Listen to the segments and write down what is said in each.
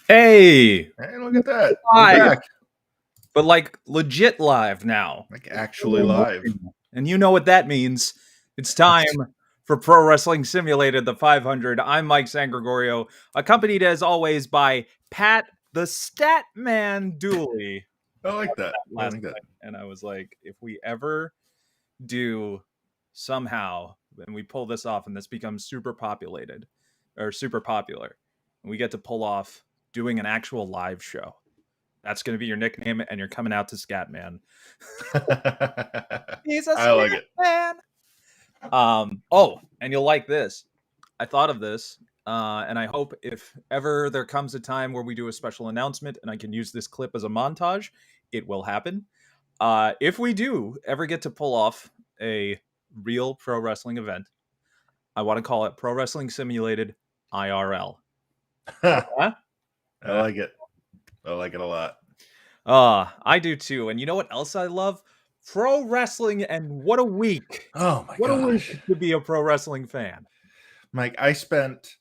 Hey, Hey, look at that. We're live, back. but like legit live now. Like actually live. And you know what that means. It's time for Pro Wrestling Simulated, the 500. I'm Mike Sangregorio, accompanied as always by Pat the Statman Dooley. I like that. I Last like that. night, and I was like, if we ever do somehow, and we pull this off, and this becomes super populated or super popular, and we get to pull off doing an actual live show. That's going to be your nickname, and you're coming out to Scatman. He's a I like it. Scatman. Oh, and you'll like this. I thought of this, and I hope if ever there comes a time where we do a special announcement and I can use this clip as a montage, it will happen. If we do ever get to pull off a real pro wrestling event, I want to call it Pro Wrestling Simulated IRL. I Huh? like it. I like it a lot. I do too. And you know what else I love? Pro wrestling, and what a week. Oh my What a week gosh. to be a pro wrestling fan. Mike, I spent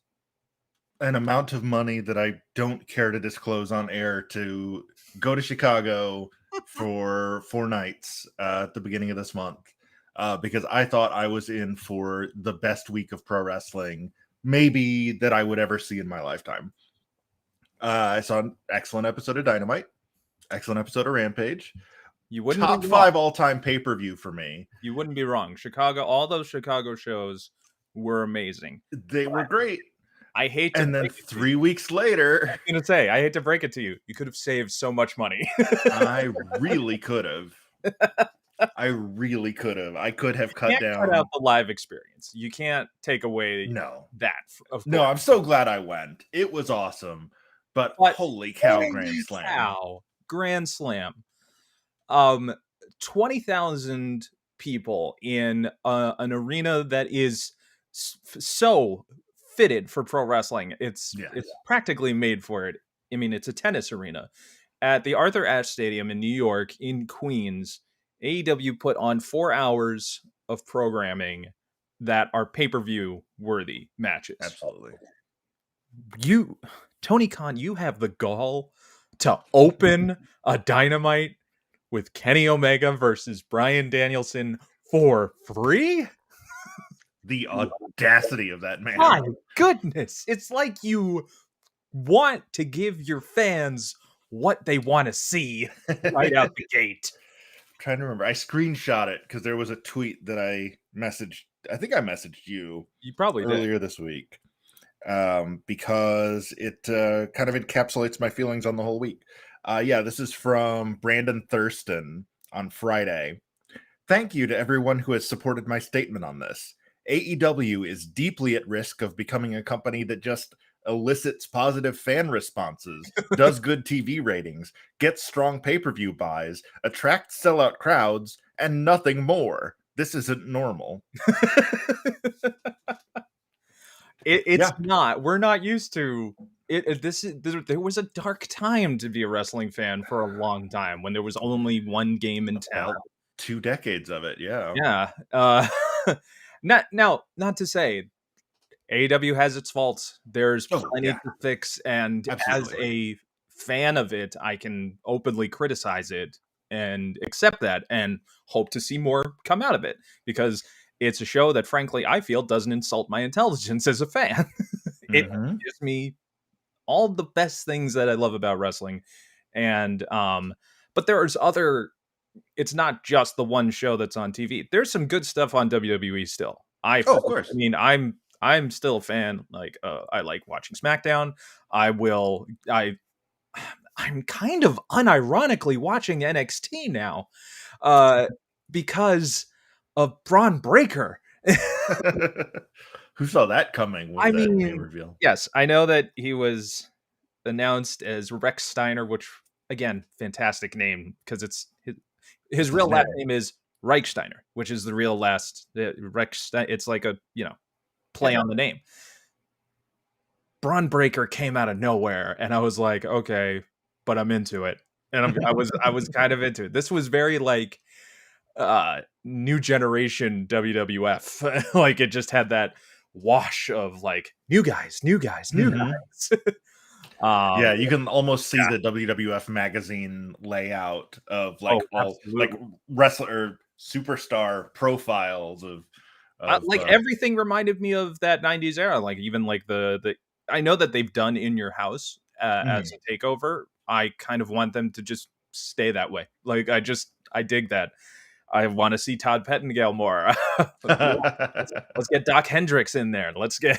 an amount of money that I don't care to disclose on air to go to Chicago for 4 nights at the beginning of this month because I thought I was in for the best week of pro wrestling, maybe that I would ever see in my lifetime. I saw an excellent episode of Dynamite, excellent episode of Rampage. You wouldn't Top be 5 wrong. all-time pay-per-view for me. You wouldn't be wrong. Chicago, all those Chicago shows were amazing. They were great. I hate to And then break it to 3 you. weeks later, I'm gonna say, I hate to break it to you. You could have saved so much money. I really could have. I could have cut Can't down. cut out the live experience. You can't take away No. that. Of No, course. I'm so glad I went. It was awesome. But holy cow, Grand Slam. Cow. Grand Slam. 20,000 people in an arena that is so fitted for pro wrestling. It's practically made for it. I mean, it's a tennis arena. At the Arthur Ashe Stadium in New York, in Queens, AEW put on 4 hours of programming that are pay-per-view worthy matches. Absolutely. You, Tony Khan, you have the gall to open a Dynamite with Kenny Omega versus Bryan Danielson for free? The audacity of that man. My goodness. It's like you want to give your fans what they want to see right out the gate. I'm trying to remember. I screenshot it because there was a tweet that I messaged. I think I messaged you. You probably earlier this week because it kind of encapsulates my feelings on the whole week. This is from Brandon Thurston on Friday. Thank you to everyone who has supported my statement on this. AEW is deeply at risk of becoming a company that just elicits positive fan responses, does good TV ratings, gets strong pay-per-view buys, attracts sellout crowds, and nothing more. This isn't normal. It's not. We're not used to it. There was a dark time to be a wrestling fan for a long time when there was only one game in town. 2 decades of it, yeah. Yeah. Not to say AEW has its faults. There's plenty to fix, and as a fan of it, I can openly criticize it and accept that and hope to see more come out of it, because it's a show that, frankly, I feel doesn't insult my intelligence as a fan. It gives me all the best things that I love about wrestling. And but there's other, it's not just the one show that's on TV. There's some good stuff on WWE still. Of course. I mean, I'm still a fan. Like, I like watching SmackDown. I'm kind of unironically watching NXT now because of Braun Breaker. Who saw that coming with that name reveal? Yes, I know that he was announced as Rex Steiner, which, again, fantastic name, because it's his real last name is Reichsteiner, which is the real last Rex. It's like a play on the name. Braun Breaker came out of nowhere, and I was like, okay, but I'm into it, and I was kind of into it. This was very like new generation WWF. Like, it just had that wash of like new guys. Yeah, you can almost see Yeah. the WWF magazine layout of like Oh, all like absolutely. wrestler superstar profiles of Like, everything reminded me of that '90s era, like, even, like, the I know that they've done In Your House, as mhm. a takeover. I kind of want them to just stay that way. Like, I dig that. I wanna see Todd Pettengill more. Yeah, let's get Doc Hendricks in there. Let's get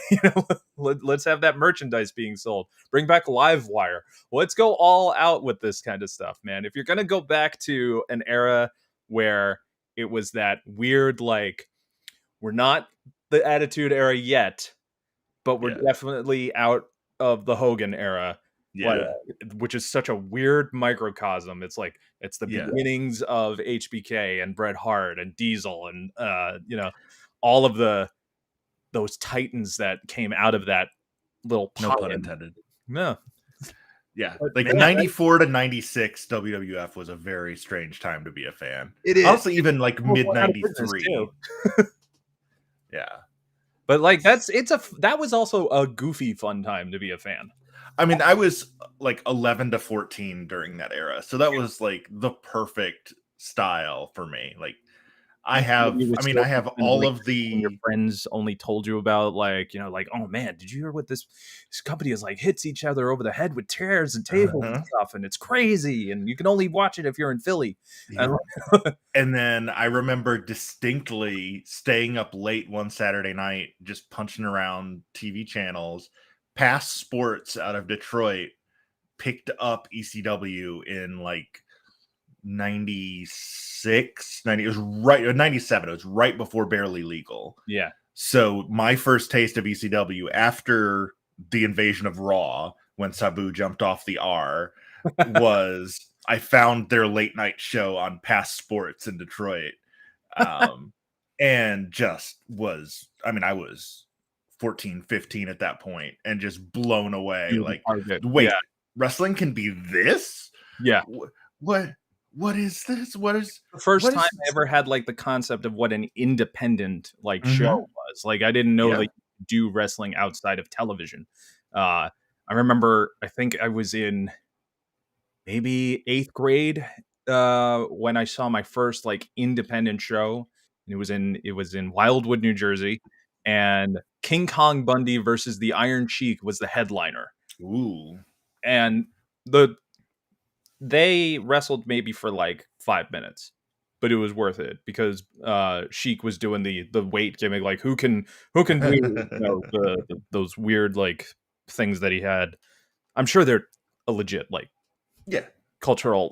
let's have that merchandise being sold. Bring back Livewire. Let's go all out with this kind of stuff, man. If you're gonna go back to an era where it was that weird, like, we're not the Attitude Era yet, but we're Yeah, definitely out of the Hogan era, like, yeah, which is such a weird microcosm. It's like it's the yeah. beginnings of HBK and Bret Hart and Diesel and all of those titans that came out of that little No pun pocket. intended. No, Yeah, but like man, 94 to 96 WWF was a very strange time to be a fan. it is. Honestly, even like Almost mid went out of business too. 93. Yeah. But like that was also a goofy fun time to be a fan. I mean, I was like 11 to 14 during that era. So that was like the perfect style for me. Like ECW was I still have when, all like, of when your the friends only told you about, like, like, "Oh, man, did you hear what this company is, like, hits each other over the head with chairs and tables and uh stuff, and it's crazy, and you can only watch it if you're in Philly." And yep. And then I remember distinctly staying up late one Saturday night, just punching around TV channels. Past Sports out of Detroit picked up ECW in like 96, 90. It was right, 97. It was right before Barely Legal. yeah. So my first taste of ECW after the invasion of Raw, when Sabu jumped off the R, was I found their late night show on Past Sports in Detroit. Um, and just was, I mean, I was 14, 15 at that point and just blown away. You were Like, part of it. Yeah, wait, wrestling can be this? yeah. What, what is this? The first What time is I ever had, like, the concept of what an independent, like, show Mhm. was. Like, I didn't know that Yeah. you could do wrestling outside of television. I remember I think I was in maybe 8th grade, when I saw my first, like, independent show, and it was in Wildwood, New Jersey, and King Kong Bundy versus the Iron Sheik was the headliner, Ooh. and the they wrestled maybe for, like, 5 minutes, but it was worth it because, Sheik was doing the weight gimmick, like, who can do, those weird, like, things that he had. I'm sure they're a legit, like, Yeah. cultural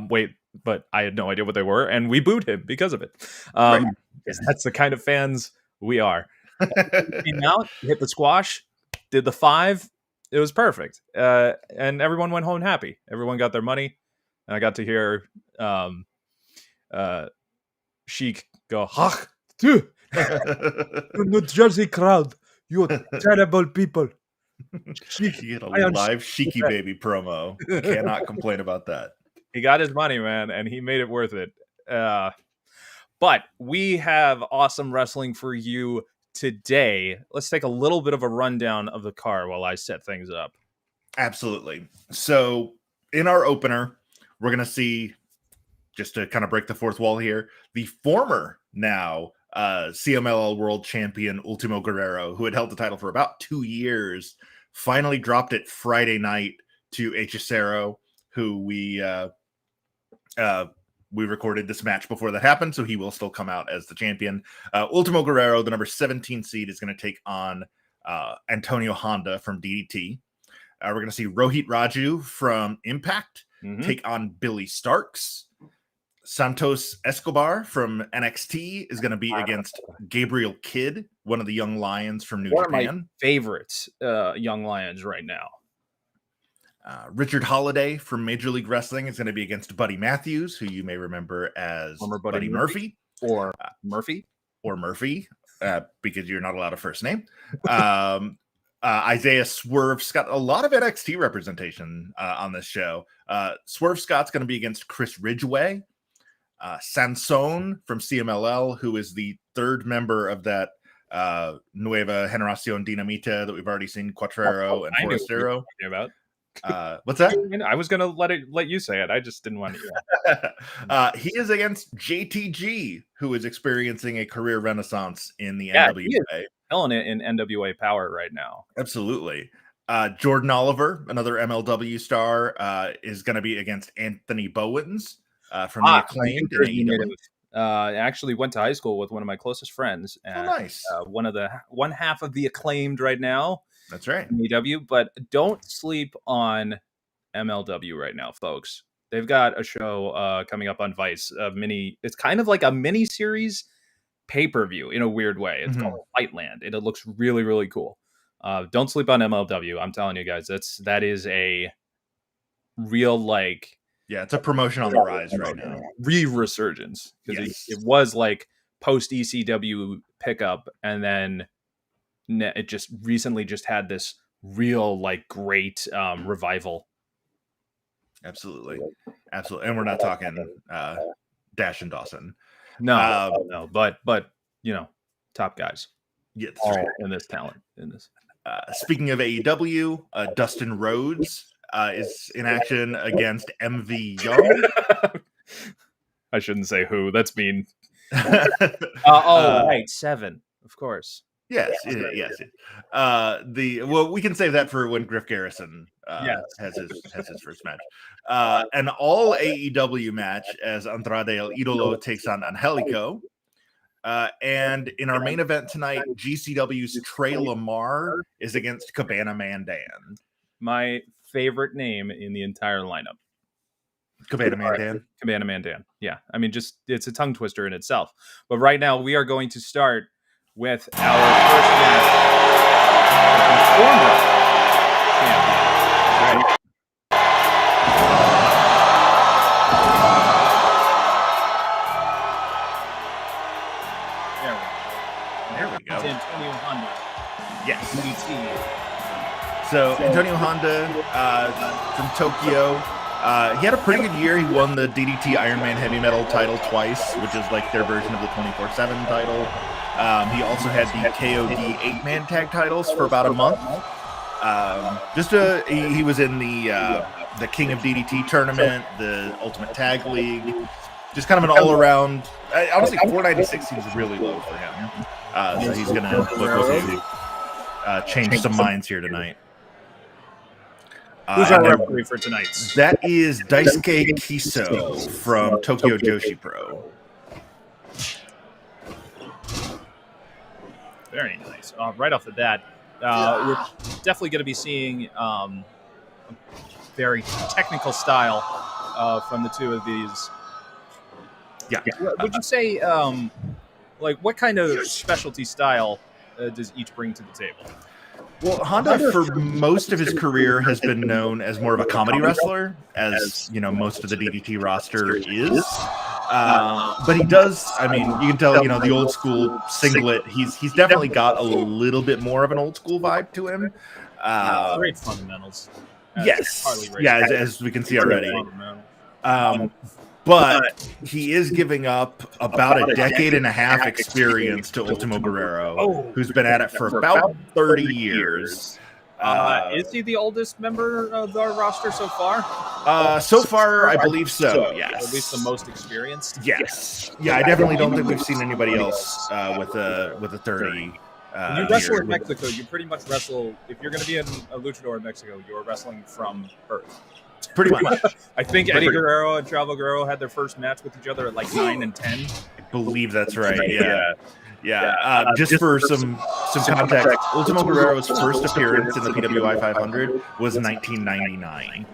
weight, but I had no idea what they were, and we booed him because of it. Right. Because that's the kind of fans we are. Came out, hit the squash, did the 5. It was perfect, and everyone went home happy. Everyone got their money, and I got to hear uh, Sheik go, "Hach, you New Jersey crowd, you terrible people." Sheik, You get a I live Sheiky Baby promo. understand. Cannot complain about that. He got his money, man, and he made it worth it. But we have awesome wrestling for you today. Let's take a little bit of a rundown of the card while I set things up. Absolutely. So, in our opener, we're going to see, just to kind of break the fourth wall here, the former now CMLL World Champion Ultimo Guerrero, who had held the title for about 2 years, finally dropped it Friday night to Hechicero, who we recorded this match before that happened, so he will still come out as the champion. Ultimo Guerrero, the number 17 seed, is going to take on Antonio Honda from DDT. We're going to see Rohit Raju from Impact take on Billy Starks. Santos Escobar from NXT is going to be against Gabriel Kidd, one of the young lions from New One Japan. of my favorites young lions right now. Richard Holiday from Major League Wrestling is going to be against Buddy Matthews, who you may remember as Buddy Murphy. Or Murphy. Or Murphy, because you're not allowed a first name. Isaiah Swerve Scott, a lot of NXT representation on this show. Swerve Scott's going to be against Chris Ridgway. Sansone from CMLL, who is the third member of that Nueva Generación Dinamita that we've already seen, Cuatrero and Forastero. About. What's that? I was gonna let you say it. I just didn't want to. He is against JTG, who is experiencing a career renaissance in the Yeah, NWA. Killing it in NWA Power right now. Absolutely. Jordan Oliver, another MLW star, is going to be against Anthony Bowens from the Acclaimed. Actually went to high school with one of my closest friends. And, nice. One half of the Acclaimed right now. That's right. MLW, but don't sleep on MLW right now, folks. They've got a show coming up on Vice. It's kind of like a mini series pay-per-view in a weird way. It's called Fightland, and it looks really, really cool. Don't sleep on MLW. I'm telling you guys, that is a real it's a promotion on the rise right now. Resurgence, because it was like post ECW pickup, and then it just recently just had this real great revival. Absolutely, and we're not talking Dash and Dawson. No, but top guys. Yeah, in this talent in this. Speaking of AEW, Dustin Rhodes is in action against MV Young. I shouldn't say who. That's mean. Right, 7, of course. Yes. We can save that for when Griff Garrison has his first match. An all AEW match as Andrade El Idolo takes on Angelico. And in our main event tonight, GCW's Trey Lamar is against Cabana Man Dan. My favorite name in the entire lineup. Cabana Man Dan? Cabana Man Dan. Yeah. I mean, it's a tongue twister in itself. But right now, we are going to start with our first match. Former champion. Right. There we go. It's Antonio Honda. Yes. DDT. So Antonio Honda from Tokyo. He had a pretty good year. He won the DDT Ironman Heavy Metal title twice, which is like their version of the 24/7 title. He also had the KOD 8-man tag titles for about a month. He was in the King of DDT tournament, the Ultimate Tag League. Just kind of an all-around. Honestly, 496 seems really low for him. So he's going to change some minds here tonight. Who's our referee for tonight? That is Daisuke Kiso from Tokyo Joshi Pro. Very nice. Right off the bat, we're definitely going to be seeing a very technical style from the two of these. Yeah. Would you say, what kind of specialty style does each bring to the table? Well, Honda, for most of his career, has been known as more of a comedy wrestler, as most of the DDT roster is. But he does. I mean, you can tell. The old school singlet. He's definitely got a little bit more of an old school vibe to him. Great fundamentals. Yes. Yeah, as we can see already. But he is giving up about a decade and a half experience to Ultimo Guerrero, who's been at it for about 30 years. Is he the oldest member of our roster so far? So far, I believe so, yes. At least the most experienced? Yes. Yeah, I definitely don't think we've seen anybody else with a 30. When you wrestle in Mexico, you pretty much wrestle, if you're going to be a luchador in Mexico, you're wrestling from Earth. Pretty much. I think Eddie Guerrero and Chavo Guerrero had their first match with each other at 9 and 10. I believe that's right. Yeah. Just for some context, Ultimo Guerrero's first appearance in the PWI 500 was 1999.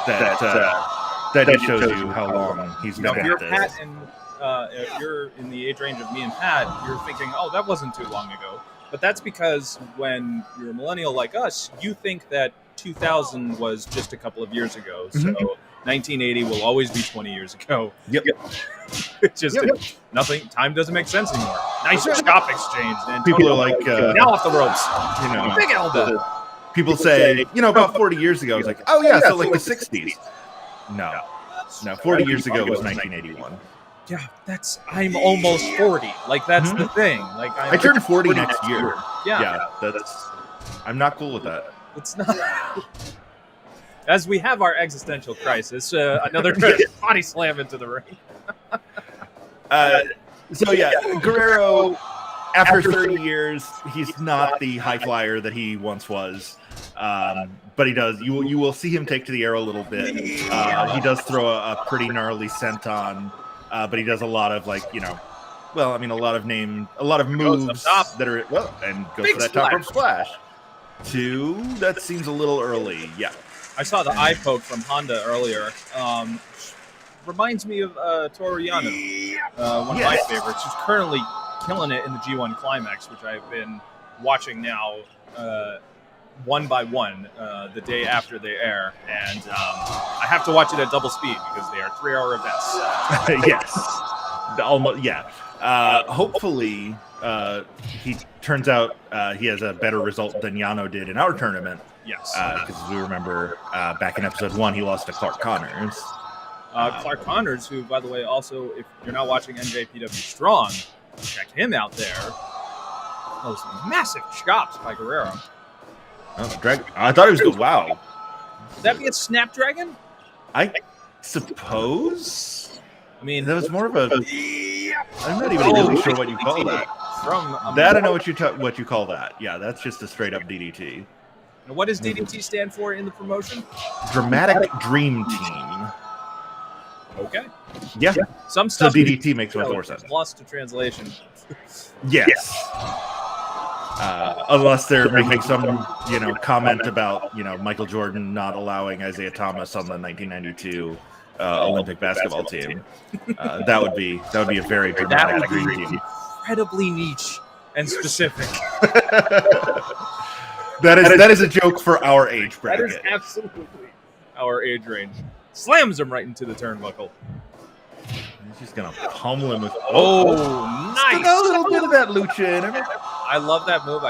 That just shows you how long he's been at this. Pat and if you're in the age range of me and Pat, you're thinking, oh, that wasn't too long ago. But that's because when you're a millennial like us, you think that 2000 was just a couple of years ago. So 1980 will always be 20 years ago. Yep. It's just nothing. Time doesn't make sense anymore. Nice chop exchange. And people are like, now off the ropes. Big elbow. People say, about 40 years ago, it's like, oh yeah, so like the 60s. No, 40 years ago was 1981. Yeah, I'm almost 40. That's the thing. I turned 40 next year. Yeah, I'm not cool with that. It's not. As we have our existential crisis, another body slam into the ring. So yeah, Guerrero, after 30 years, he's not the high flyer that he once was. But he does. You will see him take to the air a little bit. He does throw a pretty gnarly senton, but he does a lot of a lot of moves that are and goes Big for that top rope splash. That seems a little early. Yeah, I saw the eye poke from Honda earlier. Reminds me of Toru Yano, one of my favorites, who's currently killing it in the G1 Climax, which I've been watching now one by one the day after they air. And I have to watch it at double speed because they are 3-hour events. Yes. Almost, yeah. Hopefully, he turns out he has a better result than Yano did in our tournament. Yes. Because we remember back in episode 1, he lost to Clark Connors. Clark Connors, who, by the way, also, if you're not watching NJPW Strong, check him out there. Those massive chops by Guerrero. Oh, I thought he was good. Wow. Would that be a Snapdragon? I suppose. I mean, that was more of a. I'm not even really sure what you call that. I know what you call that. Yeah, that's just a straight up DDT. And what does DDT stand for in the promotion? Dramatic Dream Team. Okay. Yeah. Some stuff. So DDT makes much more sense. Lost to translation. Yes. Unless they're making some, comment about, Michael Jordan not allowing Isaiah Thomas on the 1992 Olympic basketball team. That would be a very dramatic dream team. Incredibly niche and specific. That is a joke for our age bracket. That is absolutely our age range. Slams him right into the turnbuckle. He's just gonna pummel him with. Nice! A little bit of that lucha in him. I love that move.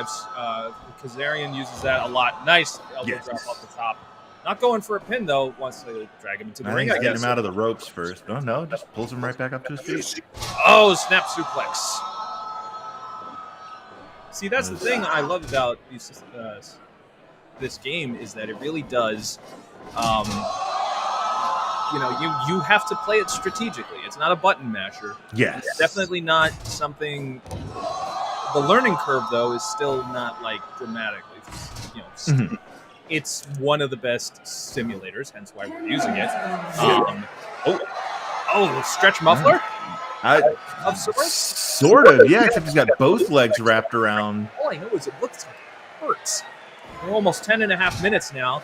Kazarian uses that a lot. Nice elbow drop off the top. Not going for a pin though. Wants to drag him into the ring. Get him out of the ropes first. No, just pulls him right back up to his feet. Oh, snap suplex. See, that's the thing I love about this game is that it really does. You have to play it strategically. It's not a button masher. Yes. It's definitely not something. The learning curve, though, is still not like dramatic. It's one of the best simulators, hence why we're using it. Stretch muffler? Of sorts? Sort of, yeah, except he's got both legs wrapped around. All I know is it looks like it hurts. We're almost 10.5 minutes now.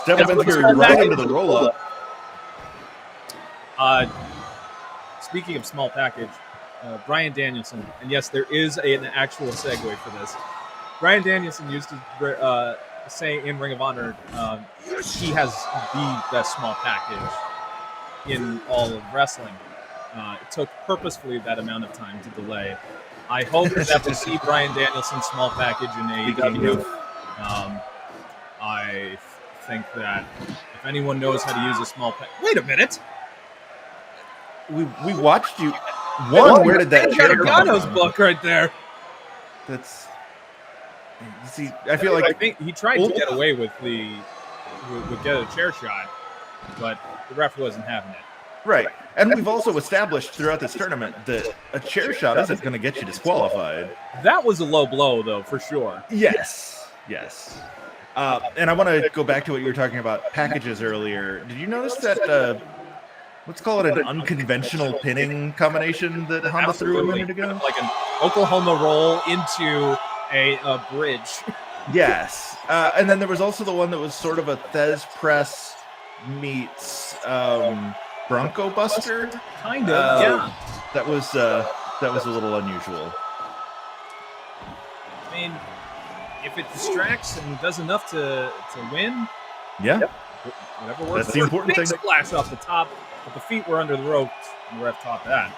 Stephens going right into the roll-up. Speaking of small package, Bryan Danielson, and yes, there is an actual segue for this. Bryan Danielson used to say in Ring of Honor he has the best small package in all of wrestling. It took purposefully that amount of time to delay. I hope that we see Bryan Danielson's small package in AEW. I think that if anyone knows how to use a small package... Wait a minute! We watched you... where did that chair come from? Book right there. That's... See, I feel like... I think he tried to get away with get a chair shot, but the ref wasn't having it. Right. And we've also established throughout this tournament that a chair shot isn't going to get you disqualified. That was a low blow, though, for sure. Yes. And I want to go back to what you were talking about packages earlier. Did you notice that, let's call it an unconventional pinning combination that Honda threw a minute ago? Like an Oklahoma roll into a bridge. Yes. And then there was also the one that was sort of a Thez press meets Bronco Buster. Kind of, yeah. That was a little unusual. I mean, if it distracts and does enough to win, whatever works. That's the important thing. Splash off the top, but the feet were under the ropes, and the ref caught that.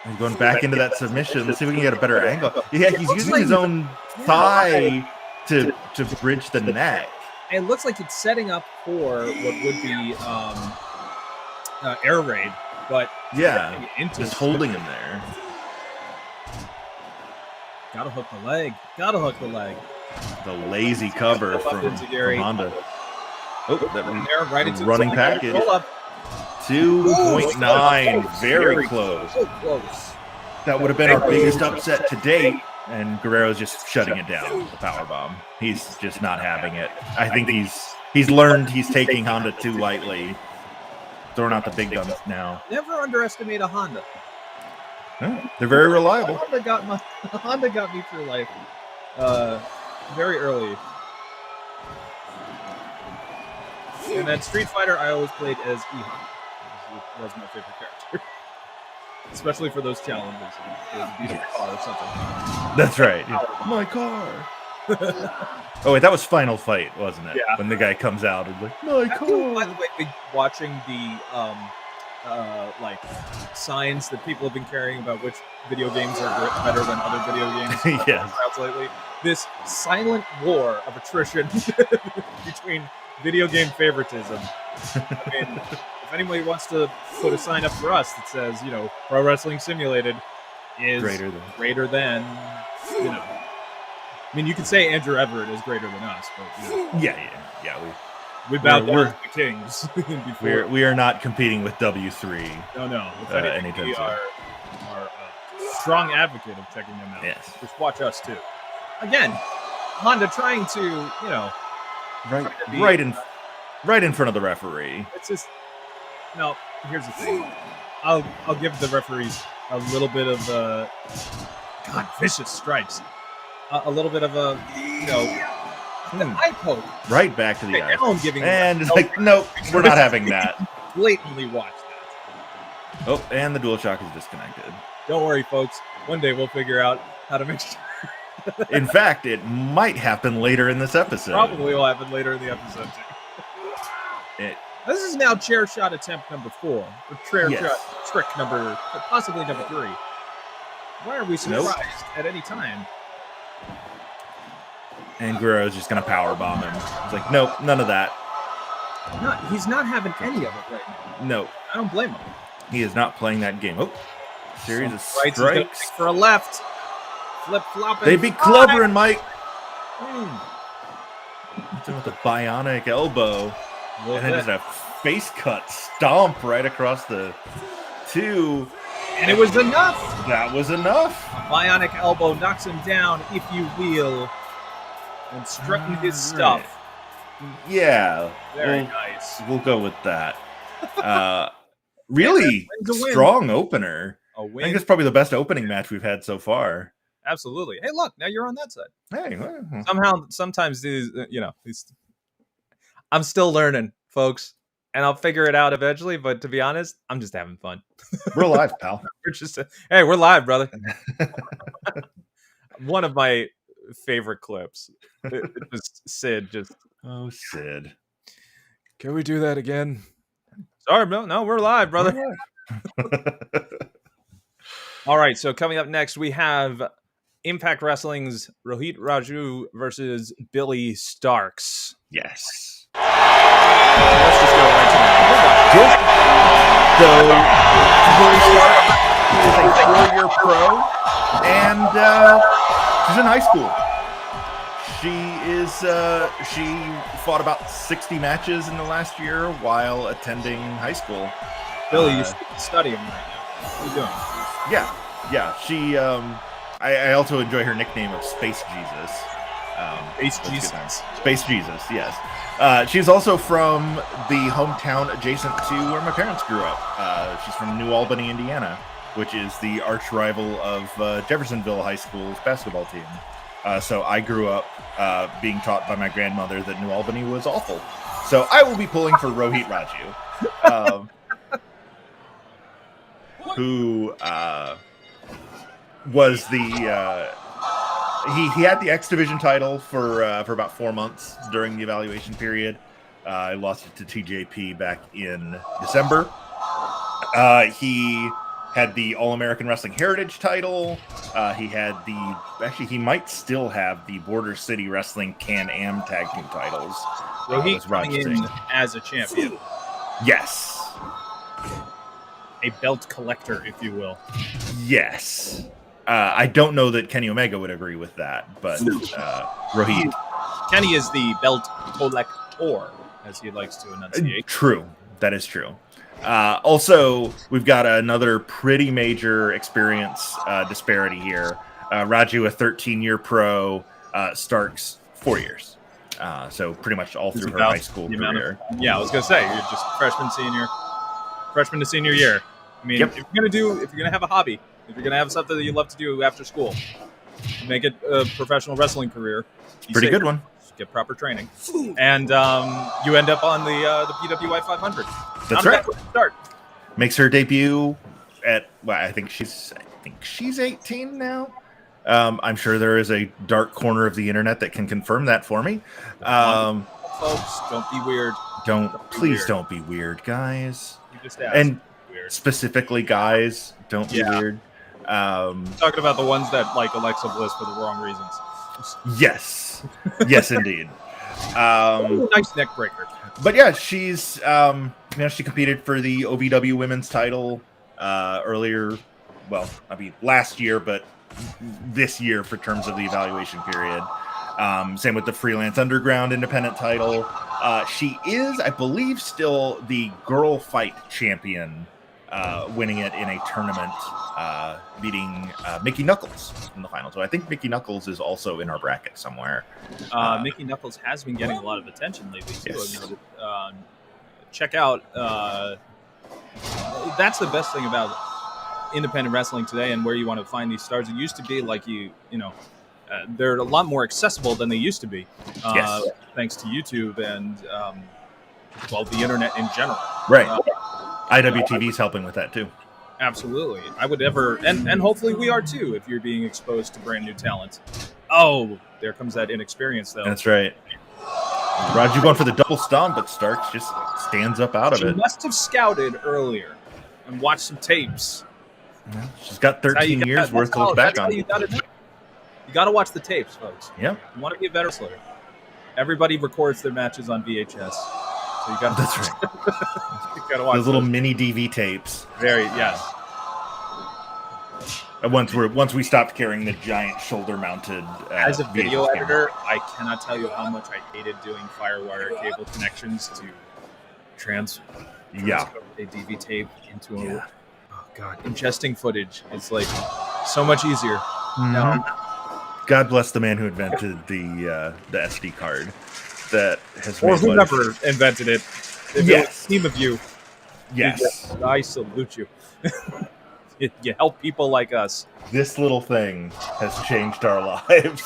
He's going back into that submission. Let's see if we can get a better angle. Yeah, he's using his own thigh to bridge the neck. It looks like it's setting up for what would be air raid, but just holding him there. Gotta hook the leg. The lazy cover from Honda. Oh, that there, right into running package. Roll up. 2.9, very close. So close. That would have been our biggest upset to date, and Guerrero's just shutting it down with the power bomb. He's just not having it. I think he's learned he's taking Honda too lightly. Throwing out the big guns now. Never underestimate a Honda. They're very reliable. Honda got me through life very early. And then Street Fighter, I always played as E-Honda. It was my favorite character. Especially for those challenges. Beat a car or something. That's right. My car. Oh, wait, that was Final Fight, wasn't it? Yeah. When the guy comes out and like, my car. By the way, watching the like signs that people have been carrying about which video games are better than other video games. Yes. Lately, this silent war of attrition between video game favoritism. I mean, if anybody wants to put a sign up for us that says, Pro Wrestling Simulated is greater than, I mean, you could say Andrew Everett is greater than us, but yeah. We bowed down to the Kings. We are not competing with W3. No. If anything, we are strong advocate of checking them out. Yes. Just watch us too. Again, Honda trying to, right in front of the referee. It's just here's the thing. I'll give the referees a little bit of vicious strikes. A little bit of a the eye poke. Right back to the eye. Now I'm giving and it's like, nope, we're not having that. Blatantly watch that. Oh, and the DualShock is disconnected. Don't worry, folks. One day we'll figure out how to make sure. In fact, it might happen later in this episode. Probably will happen later in the episode, too. This is now chair shot attempt number 4. Or chair shot trick possibly number 3. Why are we surprised at any time? And Guerrero's just going to power bomb him. He's like, nope, none of that. He's not having any of it right now. No. I don't blame him. He is not playing that game. Oh, series of strikes. He's gonna pick for a left. Flip-flopping. They be clobbering, Mike. With a bionic elbow. And then just a face cut stomp right across the 2. And it was enough. That was enough. A bionic elbow knocks him down, if you will. And strutting his stuff. Yeah. Very nice. We'll go with that. Really strong opener. A win. I think it's probably the best opening match we've had so far. Absolutely. Hey, look, now you're on that side. Hey, well. Sometimes these, I'm still learning, folks, and I'll figure it out eventually. But to be honest, I'm just having fun. We're live, pal. We're live, brother. One of my favorite clips. It was Sid just. Oh, Sid. Can we do that again? Sorry, no, we're live, brother. We're live. All right, so coming up next, we have Impact Wrestling's Rohit Raju versus Billy Starks. Yes. Let's just go right to that. So, Billy Starks is a 4-year pro, and she's in high school. She fought about 60 matches in the last year while attending high school. Billy, you're studying right now. What are you doing? Yeah. She, I also enjoy her nickname of Space Jesus. Space Jesus, yes. She's also from the hometown adjacent to where my parents grew up. She's from New Albany, Indiana, which is the arch rival of Jeffersonville High School's basketball team. So I grew up being taught by my grandmother that New Albany was awful. So I will be pulling for Rohit Raju. Who was the he had the X Division title for about 4 months during the evaluation period. I lost it to TJP back in December. He had the All-American Wrestling Heritage title. He might still have the Border City Wrestling Can-Am Tag Team titles. Rohit coming in as a champion. Yes. A belt collector, if you will. Yes. I don't know that Kenny Omega would agree with that, but Rohit. Kenny is the belt collector. as he likes to enunciate. True. That is true. Also, we've got another pretty major experience disparity here. Raju, a 13-year pro, Starks 4 years. So pretty much all through her high school career. I was gonna say you're just freshman to senior year. I mean, if you're gonna have a hobby, if you're gonna have something that you love to do after school, make it a professional wrestling career. Pretty good one. Get proper training, and you end up on the PWI 500. That's right. Start. Makes her debut at I think she's 18 now. I'm sure there is a dark corner of the internet that can confirm that for me. Folks, don't be weird. Please don't be weird, guys. You just asked. And specifically, guys, don't be weird. Talking about the ones that like Alexa Bliss for the wrong reasons. Yes, indeed. Nice neck breaker. But yeah, she's she competed for the OVW women's title earlier. Well, I mean last year, but this year for terms of the evaluation period. Same with the Freelance Underground independent title. She is, I believe, still the girl fight champion, winning it in a tournament, beating Mickey Knuckles in the final. So I think Mickey Knuckles is also in our bracket somewhere. Mickey Knuckles has been getting a lot of attention lately too. Yes. Check out. That's the best thing about independent wrestling today, and where you want to find these stars. It used to be like they're a lot more accessible than they used to be, thanks to YouTube and the internet in general. Right. IWTV is helping with that too. Absolutely. I would ever, and hopefully we are too, if you're being exposed to brand new talent. Oh, there comes that inexperience though. That's right. Raju going for the double stomp, but Starks just stands up out of it. She must have scouted earlier and watched some tapes. Yeah, she's got 13 years worth to look back on. You got to watch the tapes, folks. Yeah. You want to be a better wrestler. Everybody records their matches on VHS. So you got to. That's right. You got to watch those little mini DV tapes. Yes. Once we stopped carrying the giant shoulder-mounted. As a video editor, I cannot tell you how much I hated doing FireWire cable connections to transfer a DV tape into a. Oh God, ingesting footage is like so much easier. No. God bless the man who invented the SD card. That has or whoever invented it. If it was a team of you. Yes. I salute you. You help people like us. This little thing has changed our lives.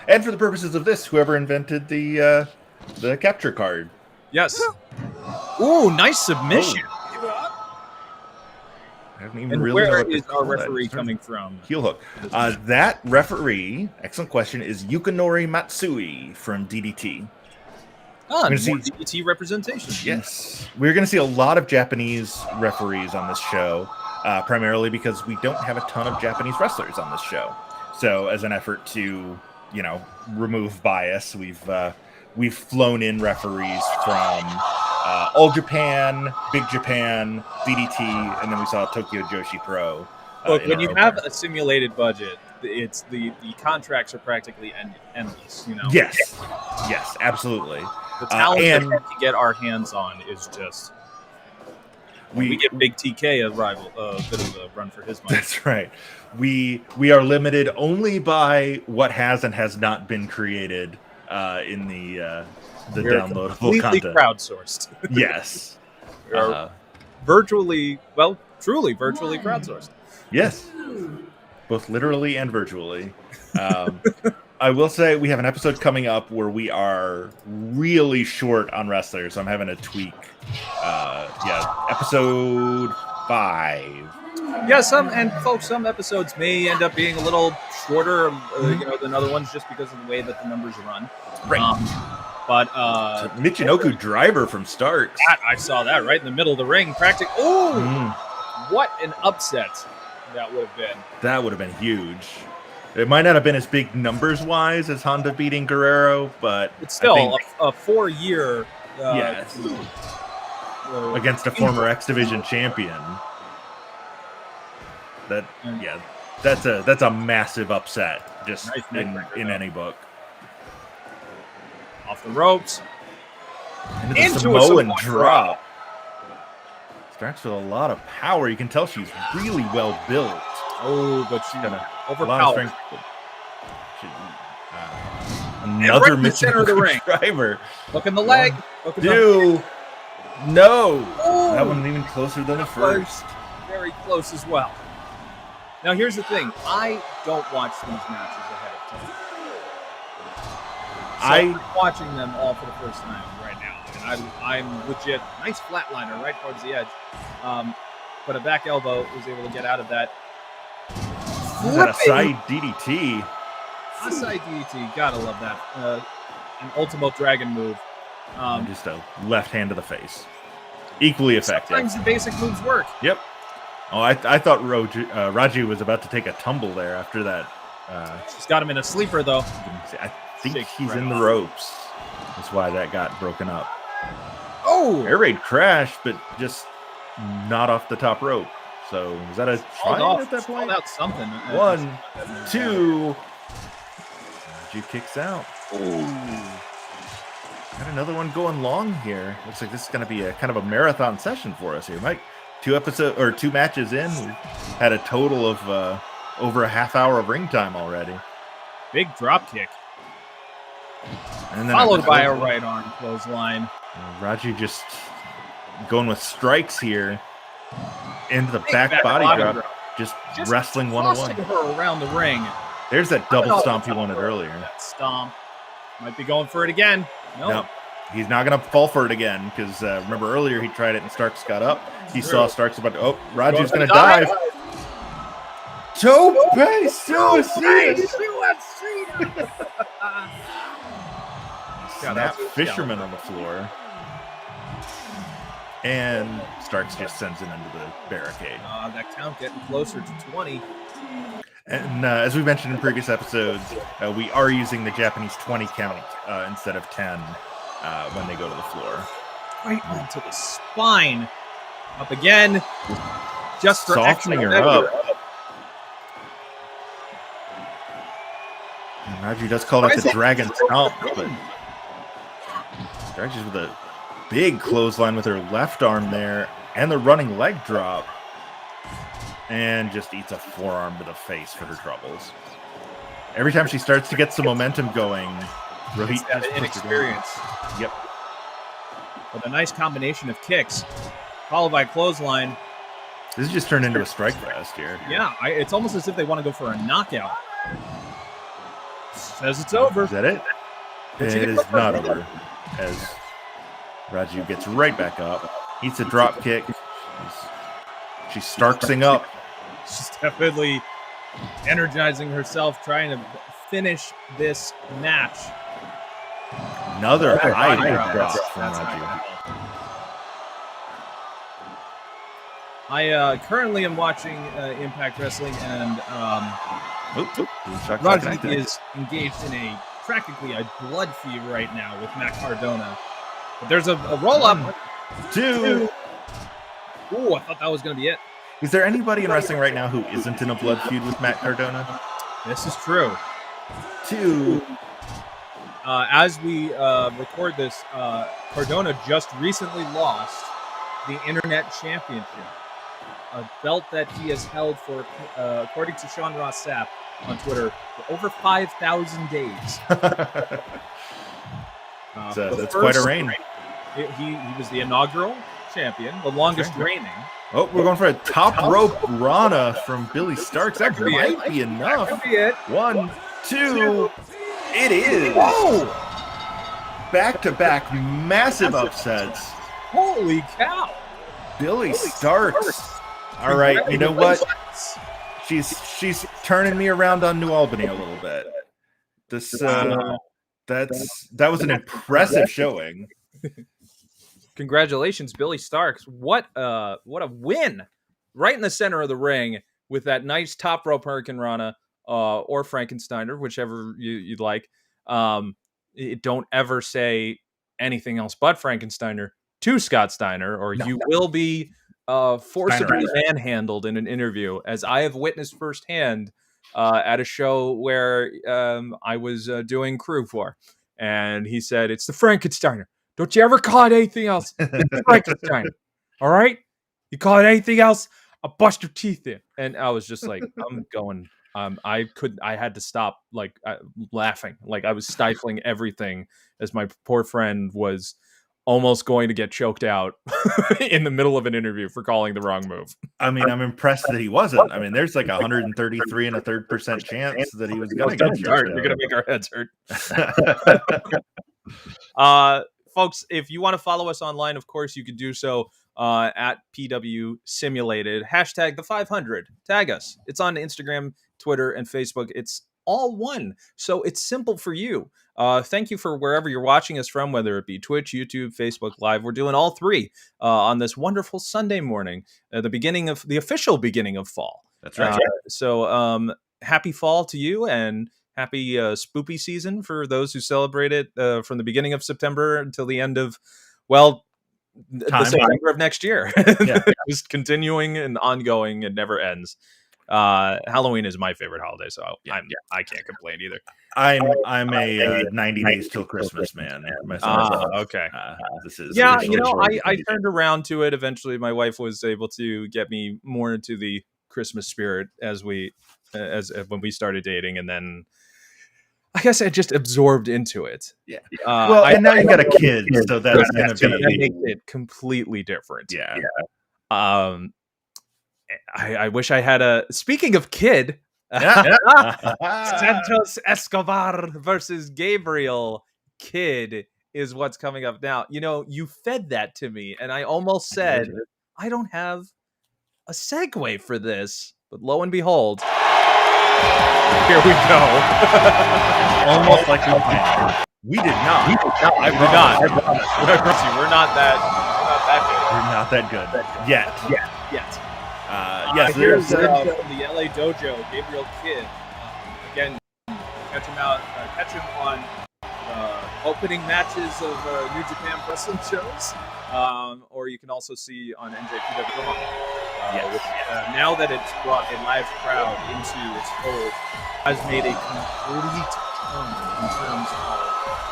And for the purposes of this, whoever invented the capture card. Yes. Ooh, nice submission. I haven't even and really where is our referee coming from? Heel hook. That referee, excellent question, is Yukinori Matsui from DDT. More DDT representation. Yes. We're going to see a lot of Japanese referees on this show, primarily because we don't have a ton of Japanese wrestlers on this show. So as an effort to, remove bias, we've flown in referees from All Japan, Big Japan, DDT, and then we saw Tokyo Joshi Pro. Look, when you have a simulated budget, it's the contracts are practically endless. Yes, absolutely. The talent that we can get our hands on is just. We get Big TK a bit of a run for his money. That's right. We are limited only by what has and has not been created in the downloadable content. Completely crowdsourced. Yes. We are truly virtually crowdsourced. Yes. Both literally and virtually. I will say we have an episode coming up where we are really short on wrestlers. So I'm having to tweak. Episode 5. Yeah, some episodes may end up being a little shorter, than other ones just because of the way that the numbers run. Right. But Michinoku driver from Starks. I saw that right in the middle of the ring. What an upset that would have been. That would have been huge. It might not have been as big numbers-wise as Honda beating Guerrero, but it's still a 4-year against a former X Division champion. That's a massive upset just in any book. Off the ropes. Into the Samoan drop. Starks with a lot of power. You can tell she's really well built. Oh, but she's gonna overpowered. Another right center of the ring. Driver. Look in the leg. Look in the no. Ooh, that one even closer than the first. Very close as well. Now here's the thing. I don't watch these matches ahead of time. So I'm watching them all for the first time right now. And I'm legit. Nice flatliner right towards the edge. But a back elbow was able to get out of that. That a side DDT. A side DDT. Gotta love that. An Ultimo Dragon move. Just a left hand to the face. Equally effective. Sometimes the basic moves work. Yep. Oh, I thought Raji was about to take a tumble there after that. She's got him in a sleeper, though. I think he's in the ropes. That's why that got broken up. Oh! Air raid crash, but just not off the top rope. So, was that a try at that point? Out something. 1, 2. Raji kicks out. Oh. Got another one going long here. Looks like this is going to be a kind of a marathon session for us here, Mike. 2 matches in, we had a total of over a half hour of ring time already. Big drop kick. And then followed by a right arm clothesline. Raji just going with strikes here into the back body drop. Just wrestling 101. Her around the ring. There's that double stomp he wanted earlier. That stomp. Might be going for it again. Nope. He's not going to fall for it again because remember earlier he tried it and Starks got up. He saw Starks about to, Raji's going to dive. Tope suicide. Snap fisherman on the floor. And Starks just sends him into the barricade. That count getting closer to 20. And as we mentioned in previous episodes, we are using the Japanese 20 count instead of 10 when they go to the floor. Right onto the spine. Up again. Just for softening her up. And Raji does call it the dragon stomp, but Starks with a big clothesline with her left arm there and the running leg drop. And just eats a forearm to the face for her troubles. Every time she starts to get some momentum going, Rohit has inexperience. Yep. With a nice combination of kicks, followed by clothesline. This has just turned into a strike fest here. Yeah, it's almost as if they want to go for a knockout. Says it's over. Is that it? It is not over. As Raju gets right back up, eats a drop kick. She's Starksing up. She's definitely energizing herself, trying to finish this match. Another high drop from Raju. I currently am watching Impact Wrestling, and Raju is engaged in practically a blood feud right now with Matt Cardona. But there's a roll-up. 1, 2. Ooh, I thought that was going to be it. Is there anybody in wrestling right now who isn't in a blood feud with Matt Cardona? This is true. 2. As we record this, Cardona just recently lost the Internet Championship, a belt that he has held for, according to Sean Ross Sapp on Twitter, for over 5,000 days. That's quite a reign. He was the inaugural champion, the longest reigning. Oh, we're going for a top rope Rana from Billy Starks. That might be enough. That could be it. 1, 2. It is. Whoa! Back-to-back massive upsets. Holy cow. Billy Starks. All right, you know what? She's turning me around on New Albany a little bit. This that was an impressive showing. Congratulations, Billy Starks. What a win. Right in the center of the ring with that nice top rope Hurricane Rana or Frankensteiner, whichever you'd like. Don't ever say anything else but Frankensteiner to Scott Steiner, or you will be forcibly manhandled in an interview, as I have witnessed firsthand at a show where I was doing crew for. and he said, "It's the Frankensteiner. Don't you ever call it anything else. It's the Frankensteiner. All right? You call it anything else, I'll bust your teeth in." And I was just like, I'm going. I had to stop laughing. Like I was stifling everything as my poor friend was almost going to get choked out in the middle of an interview for calling the wrong move. I mean, I'm impressed that he wasn't. I mean, there's like 133 and a third % chance that he was going to get choked out. You're going to make our heads hurt. Folks, if you want to follow us online, of course, you can do so at PW Simulated. Hashtag the 500. Tag us. It's on Instagram, Twitter, and Facebook. It's all one. So it's simple for you. Thank you for wherever you're watching us from, whether it be Twitch, YouTube, Facebook Live. We're doing all three on this wonderful Sunday morning, the official beginning of fall. That's right. So happy fall to you, and happy spoopy season for those who celebrate it from the beginning of September until the end of, the September of next year. Yeah. Just continuing and ongoing. It never ends. Halloween is my favorite holiday, so I can't complain either. I'm a 90 days till Christmas man. Okay. This is I turned around to it eventually. My wife was able to get me more into the Christmas spirit as when we started dating, and then I guess I just absorbed into it. Yeah. And now you got a kid, so that's going to make it completely different. Yeah. I wish I had a. Speaking of kid, Santos Escobar versus Gabriel Kidd is what's coming up now. You fed that to me, and I almost said I don't have a segue for this, but lo and behold, here we go. Almost like we did not. I did not. I promise you, we're not that good. We're not that good yet. Yes, here's from the LA Dojo, Gabriel Kidd. Again, catch him on opening matches of New Japan wrestling shows, or you can also see on NJPW. Now that it's brought a live crowd into its fold, has made a complete turn in terms of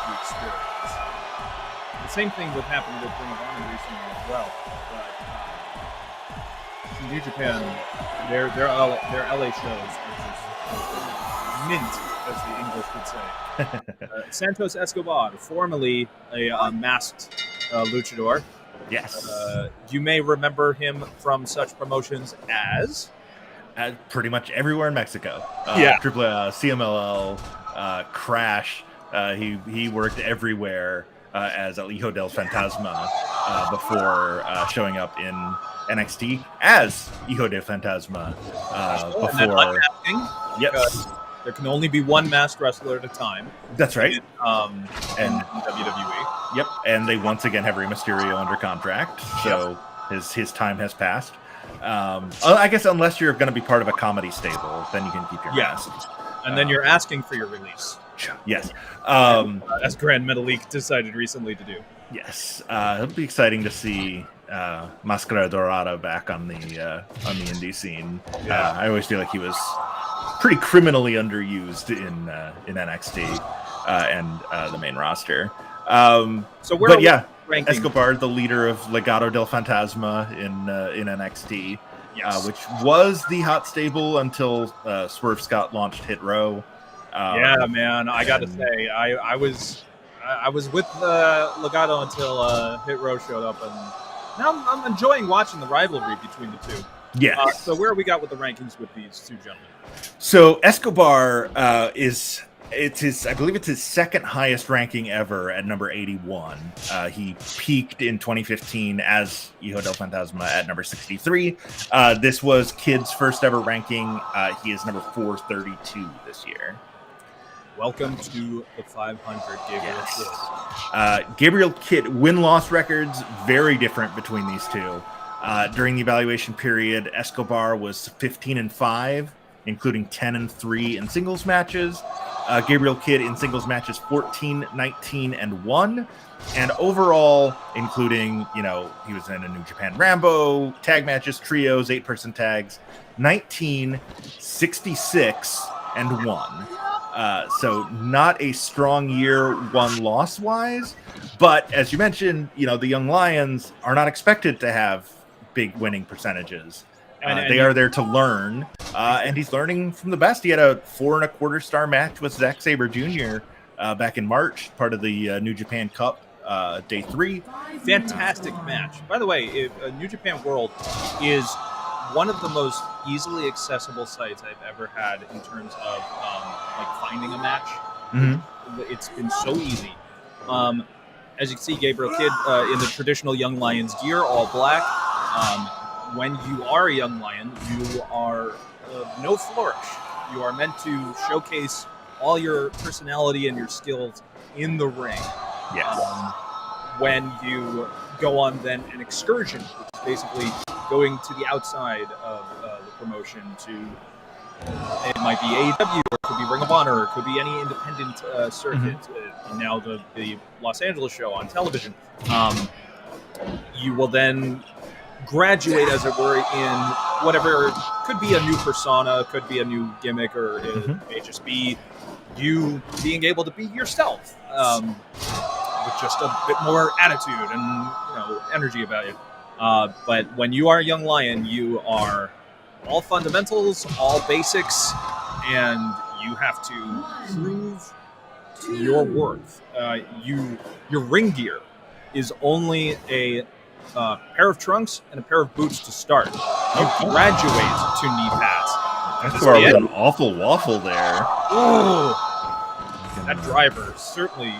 the experience. The same thing would happen with Ring of Honor recently as well. In New Japan, their LA shows are just mint, as the English would say. Santos Escobar, formerly a masked luchador. Yes. You may remember him from such promotions as pretty much everywhere in Mexico. CMLL, Crash. He worked everywhere as El Hijo del Fantasma before showing up in NXT as Hijo del Fantasma before. Yes, there can only be one masked wrestler at a time. That's right. In WWE. Yep, and they once again have Rey Mysterio under contract, so his time has passed. I guess unless you're going to be part of a comedy stable, then you can keep your mask. And then you're asking for your release. Yes. As Grand Metalik decided recently to do. Yes. It'll be exciting to see Máscara Dorada back on the indie scene. I always feel like he was pretty criminally underused in NXT and the main roster. Escobar, the leader of Legado del Fantasma in NXT, which was the hot stable until Swerve Scott launched Hit Row. Man, I got to say, I was with Legado until Hit Row showed up, and now I'm enjoying watching the rivalry between the two. Yes. So where are we got with the rankings with these two gentlemen? So Escobar I believe it's his second highest ranking ever at number 81. He peaked in 2015 as Hijo del Fantasma at number 63. This was Kidd's first ever ranking. He is number 432 this year. Welcome to the 500, Gabriel Kidd. Gabriel Kidd win-loss records very different between these two. During the evaluation period, Escobar was 15-5, including 10-3 in singles matches. Gabriel Kidd in singles matches 14-19-1, and overall, including he was in a New Japan Rambo, tag matches, trios, 8-person tags, 19-66-1. So not a strong year one loss wise, but as you mentioned, the Young Lions are not expected to have big winning percentages. They are there to learn, and he's learning from the best. He had a 4.25-star match with Zack Sabre Jr. Back in March, part of the New Japan Cup Day 3. Fantastic match. By the way, New Japan World is one of the most easily accessible sites I've ever had in terms of finding a match. Mm-hmm. It's been so easy. As you can see, Gabriel Kidd in the traditional Young Lions gear, all black. When you are a Young Lion, you are no flourish. You are meant to showcase all your personality and your skills in the ring. Yes. When you go on then an excursion, which is basically going to the outside of the promotion to, it might be AEW, or it could be Ring of Honor, or it could be any independent circuit, now the Los Angeles show on television. You will then graduate, as it were, in whatever, could be a new persona, could be a new gimmick, or it may just be you being able to be yourself. With just a bit more attitude and energy about you. But when you are a Young Lion, you are all fundamentals, all basics, and you have to prove your worth. Your ring gear is only a pair of trunks and a pair of boots to start. You graduate to knee pads. That's where I was an awful waffle there. Oh, that driver certainly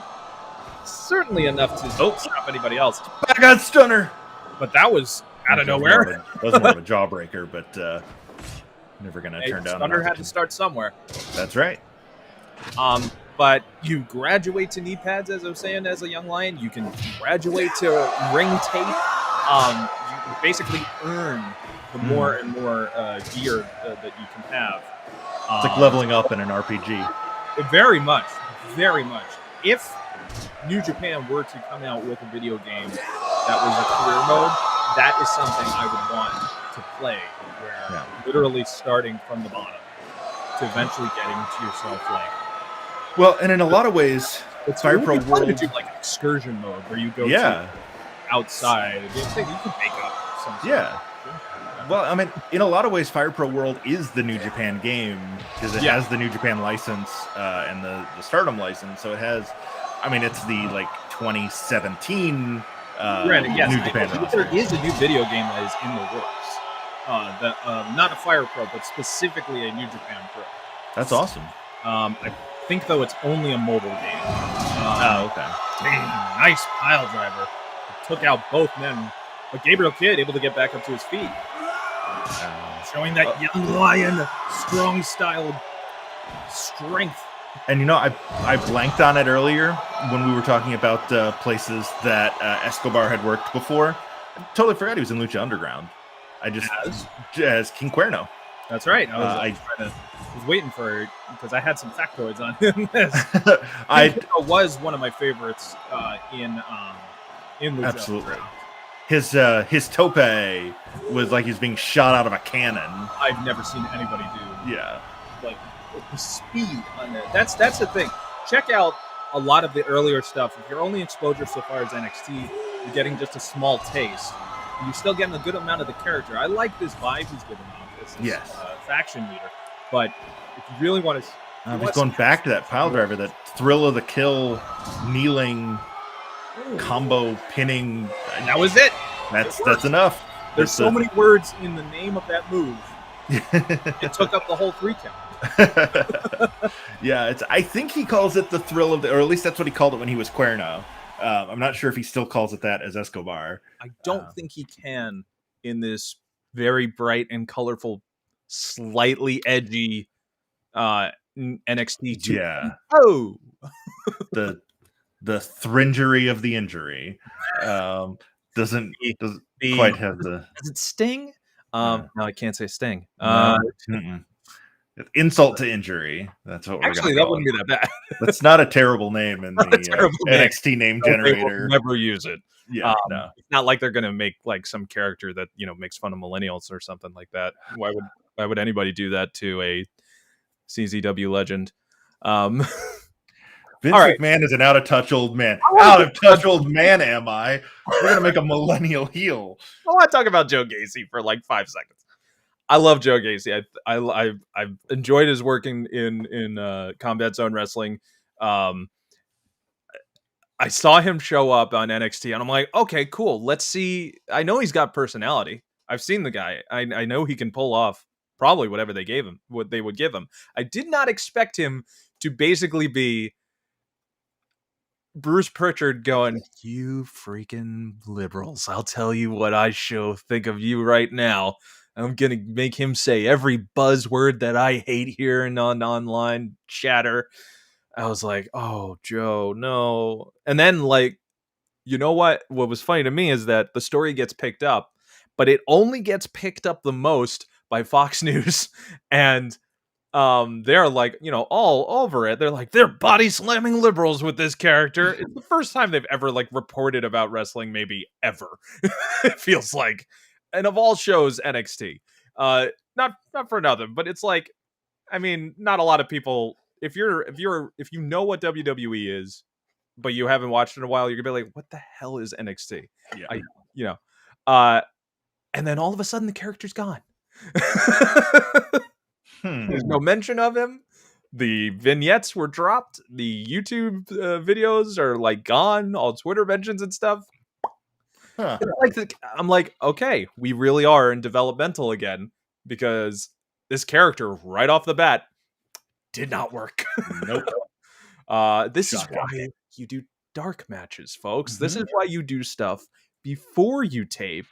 enough to stop anybody else. I got stunner, but that was out of nowhere. That was more of a jawbreaker, but never gonna turn down. Stunner had to start somewhere. That's right. But you graduate to knee pads, as I was saying, as a Young Lion. You can graduate to ring tape. You basically earn the more and more gear that you can have. It's like leveling up in an RPG. Very much. If New Japan were to come out with a video game that was a career mode, that is something I would want to play, where literally starting from the bottom to eventually getting to yourself like. Well, and in a lot of ways, it's Fire Pro World to do like excursion mode where you go to outside. You can make up something. Yeah. Well, I mean, in a lot of ways, Fire Pro World is the New Japan game because it has the New Japan license and the Stardom license. So it has, I mean, it's the 2017 New Japan roster. There is a new video game that is in the works. Not a Fire Pro, but specifically a New Japan Pro. That's awesome. I think, though, it's only a mobile game. Okay. Dang, nice pile driver. Took out both men. But Gabriel Kidd able to get back up to his feet. Showing that Young Lion, strong-styled strength. And I blanked on it earlier when we were talking about places that Escobar had worked before. I totally forgot he was in Lucha Underground. As King Cuerno. That's right. I was waiting for it because I had some factoids on him. I was one of my favorites in Lucha. Absolutely. Underground. His tope was like he's being shot out of a cannon. I've never seen anybody do. Yeah. Like the speed on that. That's the thing. Check out a lot of the earlier stuff. If your only exposure so far is NXT, you're getting just a small taste. You're still getting a good amount of the character. I like this vibe he's giving off. This faction leader. But if you really want to... he's going back to that pile driver, that thrill of the kill, kneeling, combo, pinning. And that was it. That's enough. There's so many words in the name of that move. It took up the whole 3 count. Yeah, I think he calls it the thrill of the... Or at least that's what he called it when he was Cuerno. I'm not sure if he still calls it that as Escobar. I don't think he can in this very bright and colorful, slightly edgy NXT. Yeah. Oh, the thringery of the injury doesn't quite have the. Does it sting? No, I can't say sting. Insult to injury. That's what we're actually. That wouldn't be that bad. That's not a terrible name in the NXT name generator. Never use it. Yeah, no. It's not like they're going to make like some character that makes fun of millennials or something like that. Why would anybody do that to a CZW legend? Um, Vince all right. McMahon is an out of touch old man. Out of touch old man, am I? We're gonna make a millennial heel. I want to talk about Joe Gacy for like 5 seconds. I love Joe Gacy. I've enjoyed his work in Combat Zone Wrestling. I saw him show up on NXT, and I'm like, okay, cool. Let's see. I know he's got personality. I've seen the guy. I know he can pull off probably whatever they gave him, what they would give him. I did not expect him to basically be Bruce Pritchard going, "You freaking liberals! I'll tell you what I think of you right now. I'm gonna make him say every buzzword that I hate hearing on online chatter." I was like, "Oh, Joe, no!" And then, like, you know what? What was funny to me is that the story gets picked up, but it only gets picked up the most by Fox News, and they're like, all over it. They're like, they're body slamming liberals with this character. It's the first time they've ever like reported about wrestling, maybe ever. It feels like, and of all shows, NXT. Not for nothing, but it's like, I mean, not a lot of people. If you know what WWE is, but you haven't watched it in a while, you're gonna be like, what the hell is NXT? Yeah. You know, uh, and then all of a sudden the character's gone. There's no mention of him. The vignettes were dropped. The YouTube videos are like gone. All Twitter mentions and stuff. Huh. I'm like, okay, we really are in developmental again, because this character right off the bat did not work. Nope. This is why you do dark matches, folks. This is why you do stuff before you tape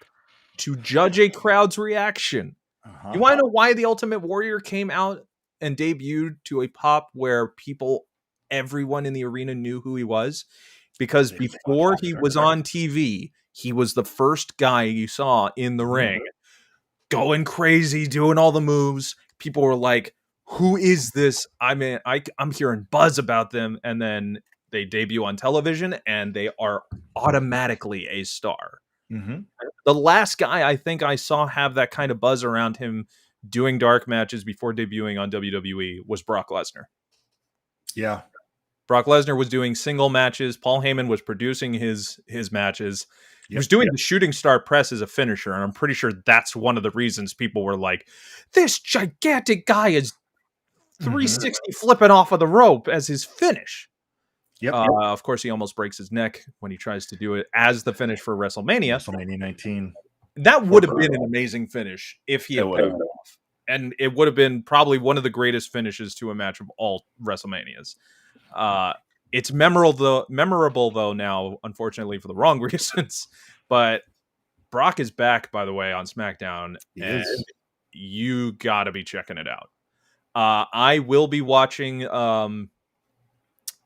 to judge a crowd's reaction. You want to know why the Ultimate Warrior came out and debuted to a pop where everyone in the arena knew who he was? Because before he was on TV, he was the first guy you saw in the ring going crazy, doing all the moves. People were like, who is this? I mean, I'm hearing buzz about them. And then they debut on television and they are automatically a star. The last guy I think I saw have that kind of buzz around him doing dark matches before debuting on WWE was Brock Lesnar. Yeah. Brock Lesnar was doing single matches. Paul Heyman was producing his matches. He was doing the shooting star press as a finisher, and I'm pretty sure that's one of the reasons people were like, this gigantic guy is 360 flipping off of the rope as his finish. Of course, he almost breaks his neck when he tries to do it as the finish for WrestleMania. WrestleMania 19. That would have been an amazing finish if he had pulled it off. And it would have been probably one of the greatest finishes to a match of all WrestleManias. It's memorable though now, unfortunately, for the wrong reasons. But Brock is back, by the way, on SmackDown. You got to be checking it out. I will be watching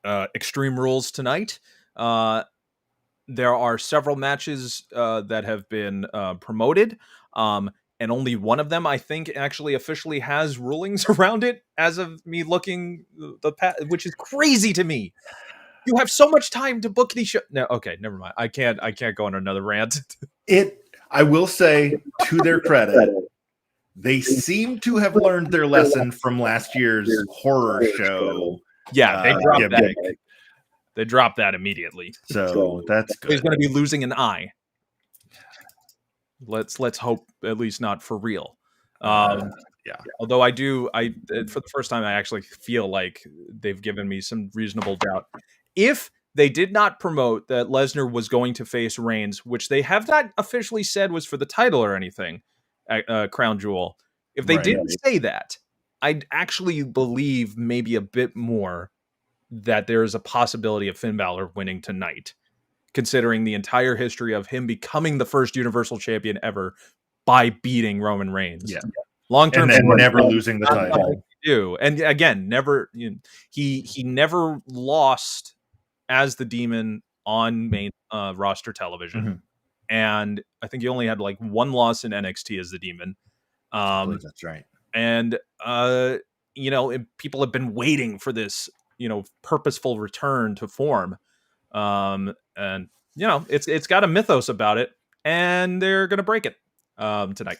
Extreme Rules tonight. There are several matches that have been promoted, and only one of them, I think, actually officially has rulings around it as of me looking which is crazy to me. You have so much time to book these shows. No, okay, never mind. I can't go on another rant. I will say, to their credit, they seem to have learned their lesson from last year's horror show. Yeah, they dropped that. They dropped that immediately. So that's good. He's going to be losing an eye. Let's hope at least not for real. Although for the first time, I actually feel like they've given me some reasonable doubt. If they did not promote that Lesnar was going to face Reigns, which they have not officially said was for the title or anything, Crown Jewel. If they didn't say that, I'd actually believe maybe a bit more that there is a possibility of Finn Balor winning tonight, considering the entire history of him becoming the first Universal Champion ever by beating Roman Reigns. Yeah. Long term, and then never losing the title. And again, never he never lost as the Demon on main roster television, and I think he only had like one loss in NXT as the Demon. I believe that's right. And people have been waiting for this, purposeful return to form, and it's got a mythos about it, and they're gonna break it tonight.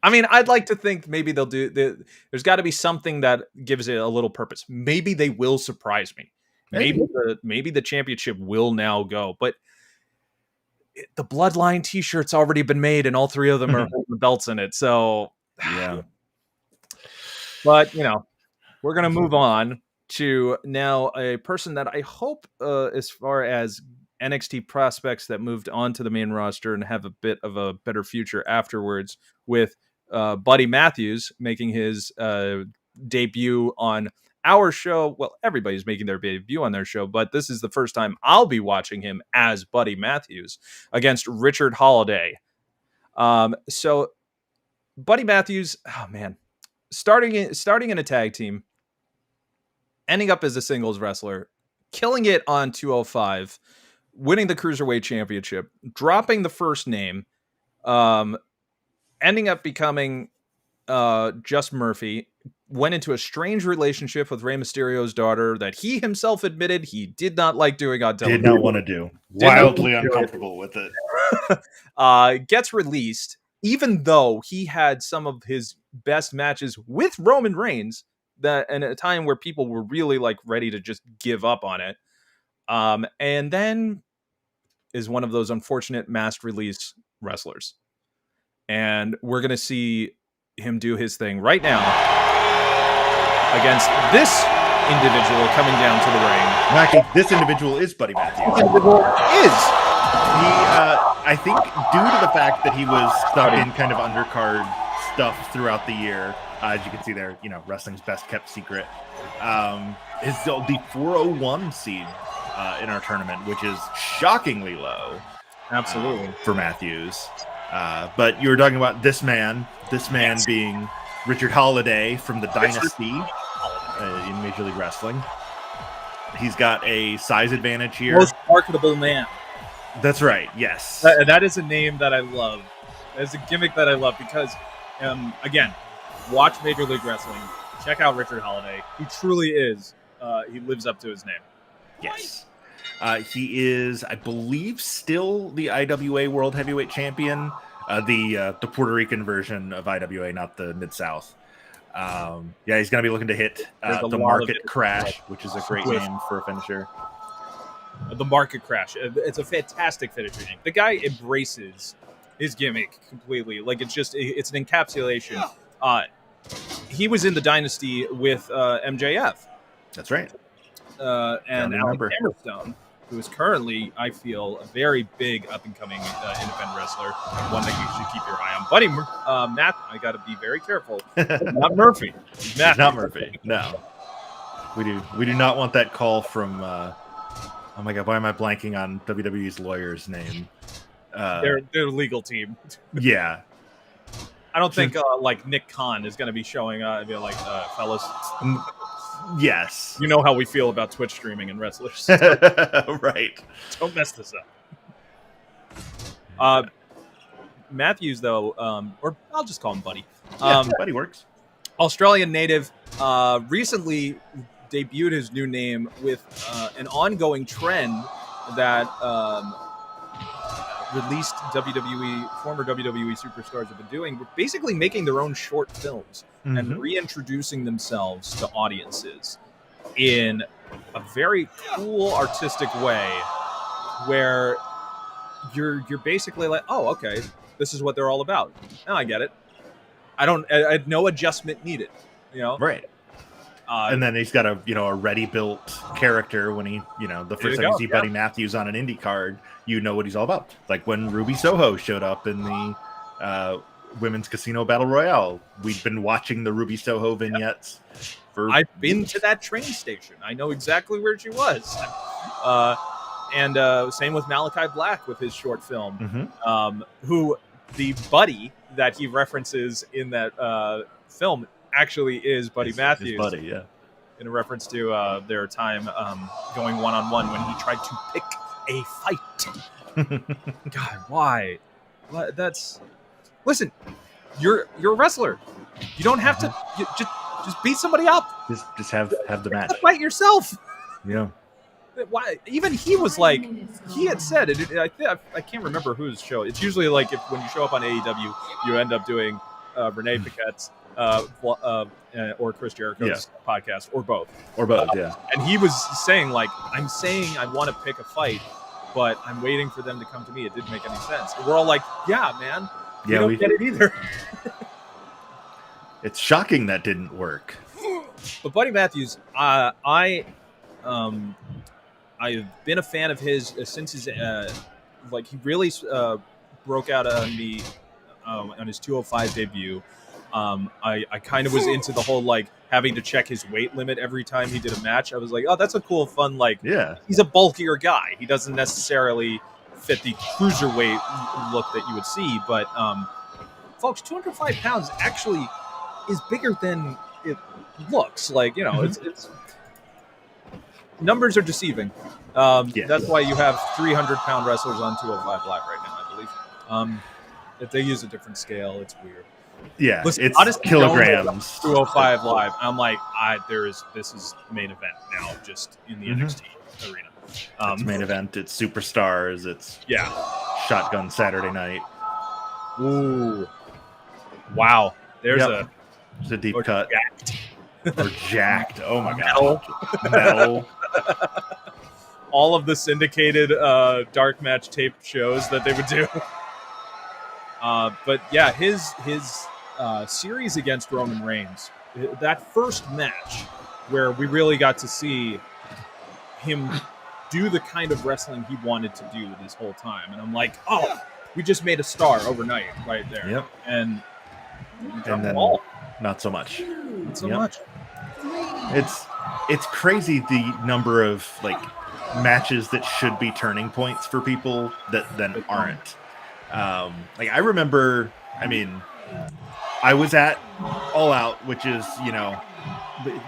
I mean, I'd like to think maybe they'll do. There's got to be something that gives it a little purpose. Maybe they will surprise me. Maybe the championship will now go, but the Bloodline T-shirt's already been made, and all three of them are holding the belts in it. So yeah. But we're gonna move on to now a person that I hope, as far as NXT prospects that moved on to the main roster and have a bit of a better future afterwards, with Buddy Matthews making his debut on our show. Well, everybody's making their debut on their show, but this is the first time I'll be watching him as Buddy Matthews against Richard Holiday. So Buddy Matthews, oh man, starting in a tag team, ending up as a singles wrestler, killing it on 205, winning the Cruiserweight Championship, dropping the first name, ending up becoming Just Murphy, went into a strange relationship with Rey Mysterio's daughter that he himself admitted he did not like doing on television. Did not want to do. Wildly uncomfortable with it. Gets released, even though he had some of his best matches with Roman Reigns, that in a time where people were really like ready to just give up on it. And then is one of those unfortunate mass release wrestlers. And we're going to see him do his thing right now against this individual coming down to the ring. Actually, this individual is Buddy Matthews. This individual is. I think due to the fact that he was stuck in kind of undercard stuff throughout the year, as you can see there, wrestling's best kept secret, is the 401 seed in our tournament, which is shockingly low. Absolutely. For Matthews. But you were talking about this man yes. being Richard Holiday from the Dynasty in Major League Wrestling. He's got a size advantage here. Most marketable man. That's right, yes. That is a name that I love. That's a gimmick that I love because, again, watch Major League Wrestling. Check out Richard Holiday. He truly is. He lives up to his name. Yes. He is, I believe, still the IWA World Heavyweight Champion. The Puerto Rican version of IWA, not the Mid-South. He's going to be looking to hit the Market Crash, which is a great name for a finisher. The Market Crash. It's a fantastic finisher name. The guy embraces his gimmick completely. Like, it's an encapsulation. He was in the Dynasty with MJF. That's right. And Alex Hammerstone, who is currently, I feel, a very big up-and-coming independent wrestler, one that you should keep your eye on. Buddy, Matt, I got to be very careful. Not Murphy. He's not Murphy. No. We do not want that call from... oh my God, why am I blanking on WWE's lawyer's name? Their legal team. Yeah. I don't think Nick Khan is going to be showing up and be like, fellas. Yes. You know how we feel about Twitch streaming and wrestlers. Right. Don't mess this up. Matthews, though, or I'll just call him Buddy. Buddy works. Australian native, recently debuted his new name with an ongoing trend that released former WWE superstars have been doing, basically making their own short films and reintroducing themselves to audiences in a very cool artistic way where you're basically like, oh, okay, this is what they're all about. Now I get it. I no adjustment needed, Right. And then he's got a ready-built character when he, the first time you see Buddy Matthews on an indie card, you know what he's all about. Like when Ruby Soho showed up in the Women's Casino Battle Royale. We've been watching the Ruby Soho vignettes for I've been to that train station. I know exactly where she was. And same with Malachi Black with his short film, who the Buddy that he references in that film actually is Buddy Matthews. His buddy, yeah. In a reference to their time going one-on-one when he tried to pick a fight. God, why? Listen, you're a wrestler. You don't have to just beat somebody up. Just have the match. Fight yourself. Yeah. Why? Even he was like, he had said it. I can't remember whose show. It's usually like when you show up on AEW, you end up doing Renee Paquette's or Chris Jericho's podcast, or both. Yeah. And he was saying, like, I'm saying I want to pick a fight, but I'm waiting for them to come to me. It didn't make any sense. And we're all like, yeah, man. We don't get it either. It's shocking that didn't work. But Buddy Matthews, I've been a fan of his since his like he really broke out on me on his 205 debut. I kind of was into the whole like having to check his weight limit every time he did a match. I was like, oh, that's a cool, fun, like, he's a bulkier guy. He doesn't necessarily fit the cruiserweight look that you would see, but folks, 205 pounds actually is bigger than it looks. Like, you know, it's numbers are deceiving. That's why you have 300-pound wrestlers on 205 Live right now, I believe. If they use a different scale, it's weird. Yeah, listen, it's honestly, kilograms. 205 Live. I'm like, this is main event now, just in the NXT arena. It's main event. It's Superstars. It's Shotgun Saturday Night. Ooh, wow! There's a deep cut. Or jacked. Oh my god! Metal. All of the syndicated dark match tape shows that they would do. But yeah, his series against Roman Reigns, that first match where we really got to see him do the kind of wrestling he wanted to do this whole time. And I'm like, oh, we just made a star overnight right there. Yep. And then not so much. Not so much. It's crazy the number of like matches that should be turning points for people that then aren't. Like I remember, I mean, I was at All Out, which is, you know,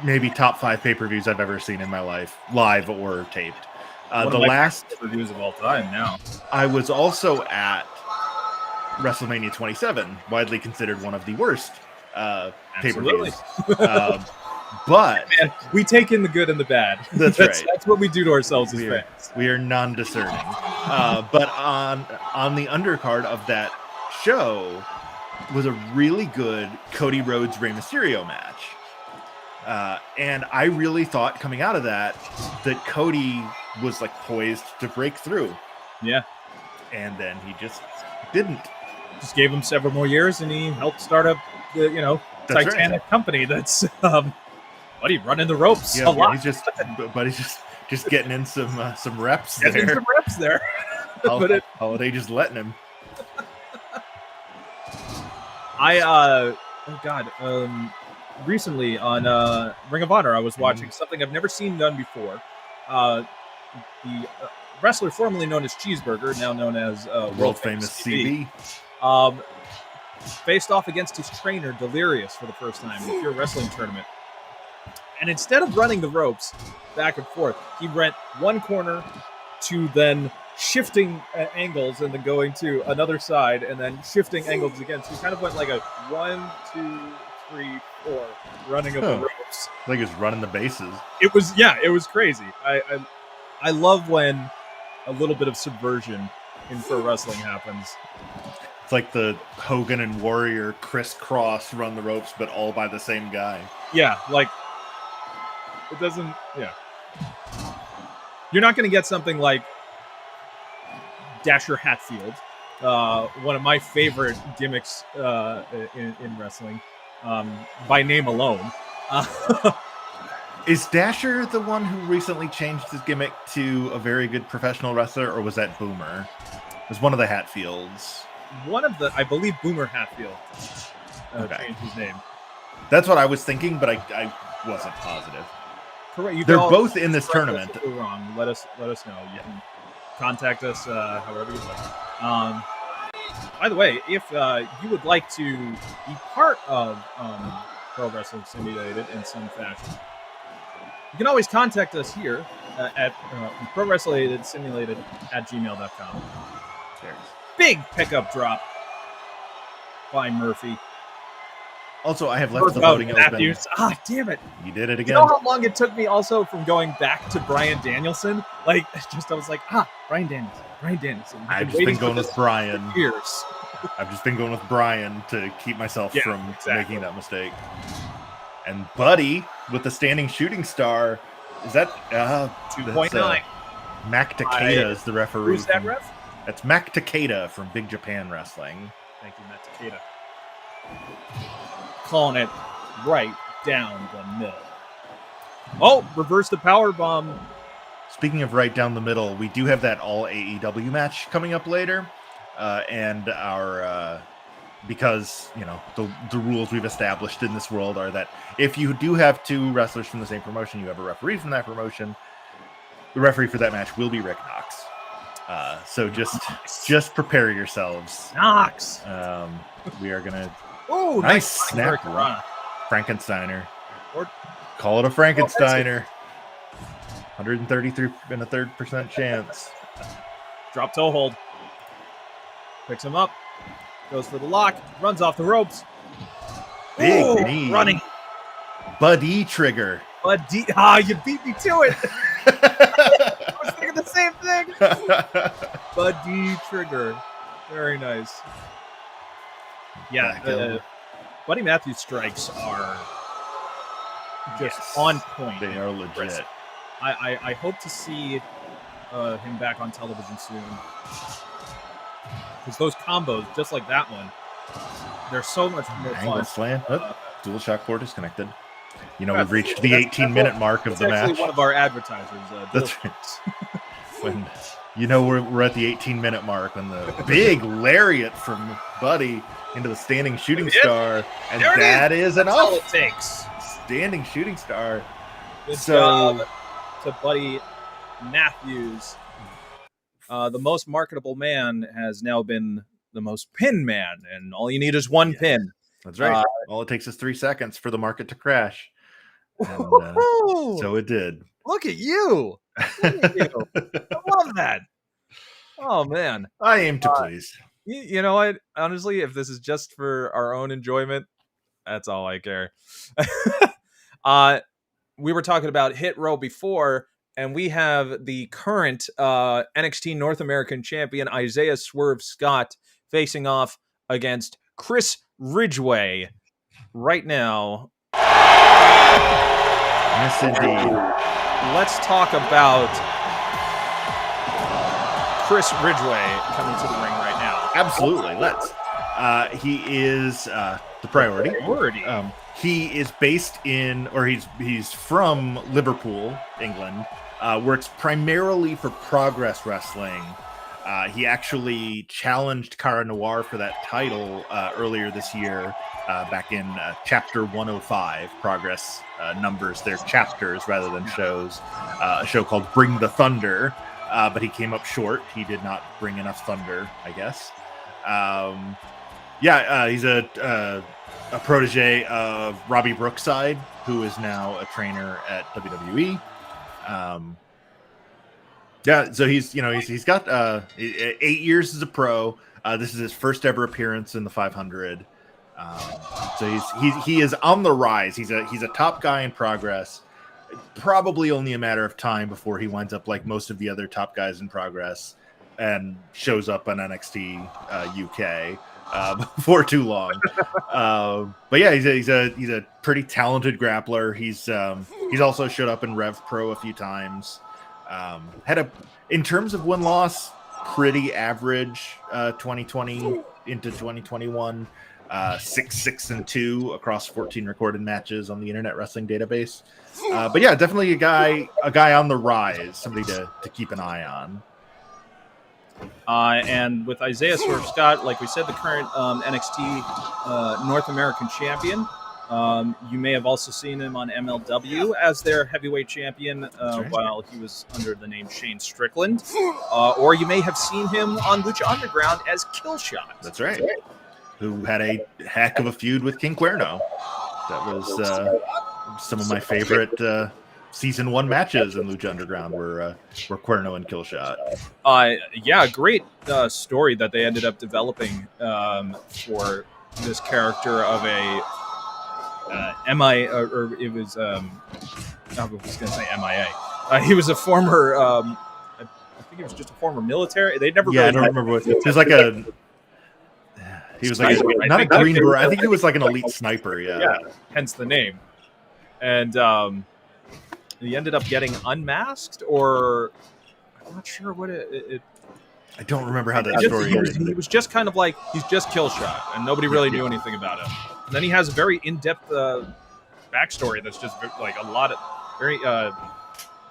maybe top 5 pay-per-views I've ever seen in my life, live or taped. The last pay-per-views of all time now. I was also at WrestleMania 27, widely considered one of the worst pay-per-views. But man, we take in the good and the bad. That's right. That's what we do to ourselves as fans. We are non-discerning. But on the undercard of that show was a really good Cody Rhodes Rey Mysterio match. And I really thought coming out of that Cody was like poised to break through. Yeah. And then he just didn't. Just gave him several more years, and he helped start up the, you know, Titanic company that's Buddy running the ropes a lot. He's just getting in some reps there. Getting some reps there. Holiday just letting him. Recently on Ring of Honor, I was watching something I've never seen done before. The wrestler formerly known as Cheeseburger, now known as World Famous CB, faced off against his trainer Delirious for the first time in a pure wrestling tournament. And instead of running the ropes back and forth, he went one corner to then shifting angles and then going to another side and then shifting angles again. So he kind of went like a 1, 2, 3, 4 running of the ropes. Like he was running the bases. It was crazy. I love when a little bit of subversion in pro wrestling happens. It's like the Hogan and Warrior crisscross run the ropes, but all by the same guy. Yeah, like it doesn't. Yeah, you're not going to get something like Dasher Hatfield, one of my favorite gimmicks in wrestling, by name alone. Is Dasher the one who recently changed his gimmick to a very good professional wrestler, or was that Boomer? It was one of the Hatfields. I believe Boomer Hatfield changed his name. That's what I was thinking, but I wasn't positive. Correct. They're both in this tournament. If we're wrong. Let us know. You can contact us however you like. By the way, if you would like to be part of Pro Wrestling Simulated in some fashion, you can always contact us here at ProWrestlingSimulated@gmail.com. Big pickup drop by Murphy. Also, I have left the voting open. Damn it. You did it again. You know how long it took me also from going back to Bryan Danielson? Like, I was like, Bryan Danielson. I've just been going with Bryan. Years. I've just been going with Brian to keep myself from making that mistake. And Buddy with the standing shooting star. Is that 2.9? Mac Takeda is the referee. Who's that ref? That's Mac Takeda from Big Japan Wrestling. Thank you, Mac Takeda. Calling it right down the middle. Oh, reverse the power bomb. Speaking of right down the middle, we do have that all AEW match coming up later. And our because the rules we've established in this world are that if you do have two wrestlers from the same promotion, you have a referee from that promotion. The referee for that match will be Rick Knox. So just prepare yourselves. Knox. We are gonna. Oh, nice snap, Frankensteiner. Call it a Frankensteiner. 133 and a third% chance. Drop toe hold. Picks him up. Goes for the lock. Runs off the ropes. Big knee. Running. Buddy trigger. Buddy. Ah, you beat me to it. I was thinking the same thing. Buddy trigger. Very nice. Yeah. Buddy Matthews strikes are just on point. They are legit. I hope to see him back on television soon. Because those combos, just like that one, they're so much more fun. Slam. Dual shock cord is connected. We've reached the 18-minute mark of the match. One of our advertisers. That's right. When we're at the 18-minute mark, when the big lariat from Buddy into the standing shooting star, and that is enough. That's all it takes. Standing shooting star. Good job to Buddy Matthews. The most marketable man has now been the most pin man, and all you need is one pin. That's right. All it takes is 3 seconds for the market to crash. And, so it did. Look at you. I love that. Oh, man. I aim to please. You know what? Honestly, if this is just for our own enjoyment, that's all I care. We were talking about Hit Row before, and we have the current NXT North American champion, Isaiah Swerve Scott, facing off against Chris Ridgway right now. Yes, indeed. Let's talk about Chris Ridgway coming to the ring right now. Absolutely. Let's. He is the priority. He is based in, or he's from Liverpool, England. Works primarily for Progress Wrestling. He actually challenged Cara Noir for that title earlier this year, back in Chapter 105. Progress numbers their chapters rather than shows. A show called Bring the Thunder, but he came up short. He did not bring enough thunder, I guess. He's a protege of Robbie Brookside, who is now a trainer at WWE. So he's got 8 years as a pro. This is his first ever appearance in the 500. So he is on the rise. He's a top guy in Progress. Probably only a matter of time before he winds up like most of the other top guys in Progress and shows up on NXT UK before too long. But yeah, he's a pretty talented grappler. He's also showed up in Rev Pro a few times. In terms of win-loss, pretty average 2020 into 2021. 6-6-2 across 14 recorded matches on the Internet Wrestling Database. But yeah, definitely a guy on the rise, somebody to keep an eye on. And with Isaiah Swerve Scott, like we said, the current NXT North American champion. You may have also seen him on MLW as their heavyweight champion while he was under the name Shane Strickland. Or you may have seen him on Lucha Underground as Killshot. That's right. Who had a heck of a feud with King Cuerno. That was some of my favorite season 1 matches in Lucha Underground were Cuerno and Killshot. Great story that they ended up developing for this character of a it was I was going to say MIA. He was a former I think he was just a former military. They never I don't remember what it was. Like a He was like not a green beret. I think he was like an elite sniper. Yeah. Hence the name. And he ended up getting unmasked, or I'm not sure what it I don't remember how that story ended. He was just kind of like, he's just kill shot, and nobody really knew anything about him. And then he has a very in-depth backstory that's just like a lot of very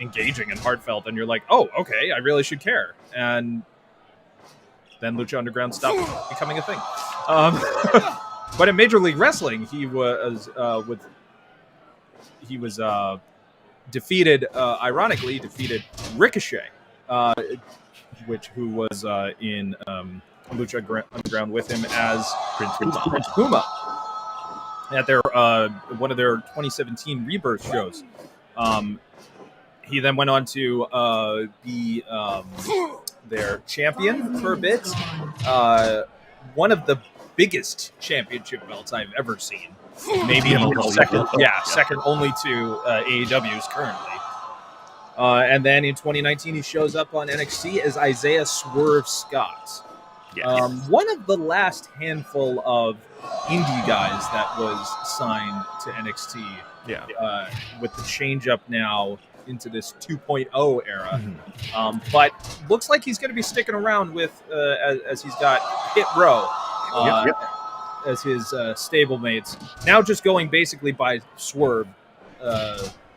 engaging and heartfelt, and you're like, oh, okay, I really should care. And then Lucha Underground stopped becoming a thing. But in Major League Wrestling, he was defeated. Ironically, defeated Ricochet, who was in Lucha Underground with him as Prince Puma at their one of their 2017 Rebirth shows. He then went on to be their champion for a bit. One of the biggest championship belts I've ever seen. Maybe second only to AEW's currently. And then in 2019, he shows up on NXT as Isaiah Swerve Scott. Yes. One of the last handful of indie guys that was signed to NXT. Yeah. With the change up now into this 2.0 era. Mm-hmm. But looks like he's going to be sticking around with as he's got Hit Row as his stablemates. Now just going basically by Swerve.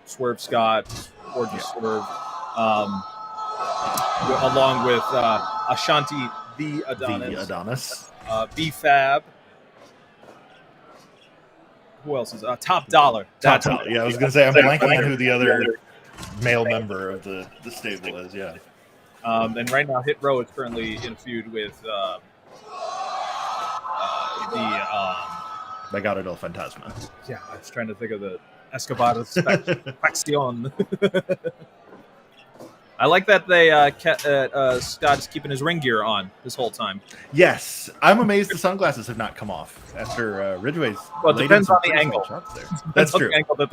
Swerve Scott, or just Swerve, along with Ashanti the Adonis. B-Fab. Who else is Top Dollar? Top Dollar. Yeah, I was going to say, I'm blanking on who the other male member of the stable is, yeah. And right now, Hit Row is currently in a feud with Legado del Fantasma. Yeah, I was trying to think of the Escobar Faction. I like that Scott is keeping his ring gear on this whole time. Yes, I'm amazed the sunglasses have not come off after Ridgeway's. Well, it depends on the angle. That's true. The angle that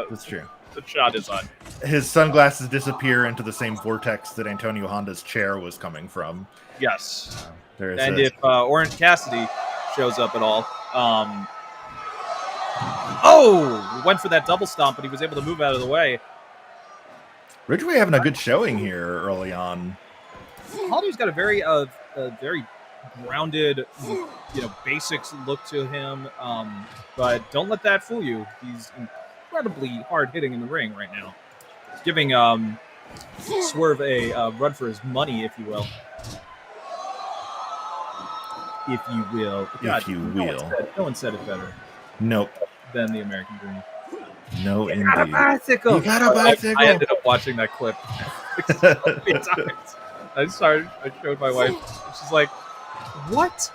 that's true. The shot is on. His sunglasses disappear into the same vortex that Antonio Honda's chair was coming from. Yes. If Orange Cassidy shows up at all, went for that double stomp, but he was able to move out of the way. Ridgeway having a good showing here early on. Holly's got a very grounded, basics look to him. But don't let that fool you. He's incredibly hard hitting in the ring right now. He's giving Swerve a run for his money, if you will. If you will. God, if you will. No one said it better. Nope. Than the American Dream. No, indeed. Got a bicycle. You got a bicycle. I ended up watching that clip so many times. I showed my wife. And she's like, "What?"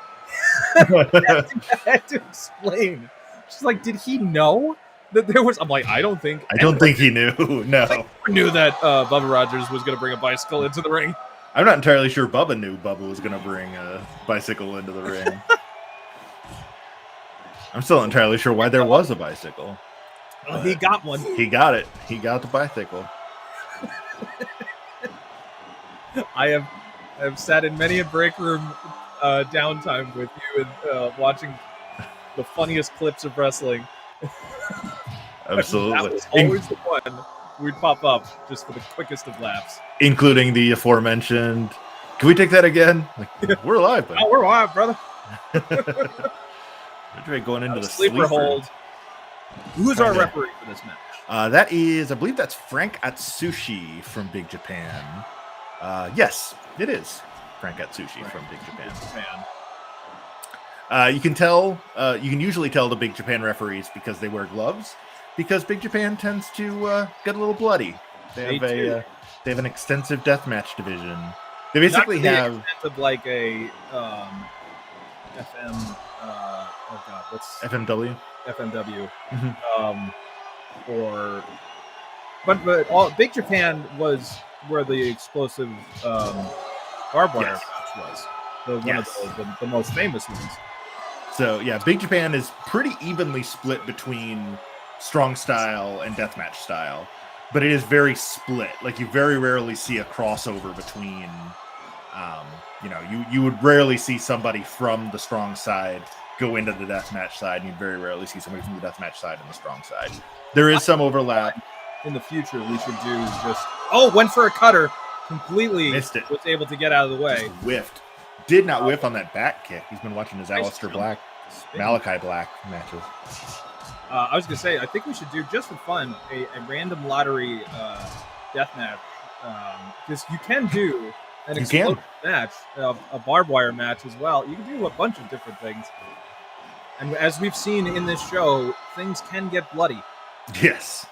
I had to explain. She's like, "Did he know that there was?" I'm like, "I don't think." I don't think he knew. No, I knew that Bubba Rogers was going to bring a bicycle into the ring. I'm not entirely sure Bubba knew Bubba was going to bring a bicycle into the ring. I'm still not entirely sure why there was a bicycle. Well, he got one. He got it. He got the bicycle. I have sat in many a break room downtime with you and watching the funniest clips of wrestling. Absolutely. That was always the one we'd pop up just for the quickest of laughs. Including the aforementioned. Can we take that again? Like, we're live, buddy. Oh, we're live, brother. We're going into the sleeper hold. Who's our referee for this match? That is, I believe that's Frank Atsushi from Big Japan. Yes, it is Frank Atsushi from Big Japan. You can tell, you can usually tell the Big Japan referees because they wear gloves, because Big Japan tends to get a little bloody. They have an extensive deathmatch division. They basically have like a FM. What's FMW? FMW. Mm-hmm. But all Big Japan was where the explosive barbed wire match was. One of the most famous ones. So yeah, Big Japan is pretty evenly split between strong style and deathmatch style, but it is very split. Like you very rarely see a crossover between You would rarely see somebody from the strong side go into the deathmatch side, and you'd very rarely see somebody from the deathmatch side and the strong side. There is some overlap. In the future, we should do just... Oh, went for a cutter. Completely missed it. Was able to get out of the way. Just whiffed. Did not whiff on that back kick. He's been watching his Aleister Black, Malachi Black matches. I was going to say, I think we should do, just for fun, a random lottery deathmatch. Because you can do an explosive match, a barbed wire match as well. You can do a bunch of different things. And as we've seen in this show, things can get bloody. Yes.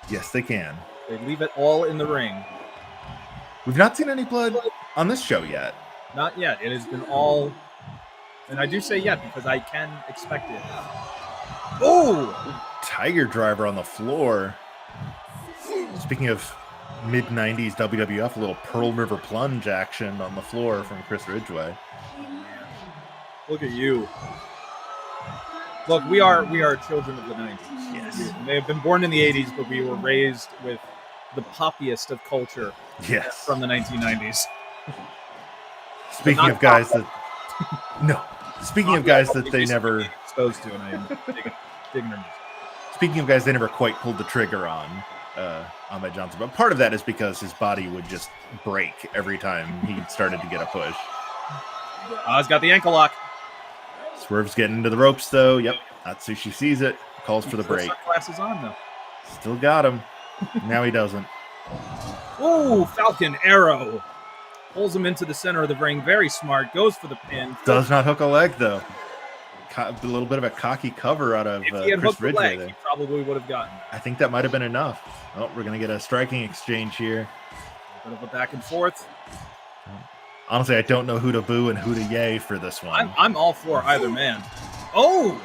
Yes, they can. They leave it all in the ring. We've not seen any blood on this show yet. Not yet. It has been all... And I do say yet because I can expect it. Oh! Tiger driver on the floor. Speaking of mid-90s WWF, a little Pearl River plunge action on the floor from Chris Ridgway. Look at you. Look, we are children of the 90s. Yes. We may have been born in the 80s, but we were raised with the poppiest of culture from the 1990s. Speaking of guys that... No. Speaking of guys that they never... exposed to, and I am digging their music. Speaking of guys they never quite pulled the trigger on Ahmed Johnson, but part of that is because his body would just break every time he started to get a push. He's got the ankle lock. Swerve's getting into the ropes, though. Yep, Atsushi sees it, calls for the break. Glasses on, though. Still got him. Now he doesn't. Ooh, Falcon Arrow. Pulls him into the center of the ring. Very smart. Goes for the pin. Does not hook a leg, though. A little bit of a cocky cover out of if he had Chris hooked the Ridgway leg, there. he probably would have gotten it. I think that might have been enough. Oh, we're going to get a striking exchange here. A bit of a back and forth. Honestly, I don't know who to boo and who to yay for this one. I'm all for either man. Oh!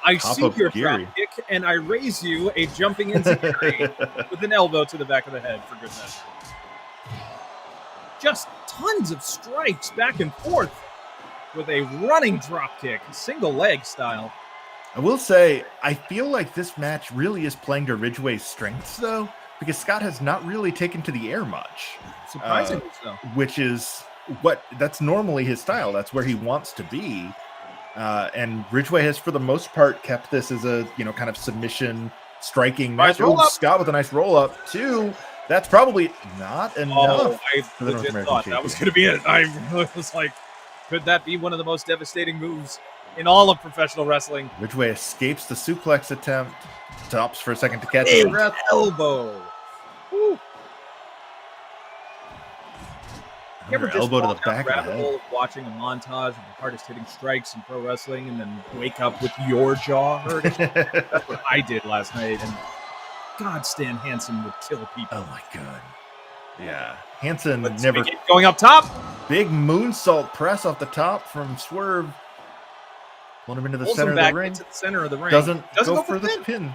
I see your drop kick, and I raise you a jumping enziguri with an elbow to the back of the head, for good measure. Just tons of strikes back and forth with a running drop kick, single leg style. I will say, I feel like this match really is playing to Ridgway's strengths, though, because Scott has not really taken to the air much. Surprisingly so. Which is that's normally his style. That's where he wants to be. And Ridgway has, for the most part, kept this as a kind of submission striking match. Scott with a nice roll up too. That's probably not enough. I legit thought that was going to be it. I was like, could that be one of the most devastating moves in all of professional wrestling? Ridgway escapes the suplex attempt, stops for a second to catch his breath. Elbow. Woo. You ever just elbow to the back of the head? Of watching a montage of the hardest hitting strikes in pro wrestling and then wake up with your jaw hurting? That's what I did last night. And God, Stan Hansen would kill people. Oh my God. Yeah. Hansen never... Going up top. Big moonsault press off the top from Swerve. Pulling him into the center of the ring. Into the center of the ring. Doesn't go for the pin.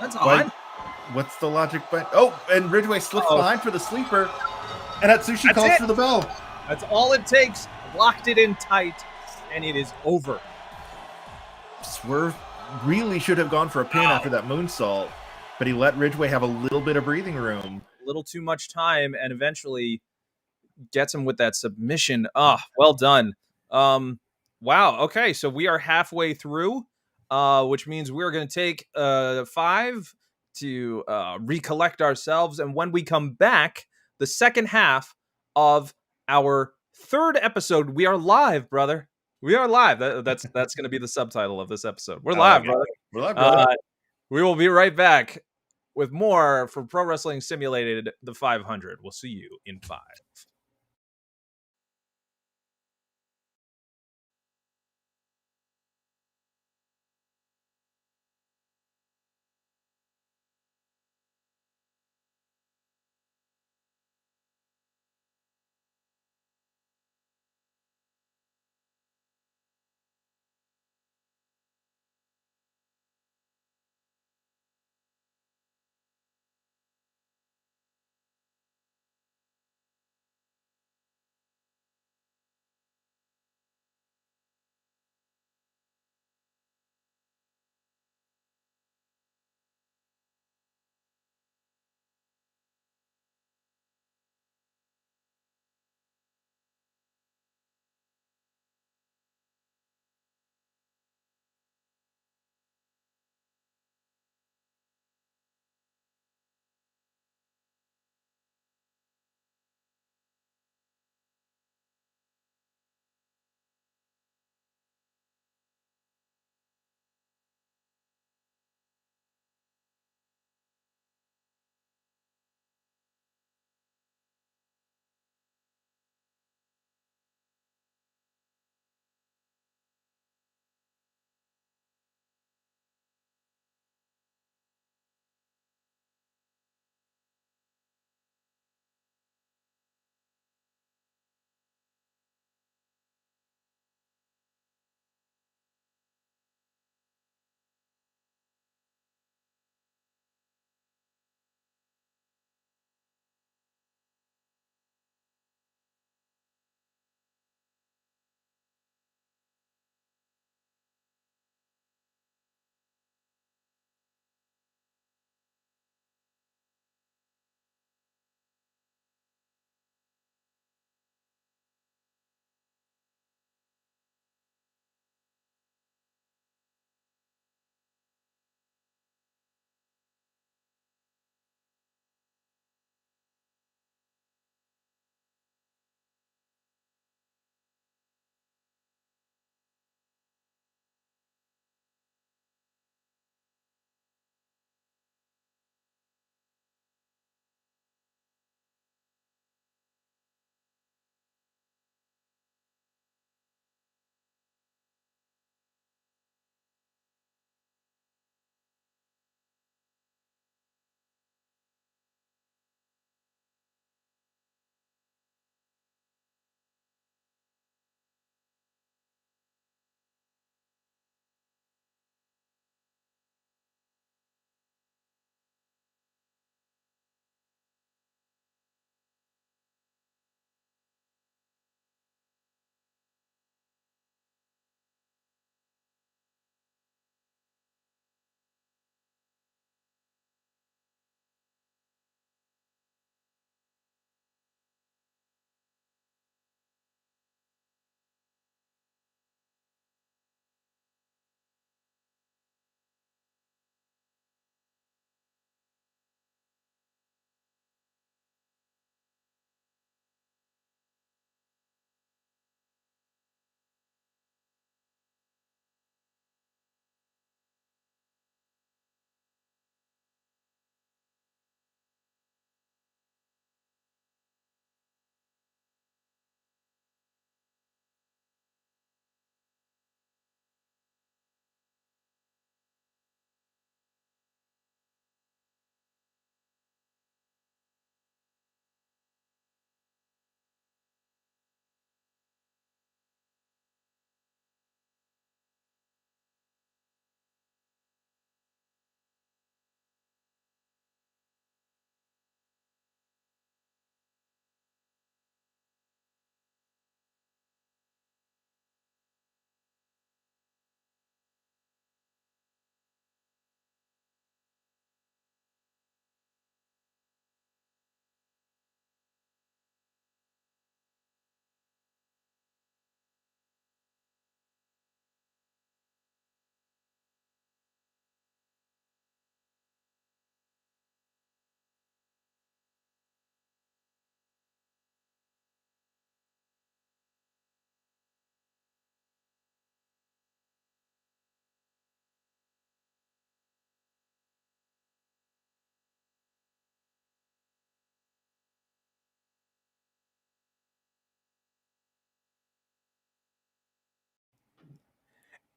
That's odd. What's the logic? And Ridgway slips behind for the sleeper. And Atsushi calls for the bell. That's all it takes. Locked it in tight, and it is over. Swerve really should have gone for a pin after that moonsault, but he let Ridgway have a little bit of breathing room. A little too much time, and eventually gets him with that submission. Well done. Wow. Okay, so we are halfway through, which means we're going to take 5 to recollect ourselves, and when we come back, the second half of our third episode, we are live, brother. We are live. That's going to be the subtitle of this episode. We're live, brother. We're live, brother. We will be right back with more from Pro Wrestling Simulated, the 500. We'll see you in 5.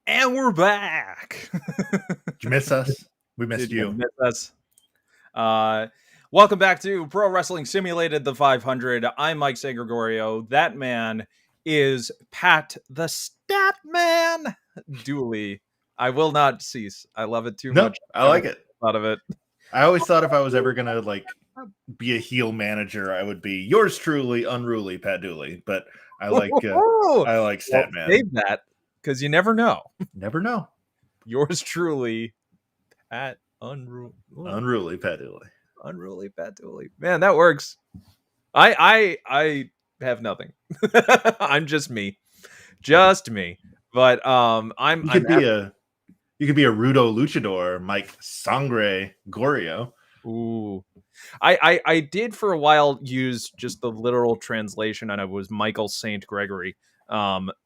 And we're back. Did you miss us? We missed Did you you. miss us? Welcome back to Pro Wrestling Simulated, the 500. I'm Mike San Gregorio. That man is Pat the Stat Man Dooley. I will not cease. I love it too much. I like it. Out of it. I always thought if I was ever gonna be a heel manager, I would be yours truly, unruly Pat Dooley. But I like Stat Man. Save that because you never know. Never know. Yours truly, Pat Unruly Pat Dooley. Unruly Pat Dooley. Man, that works. I have nothing. I'm just me. Just me. But you could be a Rudo Luchador, Mike Sangre Gorio. Ooh. I did for a while use just the literal translation, and it was Michael St. Gregory.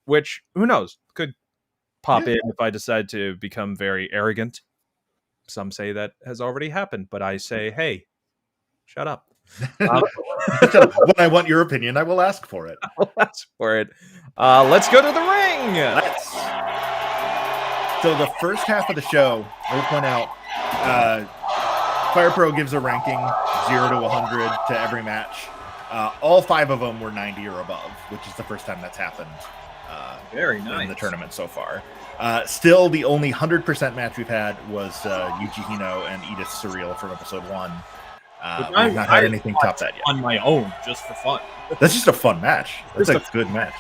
Which who knows? Could pop in if I decide to become very arrogant. Some say that has already happened, but I say, hey, shut up. When I want your opinion, I will ask for it. Let's go to the ring. So the first half of the show, I will point out, Fire Pro gives a ranking 0 to 100 to every match. All 5 of them were 90 or above, which is the first time that's happened. Very nice. In the tournament so far. Still, the only 100% match we've had was Yuji Hino and Edith Surreal from episode 1. We've not had anything top that yet. On my own, just for fun. That's just a fun match. That's a good match.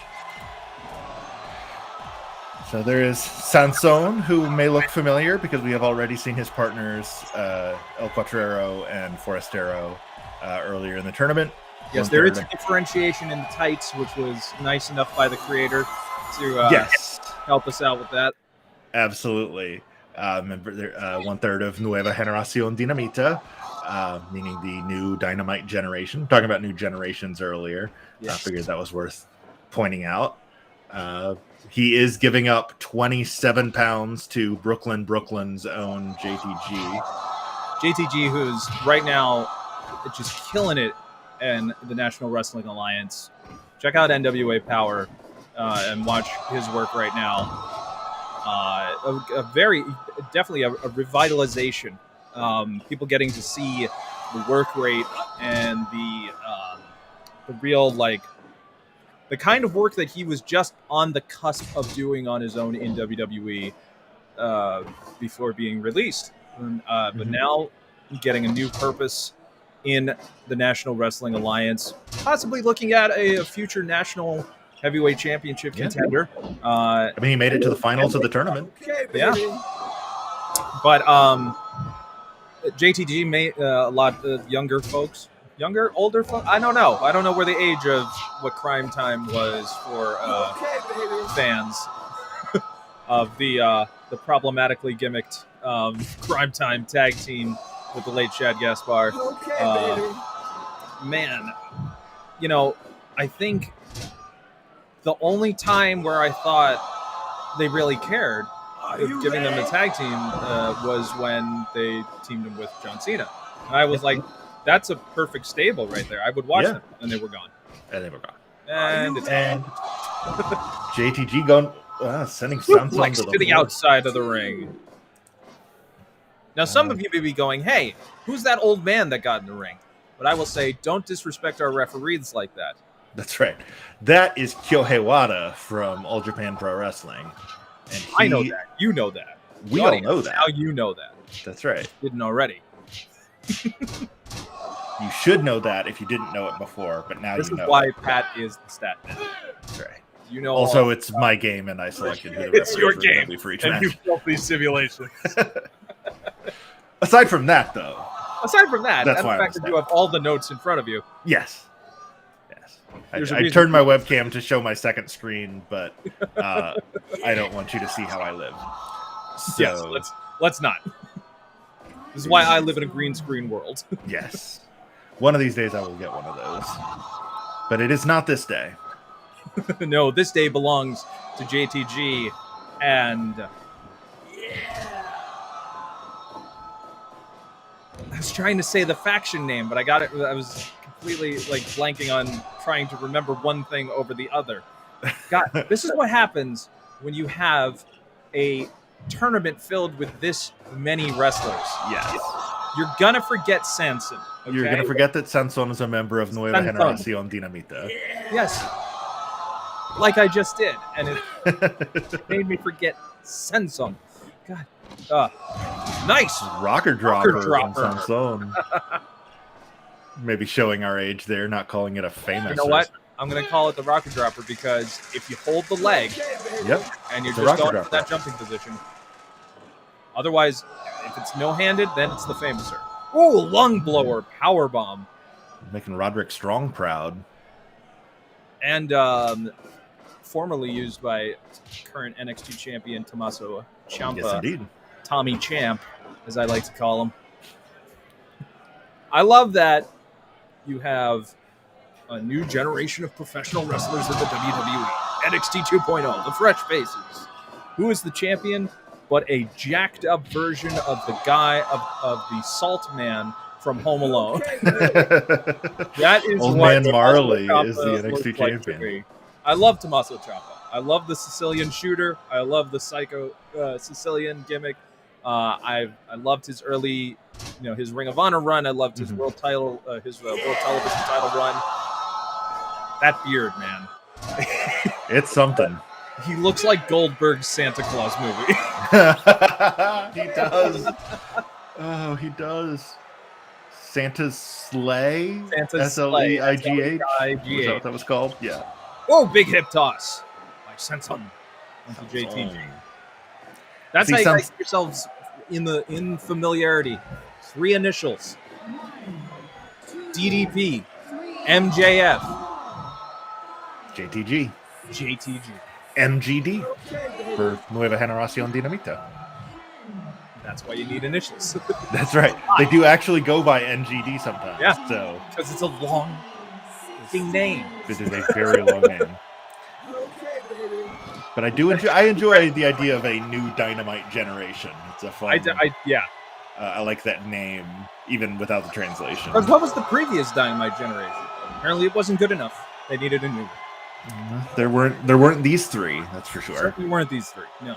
So there is Sansone, who may look familiar because we have already seen his partners, El Cuatrero and Forastero, earlier in the tournament. Yes, there is a differentiation in the tights, which was nice enough by the creator to help us out with that. Absolutely. One-third of Nueva Generación Dinamita, meaning the new Dynamite generation. Talking about new generations earlier. Yes. I figured that was worth pointing out. He is giving up 27 pounds to Brooklyn's own JTG. JTG, who's right now just killing it in the National Wrestling Alliance. Check out NWA Power and watch his work right now. Definitely a revitalization. People getting to see the work rate and the real, the kind of work that he was just on the cusp of doing on his own in WWE before being released. But now getting a new purpose in the National Wrestling Alliance, possibly looking at a future national heavyweight championship contender. He made it to the finals of the tournament. Yeah. But JTG made a lot of younger folks. Older folks? I don't know. I don't know where the age of what Crime Time was for fans of the problematically gimmicked Crime Time tag team with the late Shad Gaspar. Man, I think the only time where I thought they really cared of giving them a tag team was when they teamed him with John Cena. And I was like, that's a perfect stable right there. I would watch them, and they were gone. And JTG going, sending sounds to the outside of the ring. Now, some of you may be going, hey, who's that old man that got in the ring? But I will say, don't disrespect our referees like that. That's right. That is Kyohei Wada from All Japan Pro Wrestling. And I know that. You know that. We all know that. Now you know that. That's right. Didn't already. You should know that if you didn't know it before, but now you know. This is why Pat is the stat man. That's right. You know. Also, it's my game, and I selected who the it's your game for each and match. You built these simulations. Aside from that, though. Aside from that, that's and why the fact that you have all the notes in front of you. Yes. I turned my webcam to show my second screen, but I don't want you to see how I live. So, yes, let's not. This is why I live in a green screen world. Yes. One of these days I will get one of those. But it is not this day. No, this day belongs to JTG and... I was trying to say the faction name, but I got it. I was completely blanking on trying to remember one thing over the other. God, this is what happens when you have a tournament filled with this many wrestlers. Yes. You're gonna forget Sanson. Okay? You're gonna forget that Sanson is a member of Nueva Generación Dinamita. Yes. Like I just did, and it made me forget Sanson. God. Nice. Rocker dropper from Sanson. Maybe showing our age there, not calling it a famous. You know what? I'm going to call it the rocker dropper because if you hold the leg, and you're just going for that jumping position. Otherwise, if it's no-handed, then it's the famouser. Ooh, lung blower, power bomb, making Roderick Strong proud. And formerly used by current NXT champion Tommaso Ciampa. Yes, indeed. Tommy Champ, as I like to call him. I love that you have a new generation of professional wrestlers in the WWE. NXT 2.0, the fresh faces. Who is the champion but a jacked up version of the guy of the Salt Man from Home Alone? That is Old Man Marley is the NXT champion. I love Tommaso Ciampa. I love the Sicilian shooter. I love the psycho Sicilian gimmick. I loved his early, his Ring of Honor run. I loved his world title, his world television title run. That beard, man. It's something. He looks like Goldberg's Santa Claus movie. He does. Oh, he does. Santa's Sleigh? Santa's Sleigh. S-L-E-I-G-H? Was that what that was called? Yeah. Oh, big hip toss. By Sanson into JTG. That's how you guys get yourselves in familiarity. 3 initials. DDP. MJF. JTG. MGD for Nueva Generación Dinamita. That's why you need initials. That's right. They do actually go by NGD sometimes. Yeah. So because it's a long name. It is a very long name. But I enjoy the idea of a new Dynamite generation. It's a fun. I like that name, even without the translation. Because what was the previous Dynamite generation? Apparently, it wasn't good enough. They needed a new one. There weren't these 3. That's for sure. Certainly weren't these 3. No.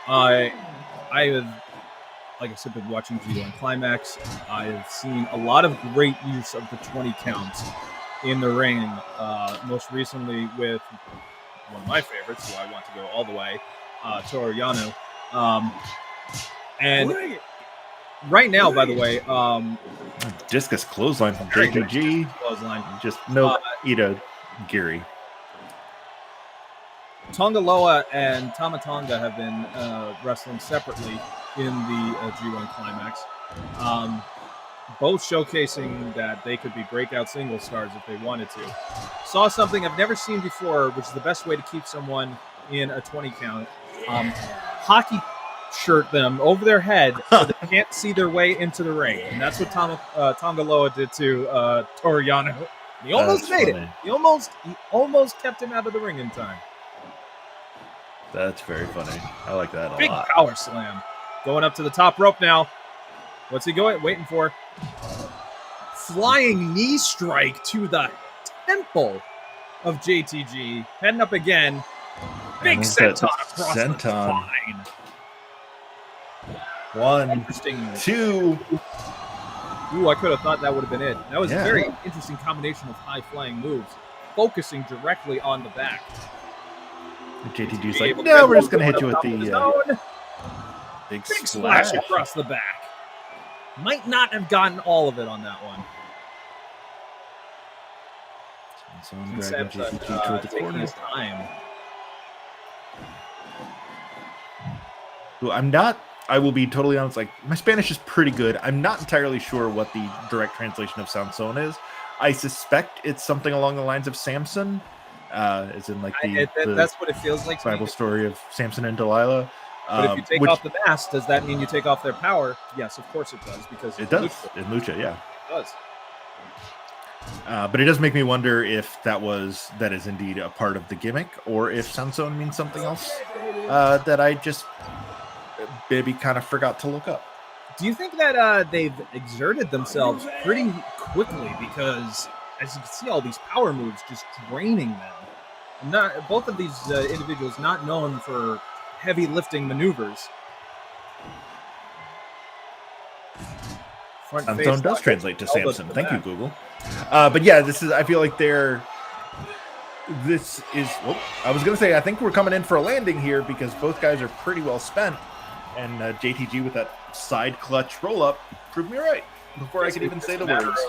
I have, like I said, been watching G1 Climax. I have seen a lot of great use of the 20 counts in the ring. Most recently with one of my favorites, who I want to go all the way, Toru Yano. And right now, by the way, discus clothesline from JTG. Clothesline. Just no Ida Giri. Tonga Loa and Tama Tonga have been wrestling separately in the G1 Climax. Both showcasing that they could be breakout single stars if they wanted to. Saw something I've never seen before, which is the best way to keep someone in a 20 count. Hockey shirt them over their head so they can't see their way into the ring. And that's what Tonga Loa did to Toru Yano. He almost made it. He almost kept him out of the ring in time. That's very funny. I like that a lot. Big power slam. Going up to the top rope now. What's he waiting for? Flying knee strike to the temple of JTG. Heading up again. Big senton across the spine. 1, 2. Ooh, I could have thought that would have been it. That was a very interesting combination of high-flying moves, focusing directly on the back. JTG's like, no, we're just going to hit you with the big splash across the back. Might not have gotten all of it on that one. Taking his time. Well, I will be totally honest, like, my Spanish is pretty good. I'm not entirely sure what the direct translation of Sanson is. I suspect it's something along the lines of Samson, as in like that's what it feels like. Bible story of Samson and Delilah. But if you take off the mask, does that mean you take off their power? Yes, of course it does, because it does. In Lucha, yeah. It does. But it does make me wonder if that is indeed a part of the gimmick, or if Sanson means something else that I just maybe kind of forgot to look up. Do you think that they've exerted themselves pretty quickly? Because as you can see, all these power moves just draining them. Not both of these individuals not known for heavy lifting maneuvers. Front Samsung does translate to Samson. Thank you, Google. But yeah, I feel like this is, I was going to say, I think we're coming in for a landing here because both guys are pretty well spent. And JTG with that side clutch roll up proved me right before I could even say the words.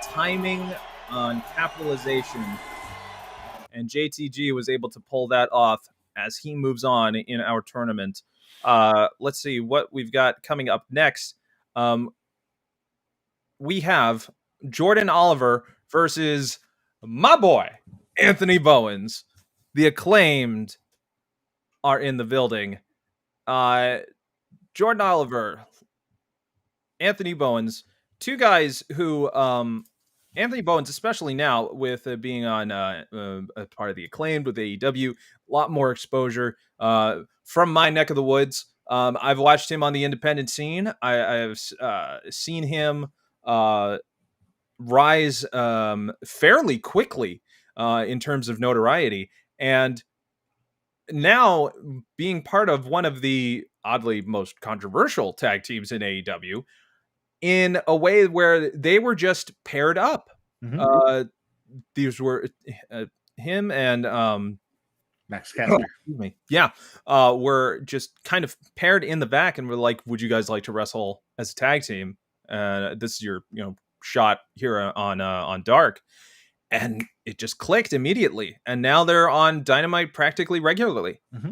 Timing on capitalization. And JTG was able to pull that off as he moves on in our tournament. Let's see what we've got coming up next. We have Jordan Oliver versus my boy, Anthony Bowens. The Acclaimed are in the building. Jordan Oliver, Anthony Bowens, two guys who, Anthony Bowens, especially now with being on a part of the Acclaimed with AEW, a lot more exposure from my neck of the woods. I've watched him on the independent scene. I've seen him rise fairly quickly in terms of notoriety. And now being part of one of the oddly most controversial tag teams in AEW in a way where they were just paired up. Mm-hmm. These were him and Max Caster. Yeah. Were just kind of paired in the back and were like, would you guys like to wrestle as a tag team? This is your, shot here on Dark. And it just clicked immediately. And now they're on Dynamite practically regularly. Mm-hmm.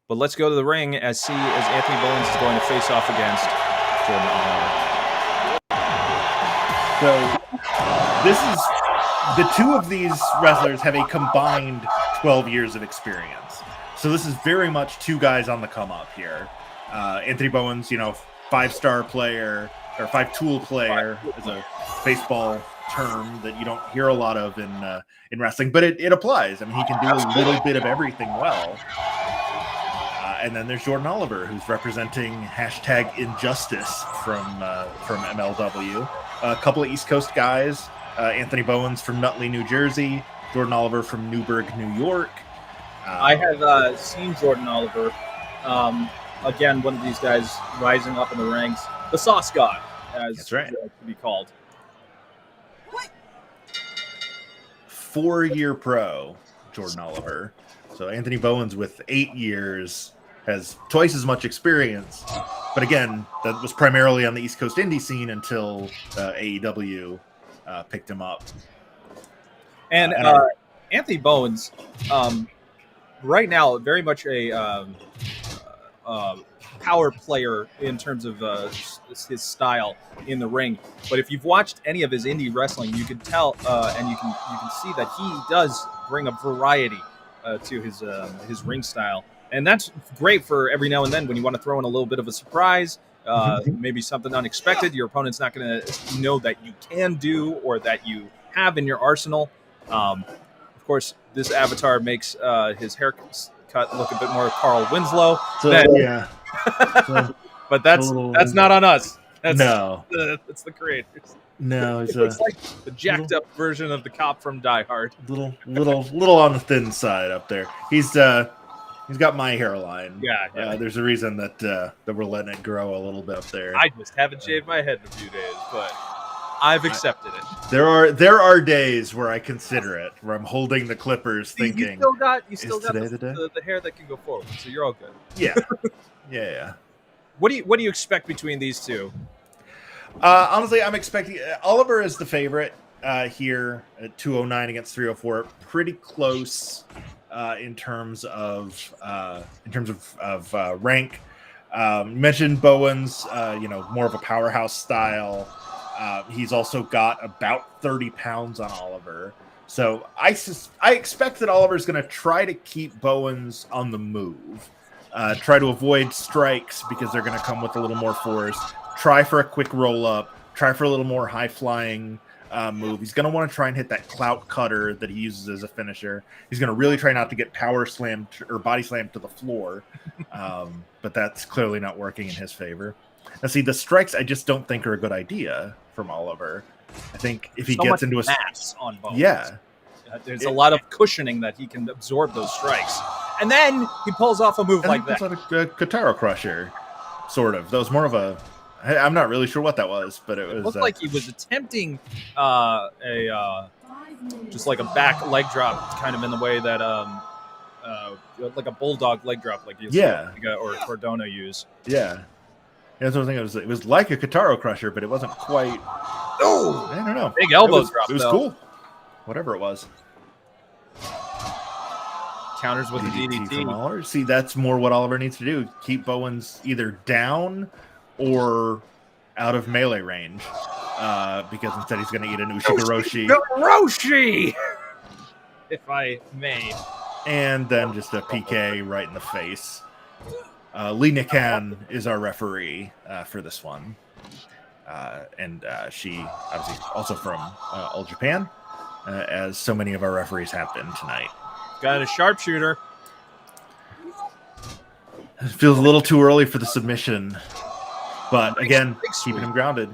But let's go to the ring as Anthony Bowens is going to face off against Jordan Oliver. So this is, the two of these wrestlers have a combined 12 years of experience. So this is very much two guys on the come up here. Anthony Bowens, 5-star player or 5-tool player is a baseball term that you don't hear a lot of in wrestling, but it applies. I mean, he can do a little bit of everything well. And then there's Jordan Oliver, who's representing #Injustice from MLW. A couple of East Coast guys. Anthony Bowens from Nutley, New Jersey. Jordan Oliver from Newburgh, New York. I have seen Jordan Oliver. Again, one of these guys rising up in the ranks. The Sauce God, as that's right, to be called. 4-year pro, Jordan Oliver. So Anthony Bowens with 8 years has twice as much experience. But again, that was primarily on the East Coast indie scene until AEW picked him up. And Anthony Bowens, right now, very much a power player in terms of his style in the ring. But if you've watched any of his indie wrestling, you can tell and you can see that he does bring a variety to his ring style. And that's great for every now and then when you want to throw in a little bit of a surprise, maybe something unexpected your opponent's not going to know that you can do or that you have in your arsenal. Of course, this avatar makes his haircut look a bit more Carl Winslow. But that's not on us. That's the creators. No, it looks like the jacked up version of the cop from Die Hard. Little on the thin side up there. He's got my hairline. Yeah. There's a reason that we're letting it grow a little bit up there. I just haven't shaved my head in a few days, but I've accepted it. There are days where I consider it, where I'm holding the clippers, thinking, you still got the hair that can go forward, so you're all good. Yeah, yeah. What do you expect between these two? Honestly, I'm expecting Oliver is the favorite here at 209 against 304. Pretty close in terms of rank. You mentioned Bowens, more of a powerhouse style. He's also got about 30 pounds on Oliver. So I expect that Oliver's going to try to keep Bowens on the move. Try to avoid strikes because they're going to come with a little more force. Try for a quick roll-up. Try for a little more high-flying move. He's going to want to try and hit that clout cutter that he uses as a finisher. He's going to really try not to get power slammed or body slammed to the floor. But that's clearly not working in his favor. Now, see, the strikes I just don't think are a good idea from Oliver. I think if he gets into a mass on Bowens. Yeah. There's a lot of cushioning that he can absorb those strikes. And then he pulls off a move like that. It's like a Katara Crusher, sort of. That was more of a... I'm not really sure what that was, but it was... looked like he was attempting just like a back leg drop, kind of in the way that like a bulldog leg drop, like you see or Cardona use. Yeah. That's what I think. It was like a Kataro Crusher, but it wasn't quite... Oh! I don't know. Big elbow drop, It was cool. Whatever it was. Counters with the DDT. See, that's more what Oliver needs to do. Keep Bowens either down or out of melee range. Because instead he's going to eat an Ushigoroshi. Ushigoroshi! If I may. And then just a PK right in the face. Lee Nikan is our referee for this one. And she, obviously, also from All Japan, as so many of our referees have been tonight. Got a sharpshooter. It feels a little too early for the submission. But, again, keeping him grounded.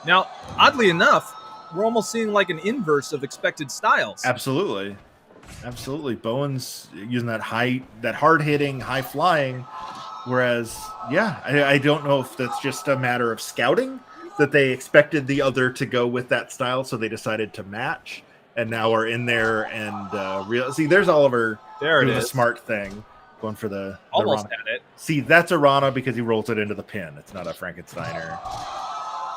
Now, oddly enough, we're almost seeing like an inverse of expected styles. Absolutely. Absolutely. Bowens using that hard-hitting, high-flying. Whereas, yeah, I don't know if that's just a matter of scouting, that they expected the other to go with that style, so they decided to match, and now are in there and see, there's Oliver doing the smart thing, going for the almost Rana. had it. See, that's a Rana because he rolls it into the pin. It's not a Frankensteiner.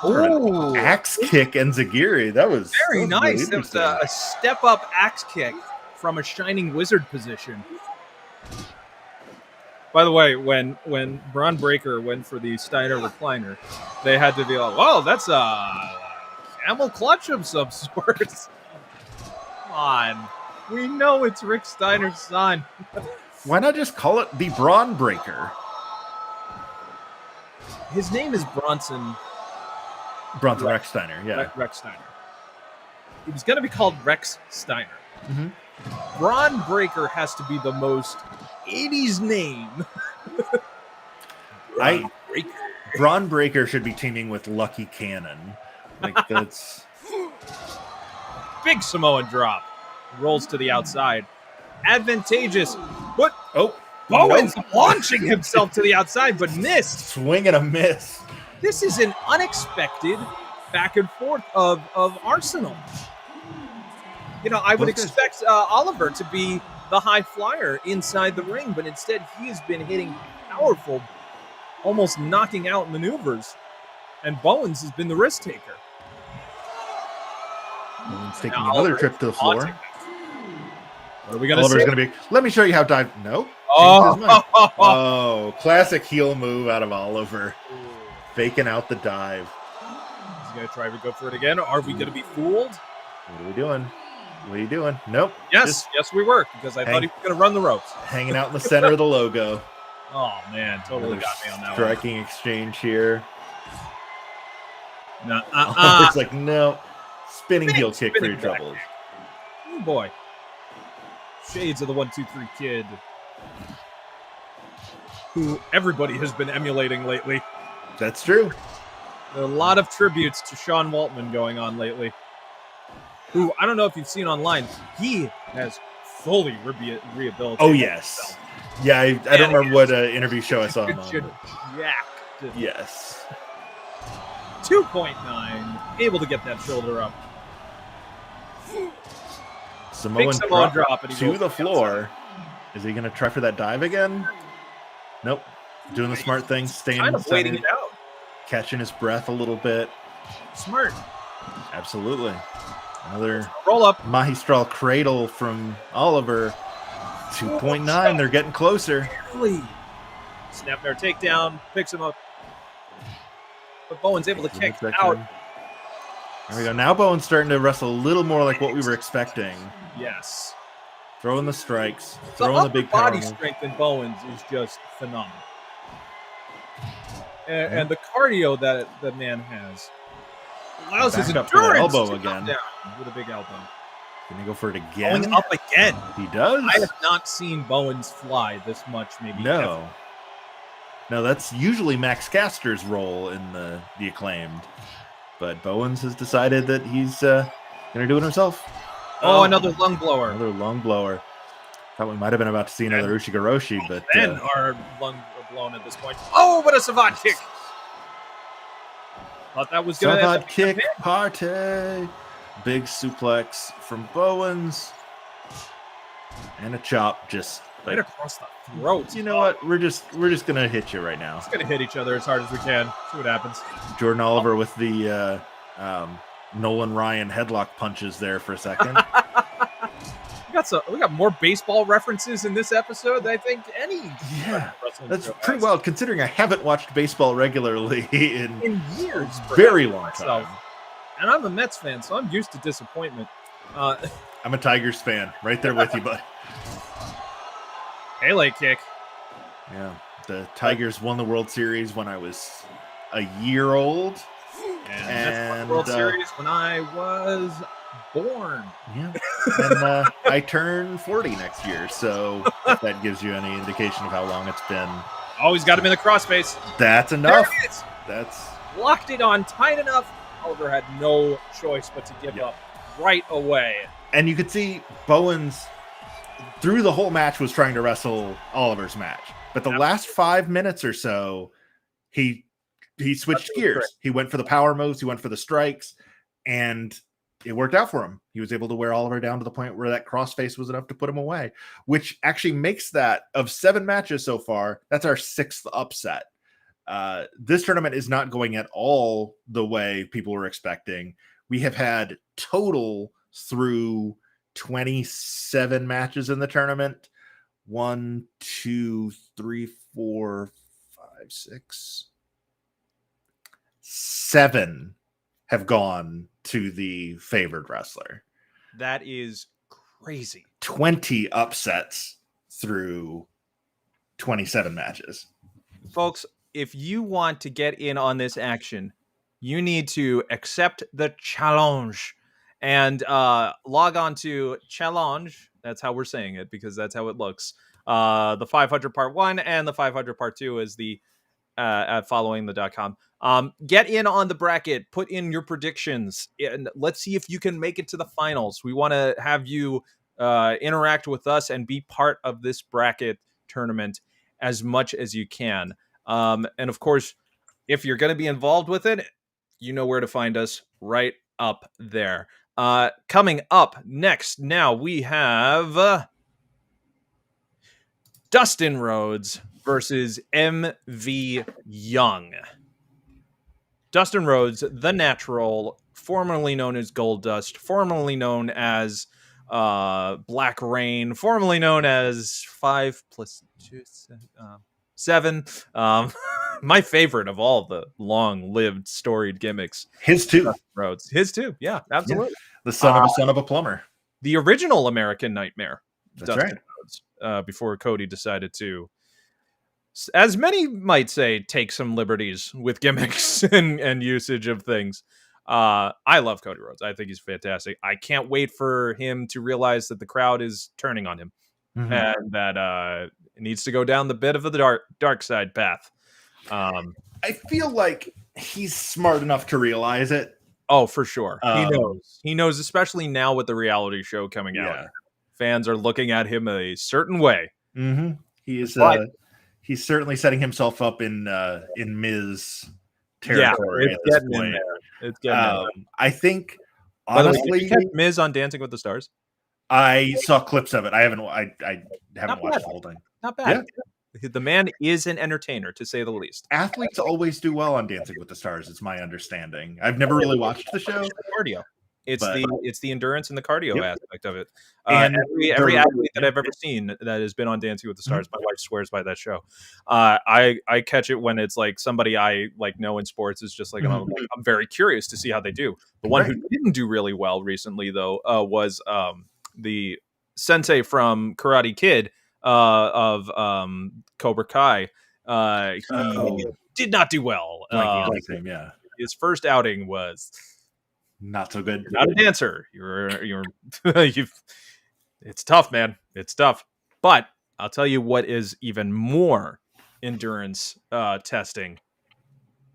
Oh, axe kick and Zagiri. That was very nice. Really it was a step-up axe kick from a Shining Wizard position. By the way, when Braun Breaker went for the Steiner recliner, they had to be like, "Well, that's a camel clutch of some sorts." Come on, we know it's Rick Steiner's son. Why not just call it the Braun Breaker? His name is Bronson Rex Steiner, yeah. Rex Steiner. He was going to be called Rex Steiner. Mm-hmm. Braun Breaker has to be the most 80s name. Braun Breaker should be teaming with Lucky Cannon. Like, that's... Big Samoan drop. Rolls to the outside. Advantageous. What? Oh. Bowens launching himself to the outside, but missed. Swing and a miss. This is an unexpected back and forth of Arsenal. You know, I would expect Oliver to be the high flyer inside the ring, but instead he has been hitting powerful, almost knocking out maneuvers, and Bowens has been the risk taker. Bowens taking another trip to the floor. What are we going to Oliver's say? going to be, let me show you how dive. No. Oh, classic heel move out of Oliver. Faking out the dive. He's going to try to go for it again. Are we going to be fooled? What are we doing? What are you doing? Nope. Yes, we were, because I thought he was going to run the ropes. Hanging out in the center of the logo. Oh, man, totally got me on that striking exchange here. No, It's like, no. Spinning heel kick for your troubles. Oh, boy. Shades of the 1-2-3 Kid, who everybody has been emulating lately. That's true. There are a lot of tributes to Sean Waltman going on lately, who, I don't know if you've seen online, he has fully rehabilitated. Oh, yes. himself. Yeah, I don't remember what interview show I saw him on. Jacked. Yes. 2.9, able to get that shoulder up. Samoan drop and to the floor. Is he going to try for that dive again? Nope. Doing the smart thing, staying kind of waiting it out, catching his breath a little bit. Smart. Absolutely. Another roll up. Magistral cradle from Oliver. 2.9. They're getting closer. Snap their takedown, picks him up. But Bowen's able to kick out. There we go. Now Bowen's starting to wrestle a little more like what we were expecting. Yes. Throwing the strikes, throwing the big body strength in Bowens is just phenomenal. And the cardio that the man has allows his endurance elbow to come again down with a big elbow. Can he go for it again? Going up again. He does. I have not seen Bowens fly this much. Maybe no. Ever. No, that's usually Max Caster's role in the Acclaimed, but Bowens has decided that he's going to do it himself. Oh, another lung blower. Another lung blower. Thought we might have been about to see another Ushigoroshi, but then our lungs are blown at this point. Oh, but a savant kick. Thought that was going to savant kick party. Big suplex from Bowens. And a chop just right across the throat. You know what? We're just gonna hit you right now. Just gonna hit each other as hard as we can. See what happens. Jordan Oliver with the Nolan Ryan headlock punches there for a second. We got more baseball references in this episode than I think any. Yeah, that's pretty wild considering I haven't watched baseball regularly in years. Very long time. And I'm a Mets fan, so I'm used to disappointment. I'm a Tigers fan, right there with you, bud. Pele kick. Yeah, the Tigers won the World Series when I was a year old. And the World Series when I was born. Yeah. And I turn 40 next year, so if that gives you any indication of how long it's been. Always got him in the crossface. That's enough. That's locked it on tight enough. Oliver had no choice but to give up right away. And you could see Bowens through the whole match was trying to wrestle Oliver's match. But the last 5 minutes or so, he switched gears. He went for the power moves, he went for the strikes, and it worked out for him. He was able to wear Oliver down to the point where that crossface was enough to put him away, which actually makes that, of 7 matches so far, that's our 6th upset. This tournament is not going at all the way people were expecting. We have had total through 27 matches in the tournament. 1, 2, 3, 4, 5, 6, 7 have gone to the favored wrestler. That is crazy. 20 upsets through 27 matches. Folks, if you want to get in on this action, you need to accept the challenge and log on to challenge. That's how we're saying it because that's how it looks. The 500 part 1 and the 500 part 2 is the at followingthe.com. Get in on the bracket, put in your predictions, and let's see if you can make it to the finals. We want to have you interact with us and be part of this bracket tournament as much as you can. And of course, if you're going to be involved with it, you know where to find us right up there. Coming up next, now we have Dustin Rhodes versus MV Young. Dustin Rhodes, the Natural, formerly known as Goldust, formerly known as Black Rain, formerly known as 5 + 2, 7. My favorite of all the long-lived, storied gimmicks. His too. Rhodes. His too. Yeah, absolutely. Yeah. The son of a plumber. The original American Nightmare. That's Dustin Rhodes, before Cody decided to, as many might say, take some liberties with gimmicks and usage of things. I love Cody Rhodes. I think he's fantastic. I can't wait for him to realize that the crowd is turning on him and that it needs to go down the bit of the dark side path. I feel like he's smart enough to realize it. Oh, for sure. He knows, especially now with the reality show coming out. Fans are looking at him a certain way. Mm-hmm. He is. He's certainly setting himself up in Miz territory. Yeah, it's getting in there. It's getting in there. I think, honestly, did you catch Miz on Dancing with the Stars? I saw clips of it. I haven't watched the whole thing. Not bad. Yeah. The man is an entertainer, to say the least. Athletes always do well on Dancing with the Stars. It's my understanding. I've never really watched the show. Cardio. It's the endurance and the cardio aspect of it. And every athlete that I've ever seen that has been on Dancing with the Stars, my wife swears by that show. I catch it when it's like somebody I know in sports is just like, I'm very curious to see how they do. The one who didn't do really well recently, though, was the sensei from Karate Kid of Cobra Kai. He did not do well. His first outing was not so good. You're not a dancer. It's tough, man. It's tough. But I'll tell you what is even more endurance testing.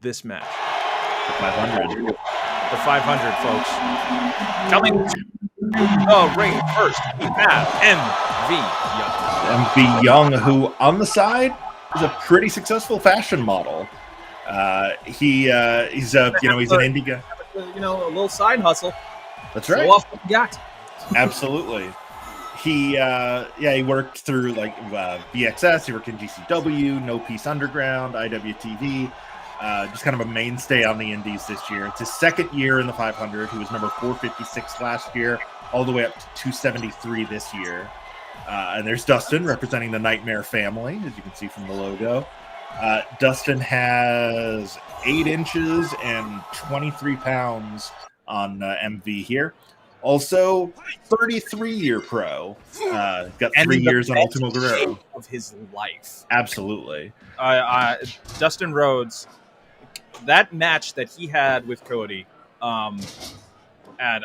This match. The 500. The 500, folks. Coming the ring first, we have MV Young. MV Young, who on the side is a pretty successful fashion model. He's he's an indie guy. A little side hustle. That's right. Show off what you got. Absolutely. He worked through like BXS. He worked in GCW, No Peace Underground, IWTV. Just kind of a mainstay on the indies this year. It's his second year in the 500. He was number 456 last year, all the way up to 273 this year. And there's Dustin representing the Nightmare family, as you can see from the logo. Dustin has 8 inches and 23 pounds on MV here. Also, 33-year pro. Got 3 years on Ultimo Guerrero. Of his life. Absolutely. Dustin Rhodes, that match that he had with Cody at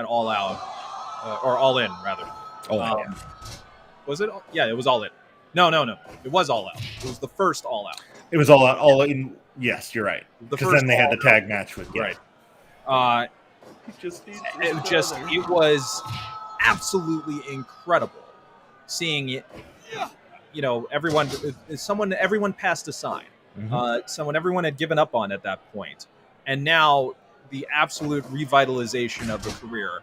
All Out, or All In, rather. Was it? Yeah, it was All In. No. It was All Out. It was the first All Out. It was All In. Yes, you're right. Because then they had the tag match with right. It was absolutely incredible seeing it. Everyone passed a sign. Mm-hmm. Everyone had given up on at that point, and now the absolute revitalization of the career,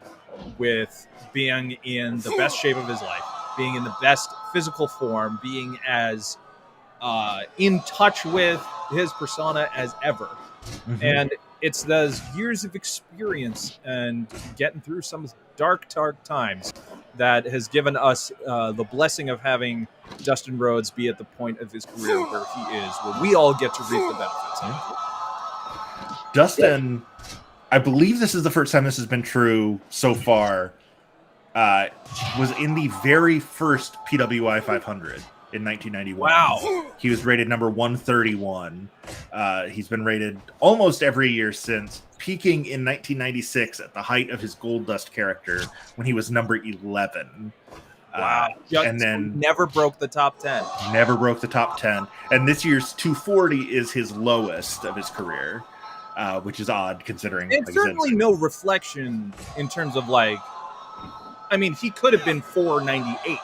with being in the best shape of his life, being in the best physical form, being as in touch with his persona as ever. Mm-hmm. And it's those years of experience and getting through some dark times that has given us the blessing of having Dustin Rhodes be at the point of his career where he is, where we all get to reap the benefits. Dustin, I believe this is the first time this has been true so far, was in the very first PWI 500 in 1991. Wow. He was rated number 131. He's been rated almost every year since, peaking in 1996 at the height of his Gold Dust character when he was number 11. Wow. And then never broke the top 10. Never broke the top 10. And this year's 240 is his lowest of his career, which is odd considering. It's certainly no reflection in terms of he could have been 498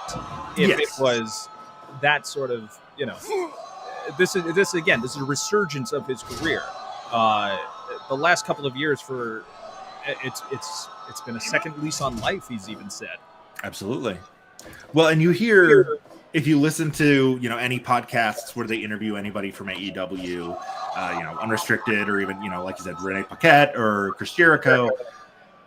if it was that sort of, this is a resurgence of his career. The last couple of years it's been a second lease on life, he's even said. Absolutely. Well, and you hear, if you listen to, any podcasts where they interview anybody from AEW, Unrestricted, or even, like you said, Renee Paquette or Chris Jericho,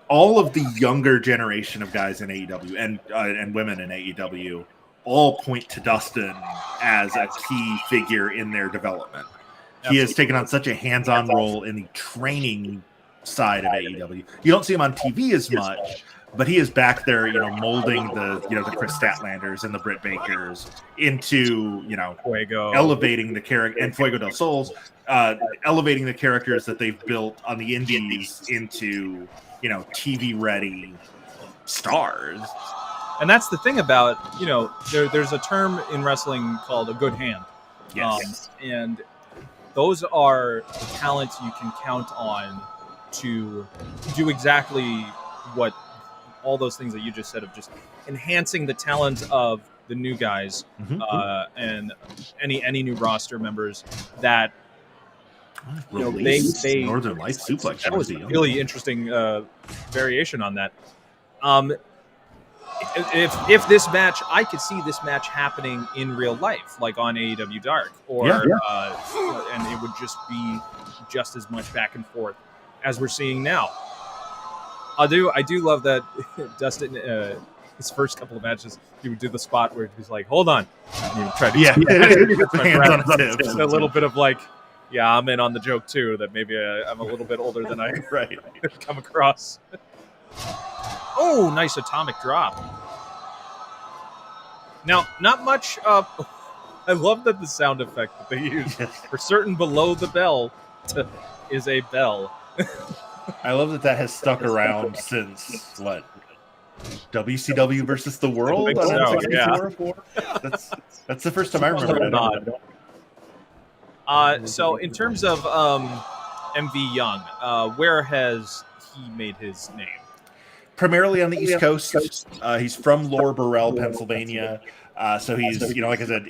all of the younger generation of guys in AEW and women in AEW all point to Dustin as a key figure in their development. Absolutely. He has taken on such a hands-on role in the training side of AEW. You don't see him on TV as much, but he is back there, molding the Chris Statlanders and the Britt Bakers into, Fuego, elevating the character, and Fuego del Sols, elevating the characters that they've built on the indies into, TV-ready stars. And that's the thing about, there's a term in wrestling called a good hand. Yes. And those are the talents you can count on to do exactly what all those things that you just said, of just enhancing the talent of the new guys, and any new roster members that they Northern Lights suplex. That was a really interesting variation on that. If this match, I could see this match happening in real life, like on AEW Dark, or and it would just be just as much back and forth as we're seeing now. I do love that Dustin, his first couple of matches, he would do the spot where he's like, "Hold on," and he would try to hands on a little bit of I'm in on the joke too. That maybe I'm a little bit older than I come across. Oh, nice atomic drop. Now, not much. I love that the sound effect that they use for certain below the bell is a bell. I love that has stuck around since what? WCW versus the World? That's the first time I remember it. So in terms of MV Young, where has he made his name? primarily on the East Coast. He's from Lower Burrell, Pennsylvania. So he's, like I said,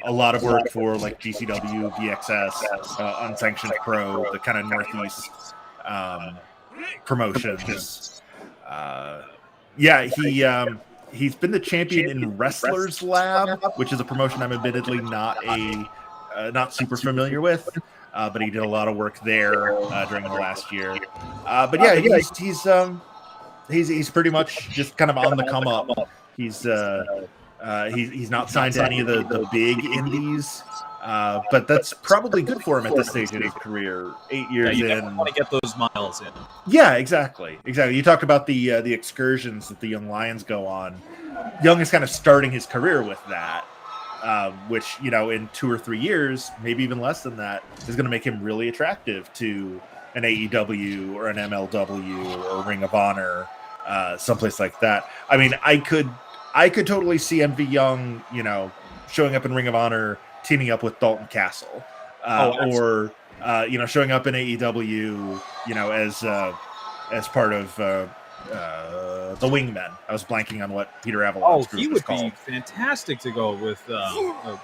a lot of work for like GCW, VXS, Unsanctioned Pro, the kind of Northeast promotions. He's been the champion in Wrestlers Lab, which is a promotion I'm admittedly not super familiar with. But he did a lot of work there during the last year. But yeah, he's pretty much just kind of on the come up. He's not signed to any of the big indies, but that's probably good for him at this stage in his career. 8 years you in, want to get those miles in. Yeah, exactly. You talked about the excursions that the Young Lions go on. Young is kind of starting his career with that. Which, in 2 or 3 years, maybe even less than that, is going to make him really attractive to an AEW or an MLW or Ring of Honor, someplace like that. I mean, I could totally see MV Young, showing up in Ring of Honor, teaming up with Dalton Castle, or showing up in AEW, as part of the Wingmen. I was blanking on what Peter Avalon's group he is would called. be fantastic to go with a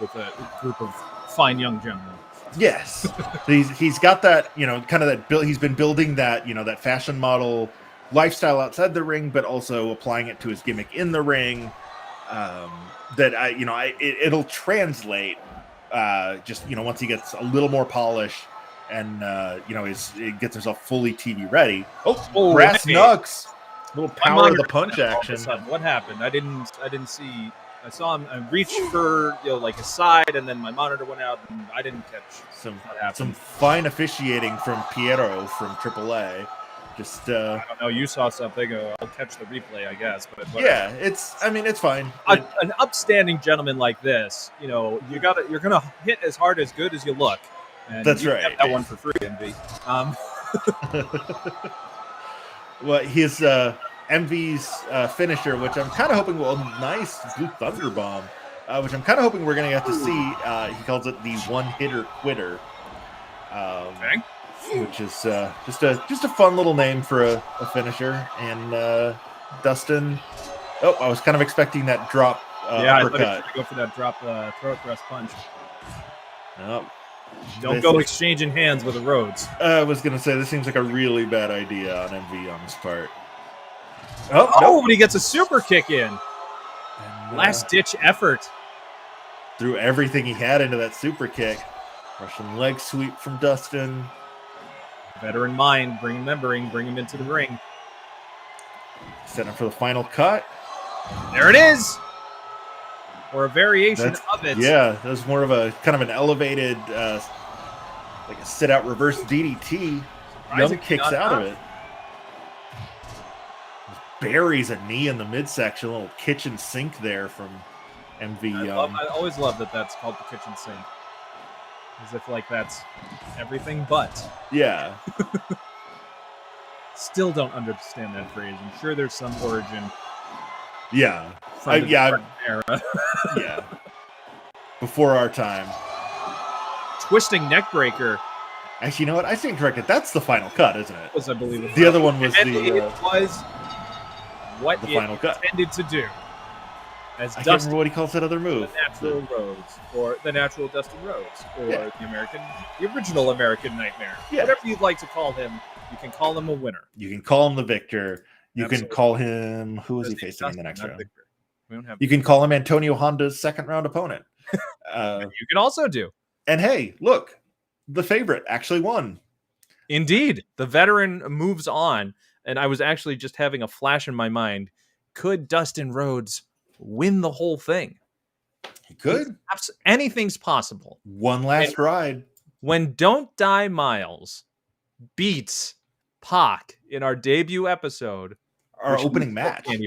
group of fine young gentlemen. Yes, he's got that, kind of that build. He's been building that, that fashion model lifestyle outside the ring, but also applying it to his gimmick in the ring. It'll translate. Just once he gets a little more polish, and he gets himself fully TV ready. Brass knucks. Little power of the punch action. What happened? I didn't see. I saw him reach for like a side, and then my monitor went out, and I didn't catch some fine officiating from Piero from AAA. Just I don't know. You saw something. I'll catch the replay, I guess. But yeah, it's fine. An upstanding gentleman like this, you're gonna hit as hard as good as you look. And that's right. Get that one for free, MV. Well, his MV's finisher, which I'm kind of hoping nice Blue Thunder Bomb, which I'm kind of hoping we're going to get to see. He calls it the one-hitter quitter, Okay. which is just a fun little name for a finisher. And Dustin, I was kind of expecting that drop uppercut. I thought he was going to go for that drop throat thrust punch. Nope. Don't go exchanging hands with the Rhodes. I was going to say, this seems like a really bad idea on MV on his part. But he gets a super kick in. Last-ditch effort. Threw everything he had into that super kick. Russian leg sweep from Dustin. Veteran mind, bring him into the ring. Setting up for the final cut. There it is! Or a variation of it. Yeah, that was more of a kind of an elevated, like a sit-out reverse DDT. Young kicks out of it. Buries a knee in the midsection, a little kitchen sink there from MV Young. I always love that that's called the kitchen sink. As if like that's everything but. Yeah. Still don't understand that phrase. I'm sure there's some origin. Yeah. Era. Yeah. Before our time. Twisting neckbreaker. Actually, you know what? I stand corrected. That's the final cut, isn't it? Was I believe it? The other one was it was what the it final cut intended to do. I can't remember what he calls that other move. The natural Rhodes, or the natural Dustin Rhodes, or the original American Nightmare. Yeah. Whatever you'd like to call him, you can call him a winner. You can call him the victor. You can call him. Who is he facing in the next round? We don't have. You can call him Antonio Honda's second round opponent. You can also do. And hey, look, the favorite actually won. Indeed, the veteran moves on, and I was actually just having a flash in my mind. Could Dustin Rhodes win the whole thing? He could. Anything's possible. One last ride. When Don't Die Miles beats Pac in our debut episode, our opening match, he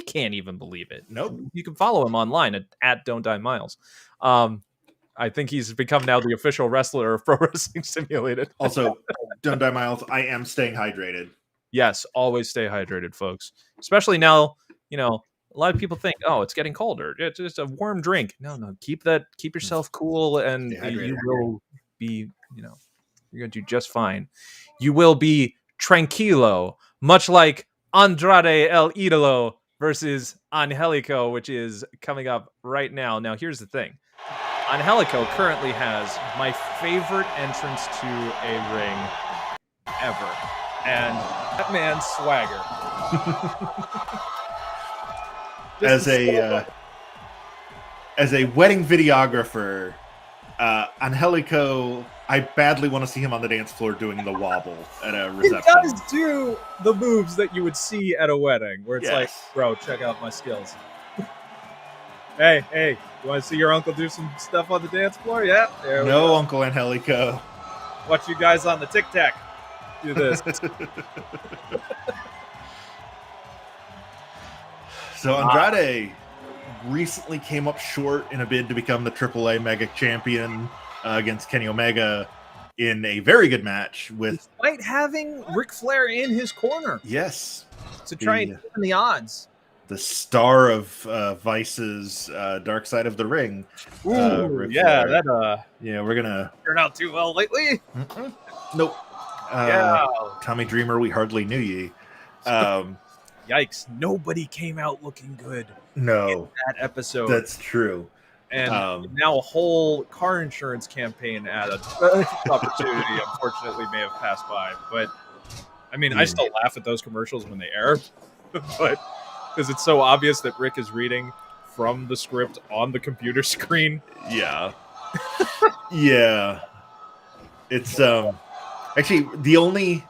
can't even believe it. Nope. You can follow him online at Don't Die Miles. I think he's become now the official wrestler of Pro Wrestling Simulated. Also, Don't Die Miles, I am staying hydrated. Yes, always stay hydrated, folks. Especially now, a lot of people think, it's getting colder. It's just a warm drink. No, keep yourself cool, and you will be, you're going to do just fine. You will be tranquilo, much like Andrade El Idolo versus Angelico, which is coming up right now. Now, here's the thing. Angelico currently has my favorite entrance to a ring ever. And that man's swagger. As a wedding videographer, Angelico, I badly want to see him on the dance floor doing the wobble at a reception. He does do the moves that you would see at a wedding, where it's like, bro, check out my skills. Hey, you want to see your uncle do some stuff on the dance floor? Yeah. No, Uncle Angelico. Watch you guys on the Tic Tac do this. So Andrade recently came up short in a bid to become the AAA Mega Champion against Kenny Omega in a very good match, despite having Ric Flair in his corner. Yes, to try and even the odds. The star of Vice's Dark Side of the Ring. Ooh, we're gonna turn out too well lately. Nope. Tommy Dreamer, we hardly knew ye. Yikes! Nobody came out looking good. No, in that episode. That's true. And now a whole car insurance campaign opportunity, unfortunately, may have passed by. But I mean, I still laugh at those commercials when they air, but because it's so obvious that Rick is reading from the script on the computer screen. Yeah, yeah. It's actually the only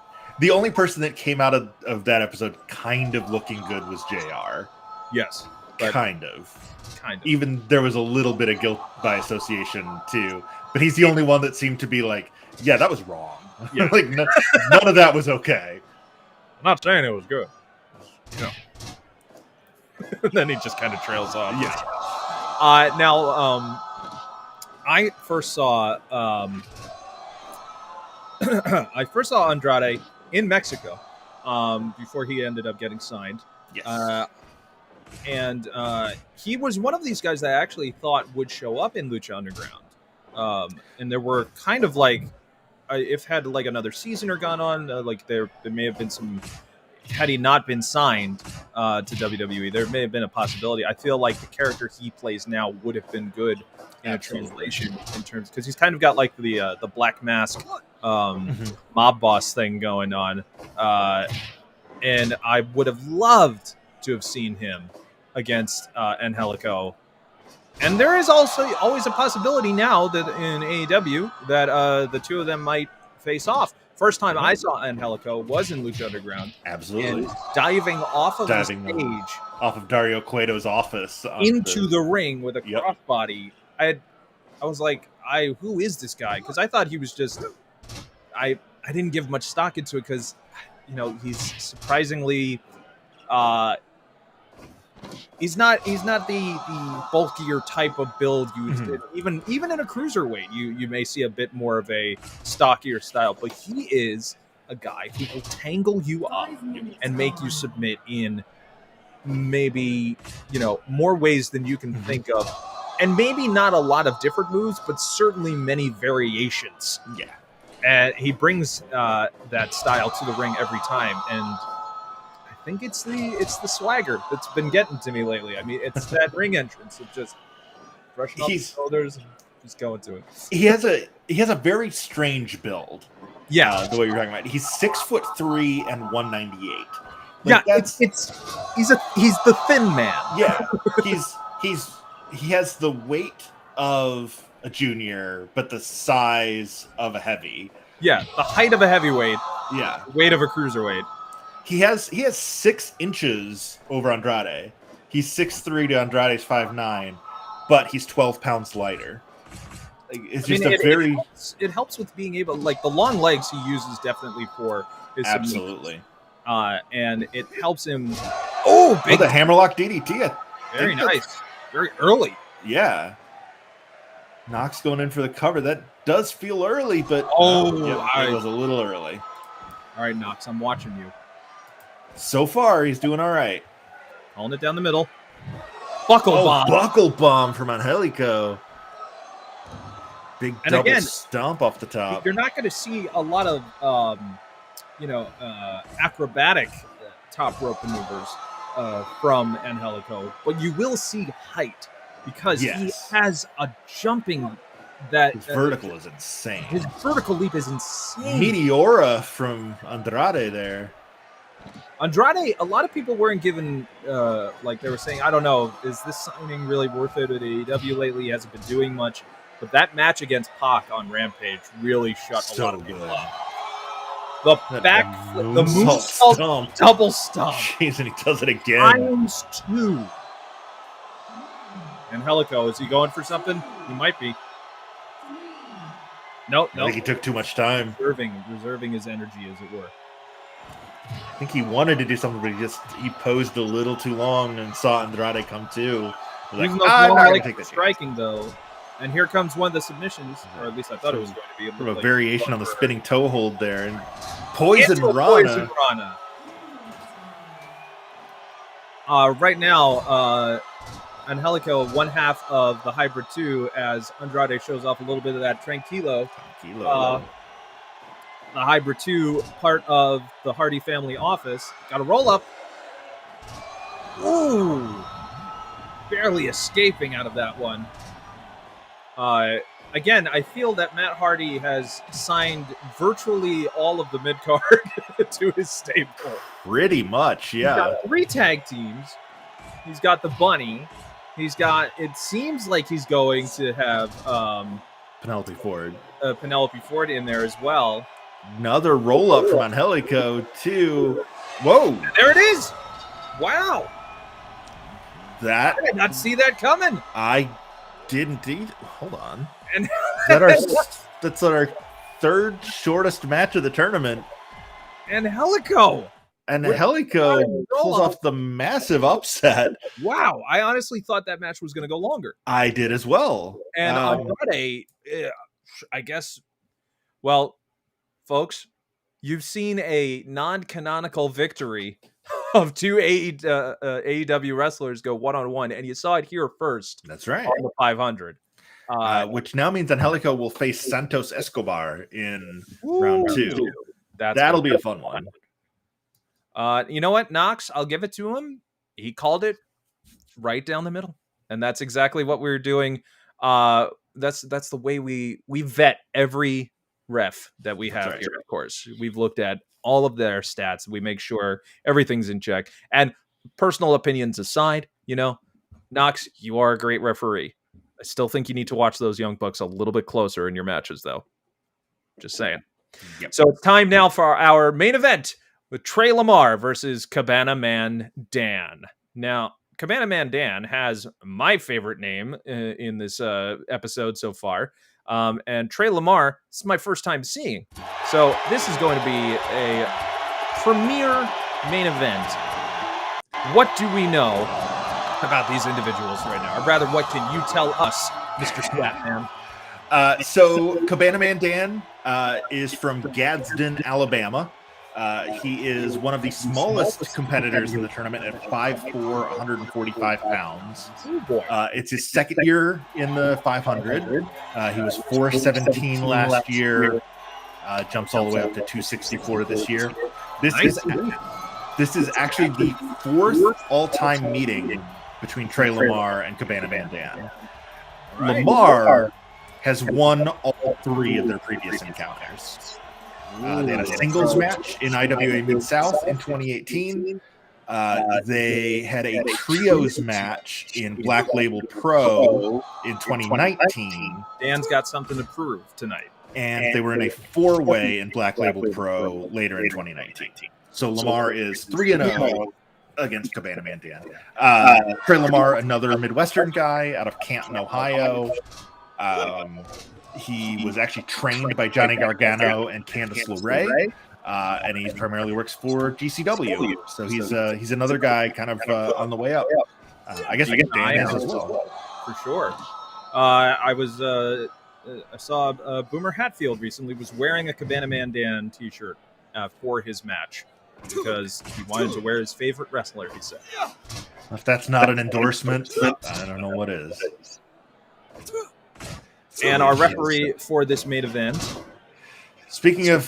person that came out of that episode kind of looking good was JR. Yes. Kind of. Even there was a little bit of guilt by association too, but he's the only one that seemed to be like, yeah, that was wrong. Yeah. Like none of that was okay. I'm not saying it was good. You know. Then he just kind of trails off. Yeah. I first saw Andrade in Mexico before he ended up getting signed. Yes. And he was one of these guys that I actually thought would show up in Lucha Underground. And there were kind of like, if had like another season or gone on, like there may have been some, had he not been signed to WWE, there may have been a possibility. I feel like the character he plays now would have been good in a translation in terms, because he's kind of got like the Black Mask mob boss thing going on. And I would have loved to have seen him against Angelico. And there is also always a possibility now that in AEW that the two of them might face off. First time I saw Angelico was in Lucha Underground. Absolutely. And diving off of the stage. Off of Dario Cueto's office. Into the ring with a crossbody. I was like, who is this guy? Because I thought he was just... I didn't give much stock into it because, you know, he's surprisingly... He's not the bulkier type of build you even in a cruiserweight. You may see a bit more of a stockier style, but he is a guy who will tangle you up and make you submit in maybe, you know, more ways than you can think of, and maybe not a lot of different moves, but certainly many variations. Yeah, and he brings that style to the ring every time, and I think it's the swagger that's been getting to me lately. I mean, it's that ring entrance of just brushing off his shoulders and just going to it. He has a very strange build. Yeah, the way you're talking about. He's 6'3" and 198. Like, yeah, he's the thin man. Yeah, he has the weight of a junior, but the size of a heavy. Yeah, the height of a heavyweight. Yeah, weight of a cruiserweight. He has 6 inches over Andrade. He's 6'3" to Andrade's 5'9", but he's 12 pounds lighter. It's just it helps with being able, like the long legs he uses definitely for his absolutely. And it helps him. Oh, big the hammerlock DDT. Very nice. Very early. Yeah. Knox going in for the cover. That does feel early, but it was a little early. All right, Knox, I'm watching you. So far, he's doing all right. Calling it down the middle. Buckle bomb. Buckle bomb from Angelico. Big double stomp off the top. You're not going to see a lot of, acrobatic top rope maneuvers from Angelico, but you will see height because he has a jumping that his vertical is insane. His vertical leap is insane. Meteora from Andrade there. Andrade, a lot of people weren't given, like they were saying, I don't know, is this signing really worth it at AEW lately? He hasn't been doing much. But that match against Pac on Rampage really shut a lot of people up. The moonsault double stomp. Jeez, and he does it again. Times 2. Angelico, is he going for something? He might be. Nope. I think he took too much time. Reserving his energy, as it were. I think he wanted to do something, but he posed a little too long and saw Andrade come too. Even though I'm not going to take the striking, though. And here comes one of the submissions, or at least I thought it was going to be. Sort of a variation on the spinning toe hold there. And Poison Rana. Right now, Angelico, one half of the Hybrid 2, as Andrade shows off a little bit of that Tranquilo. The Hybrid 2, part of the Hardy family office. Got a roll up. Ooh. Barely escaping out of that one. Again, I feel that Matt Hardy has signed virtually all of the mid-card to his stable. Pretty much, yeah. He's got 3 tag teams. He's got the Bunny. He's got, it seems like he's going to have Penelope Ford in there as well. Another roll-up from Angelico, too. Whoa. There it is. Wow. I did not see that coming. I didn't either. Hold on. And that's our third shortest match of the tournament. Angelico pulls off the massive upset. Wow. I honestly thought that match was going to go longer. I did as well. And Andrade, I guess, well, folks, you've seen a non-canonical victory of 2 AEW wrestlers go one-on-one, and you saw it here first. That's right. On the 500. Which now means Angelico will face Santos Escobar in round 2. That'll be a fun one. You know what, Knox? I'll give it to him. He called it right down the middle, and that's exactly what we were doing. That's the way we vet every ref that we have here. Of course, we've looked at all of their stats. We make sure everything's in check. And personal opinions aside, Knox, you are a great referee. I still think you need to watch those Young Bucks a little bit closer in your matches, though. Just saying. Yep. So it's time now for our main event with Trey Lamar versus Cabana Man Dan. Now, Cabana Man Dan has my favorite name in this episode so far. And Trey Lamar, this is my first time seeing. So this is going to be a premier main event. What do we know about these individuals right now? Or rather, what can you tell us, Mr. Splatman? So Cabana Man Dan is from Gadsden, Alabama. He is one of the smallest competitors in the tournament at 5'4", 145 pounds. It's his second year in the 500. He was 417 last year. Jumps all the way up to 264 this year. This is actually the 4th all-time meeting between Trey Lamar and Cabana Man Dan. Lamar has won all 3 of their previous encounters. They had a singles match in IWA Mid-South in 2018. They had a trios match in Black Label Pro in 2019. Dan's got something to prove tonight. And they were in a 4-way in Black Label Pro later in 2019. So Lamar is 3-0 against Cabana Man Dan. Trey Lamar, another Midwestern guy out of Canton, Ohio. He was actually trained by Johnny Gargano and Candice LeRae, and he primarily works for GCW. So he's another guy kind of on the way up. I guess Dan is as well. For sure. I saw Boomer Hatfield recently was wearing a Cabana Man Dan t-shirt for his match because he wanted to wear his favorite wrestler, he said. If that's not an endorsement, I don't know what is. And our referee for this main event. Speaking of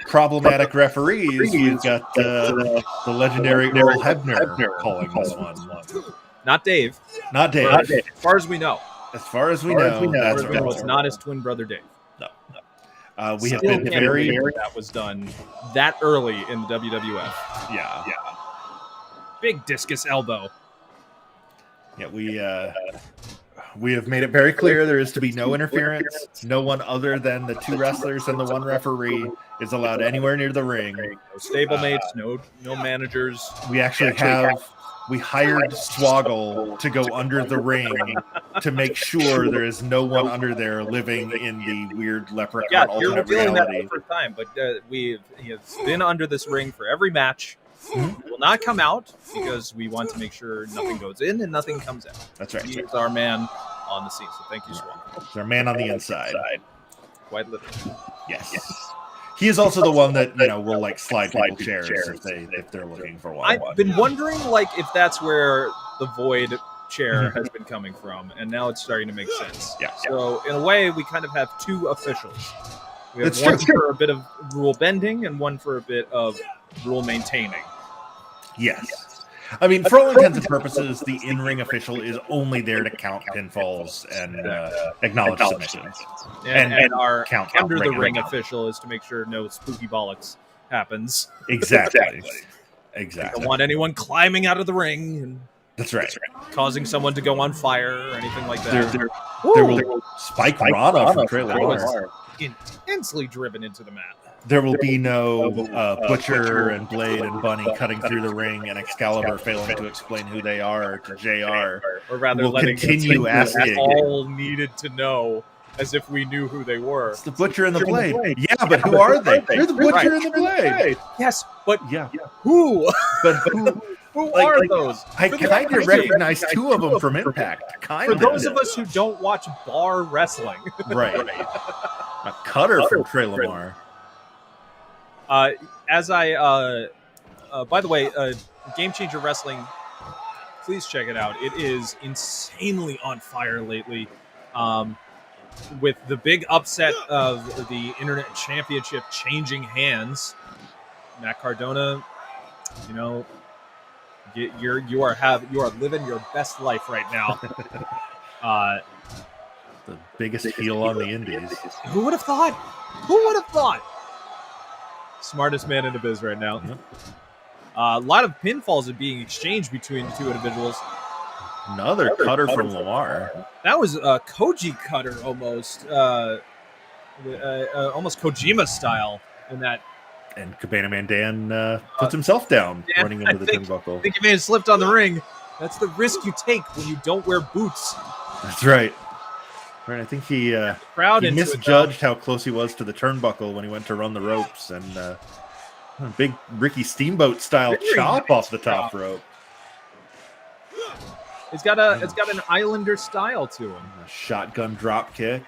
problematic referees, we've got the legendary Earl Hebner calling this one. Not Dave. Not Dave. As far as we know. As far as we know, that's right. It's not his twin brother Dave. No. We have been very... That was done that early in the WWF. Yeah. Big discus elbow. Yeah, we have made it very clear there is to be no interference. No one other than the two wrestlers and the one referee is allowed anywhere near the ring. No stablemates, no managers. We actually we hired Swoggle to go under the ring to make sure there is no one under there living in the weird leprechaun alternate reality. That for time, but we've been under this ring for every match. Mm-hmm. Will not come out because we want to make sure nothing goes in and nothing comes out. That's right. He is our man on the scene, so thank you, Swoggle. He's our man on the inside. Quite literally. Yes. He is also the one that will like slide people chairs if they're looking for one. I've been wondering if that's where the Void chair has been coming from, and now it's starting to make sense. Yeah. So in a way, we kind of have two officials. We have one for a bit of rule bending and one for a bit of rule maintaining. Yes. I mean, for all intents and purposes, the in-ring official is only there to count pinfalls and acknowledge submissions. And our under the ring official is to make sure no spooky bollocks happens. Exactly. I don't want anyone climbing out of the ring and that's right. Causing someone to go on fire or anything like that. There will Spike Rana from Trailer Park intensely driven into the mat. There will be no Butcher and Blade and Bunny cutting through the ring and Excalibur failing to explain who they are to JR. Or rather, we'll continue asking. All needed to know as if we knew who they were. It's the Butcher and the Blade. Yeah, but who are they? They're the Butcher and the Blade. Yes, but yeah. Who? But who? Who are those? I kind of recognize two of them from Impact. For those of us who don't watch bar wrestling. Right. A Cutter from Trey Lamar. By the way, Game Changer Wrestling, please check it out. It is insanely on fire lately. With the big upset of the Internet Championship changing hands, Matt Cardona, you are living your best life right now. The biggest heel on the indies. Who would have thought? Who would have thought? Smartest man in the biz right now. Yep. A lot of pinfalls are being exchanged between the two individuals. Another cutter from Lamar. That was a Koji cutter almost. Almost Kojima style in that. And Cabana Man Dan puts himself down running into the turnbuckle. I think he may have slipped on the ring. That's the risk you take when you don't wear boots. That's right. Right, I think he misjudged how close he was to the turnbuckle when he went to run the ropes, and a big Ricky Steamboat style chop off the top rope. It's got an Islander style to him. A shotgun drop kick.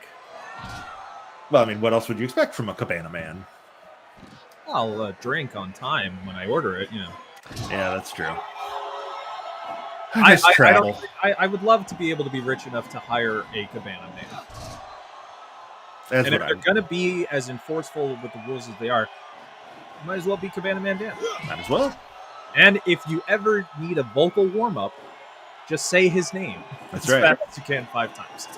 Well, I mean, what else would you expect from a Cabana Man? I'll drink on time when I order it, Yeah, that's true. I would love to be able to be rich enough to hire a Cabana Man. And if they're going to be as enforceful with the rules as they are, might as well be Cabana Man Dan. Might as well. And if you ever need a vocal warm-up, just say his name. That's right. As fast as you can 5 times.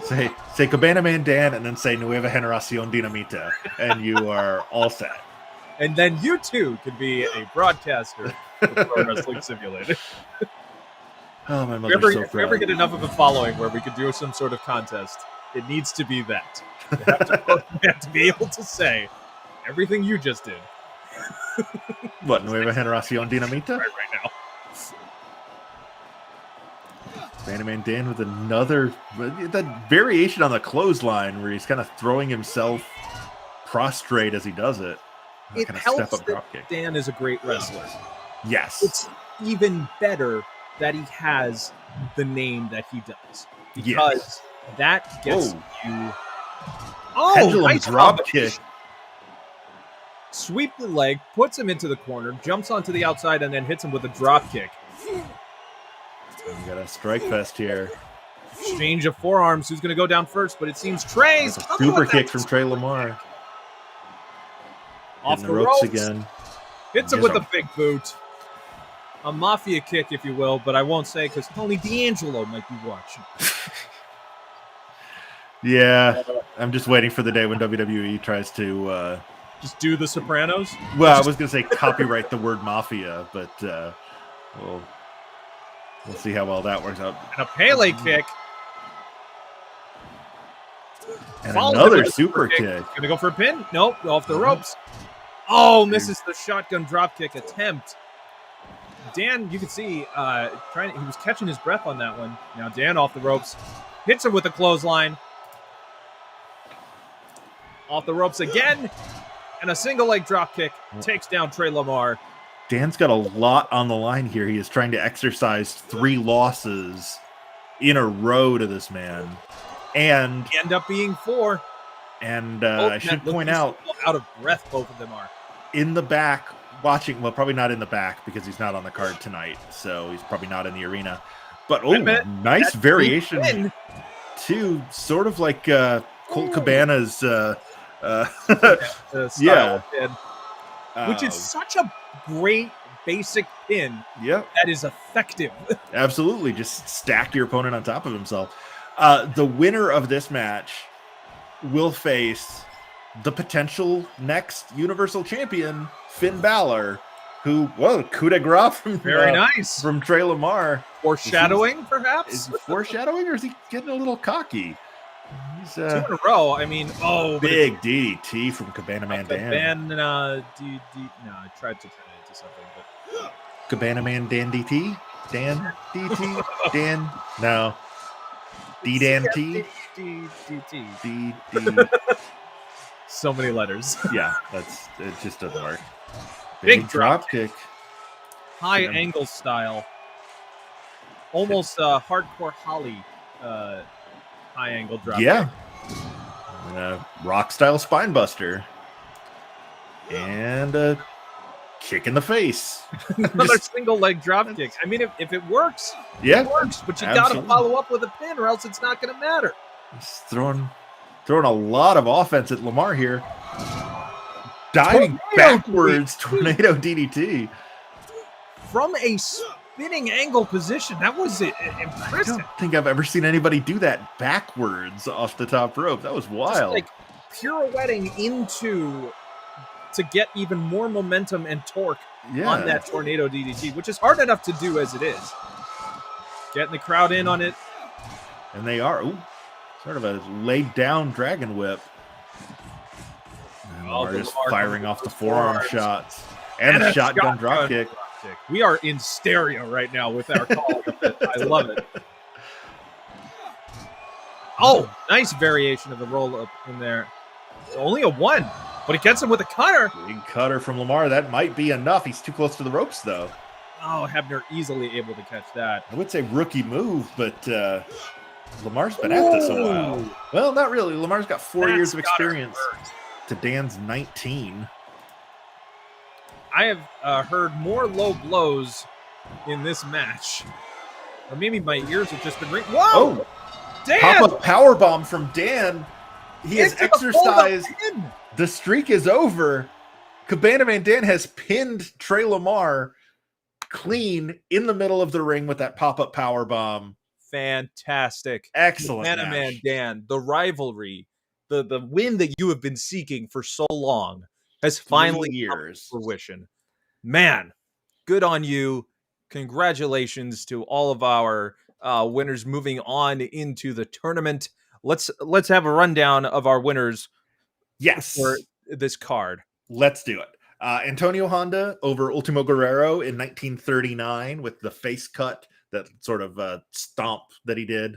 Say Cabana Man Dan and then say Nueva Generación Dinamita, and you are all set. And then you too could be a broadcaster for Pro Wrestling Simulator. Oh, my mother's so proud. If we ever get enough of a following where we could do some sort of contest, it needs to be that. We have to be able to say everything you just did. What, Nueva Generación Dinamita? Right now. Man Dan with another... That variation on the clothesline where he's kind of throwing himself prostrate as he does it. It helps that Dan is a great wrestler. Yes. It's even better that he has the name that he does. Because that gets you... Oh, nice drop kick. Sweep the leg, puts him into the corner, jumps onto the outside, and then hits him with a drop kick. We got a strike fest here. Exchange of forearms. Who's going to go down first? But it seems Trey's super kick from Trey Lamar. Off the ropes ropes again. Hits him with a big boot. A mafia kick, if you will, but I won't say because Tony D'Angelo might be watching. Yeah, I'm just waiting for the day when WWE tries to just do the Sopranos. Well, I was going to say copyright the word mafia, but we'll see how well that works out. And a Pele kick. And another super kick. Gonna go for a pin? Nope, off the ropes. Oh, misses the shotgun dropkick attempt. Dan, you can see, he was catching his breath on that one. Now Dan off the ropes, hits him with a clothesline. Off the ropes again, and a single leg dropkick takes down Trey Lamar. Dan's got a lot on the line here. He is trying to exercise 3 losses in a row to this man. And end up being 4. And I should point out of breath both of them are. In the back, watching, well, probably not in the back because he's not on the card tonight, so he's probably not in the arena. But nice variation too, sort of like Colt Cabana's style pin, which is such a great basic pin. Yeah, that is effective. Absolutely, just stack your opponent on top of himself. The winner of this match will face the potential next Universal Champion, Finn Balor, who, coup de grace from nice from Trey Lamar. Foreshadowing, perhaps? Is he foreshadowing, or is he getting a little cocky? He's 2 in a row. I mean, big DDT from Cabana Man Dan. No, I tried to turn it into something, but Cabana Man Dan DT, Dan DT, Dan. No, D Dan T. D. So many letters. Yeah, it just doesn't work. Big drop kick. High angle style. Almost hardcore Holly high angle drop kick. Rock style spine buster. And a kick in the face. Another single leg drop kick. I mean, if it works, it works. But you got to follow up with a pin, or else it's not going to matter. He's throwing a lot of offense at Lamar here. Diving backwards, tornado DDT. From a spinning angle position. That was impressive. I don't think I've ever seen anybody do that backwards off the top rope. That was wild. Just like pirouetting to get even more momentum and torque on that tornado DDT, which is hard enough to do as it is. Getting the crowd in on it. And they are. Ooh, sort of a laid down dragon whip. And Lamar just firing off the forearm shots. And a shotgun drop kick. We are in stereo right now with our call. I love it. Oh, nice variation of the roll-up in there. Only a 1, but he gets him with a cutter. Big cutter from Lamar. That might be enough. He's too close to the ropes, though. Oh, Hebner easily able to catch that. I would say rookie move, but Lamar's been at this a while. Well, not really. Lamar's got 4 years of experience to Dan's 19. I have heard more low blows in this match. Or maybe my ears have just been ringing. Whoa! Oh, Dan! Pop-up powerbomb from Dan. He has exercised. The streak is over. Cabana Man Dan has pinned Trey Lamar clean in the middle of the ring with that pop-up powerbomb. Fantastic. Excellent Cabana Man Dan, the rivalry, the win that you have been seeking for so long has finally come to fruition. Man, good on you. Congratulations to all of our winners moving on into the tournament. Let's have a rundown of our winners. Yes, for this card. Let's do it. Antonio Honda over Ultimo Guerrero in 1939 with the face cut, that sort of stomp that he did.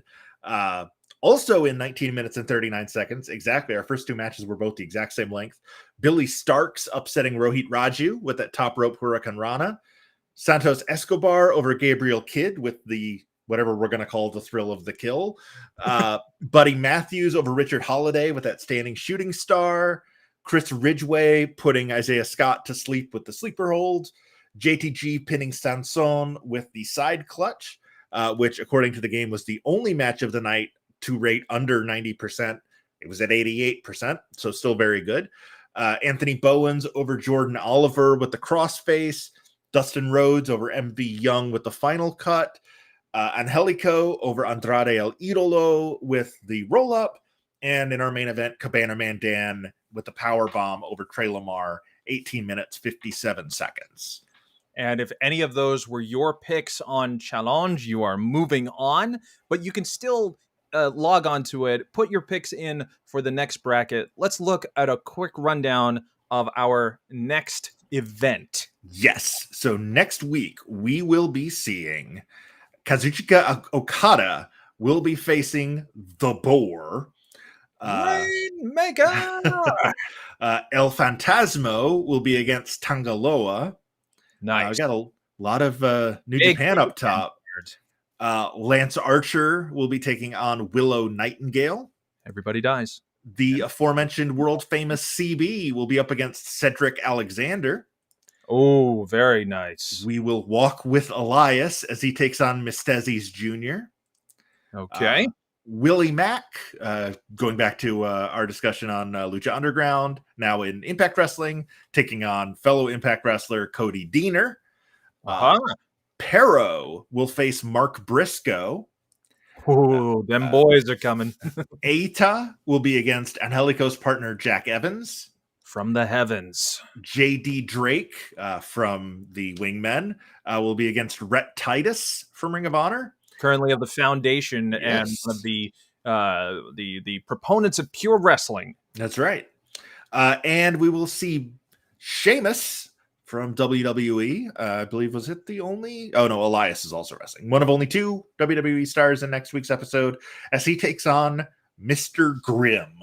Also in 19 minutes and 39 seconds, exactly. Our first 2 matches were both the exact same length. Billy Starks upsetting Rohit Raju with that top rope Hurricane Rana. Santos Escobar over Gabriel Kidd with the, whatever we're going to call the thrill of the kill. Buddy Matthews over Richard Holiday with that standing shooting star. Chris Ridgway putting Isaiah Scott to sleep with the sleeper hold. JTG pinning Sanson with the side clutch, which according to the game was the only match of the night to rate under 90%. It was at 88%, so still very good. Anthony Bowens over Jordan Oliver with the crossface. Dustin Rhodes over MV Young with the final cut. Angelico over Andrade El Idolo with the roll up. And in our main event, Cabana Mandan with the power bomb over Trey Lamar, 18 minutes, 57 seconds. And if any of those were your picks on Challenge, you are moving on, but you can still log on to it, put your picks in for the next bracket. Let's look at a quick rundown of our next event. Yes. So next week, we will be seeing Kazuchika Okada will be facing the Boar. Rainmaker! El Fantasmo will be against Tangaloa. Nice. We got a lot of New Japan up top. Lance Archer will be taking on Willow Nightingale. Everybody dies. The aforementioned world famous CB will be up against Cedric Alexander. Oh, very nice. We will walk with Elias as he takes on Mistezis Jr. Okay. Willie Mack, going back to our discussion on Lucha Underground, now in Impact Wrestling, taking on fellow Impact wrestler Cody Deaner. Pero will face Mark Briscoe. Oh, them boys are coming. Eita will be against Angelico's partner Jack Evans. From the heavens. JD Drake from the Wingmen will be against Rhett Titus from Ring of Honor. Currently of the Foundation, yes. And one of the proponents of pure wrestling. That's right. And we will see Sheamus from WWE. I believe, was it the only? Oh, no, Elias is also wrestling. One of only 2 WWE stars in next week's episode as he takes on Mr. Grimm.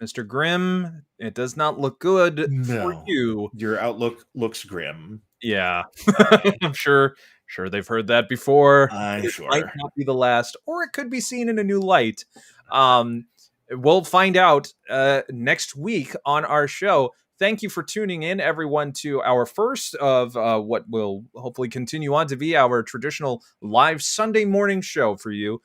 Mr. Grimm, it does not look good for you. Your outlook looks grim. Yeah. I'm sure they've heard that before. I'm it sure. Might not be the last, or it could be seen in a new light. We'll find out next week on our show. Thank you for tuning in, everyone, to our first of what will hopefully continue on to be our traditional live Sunday morning show for you.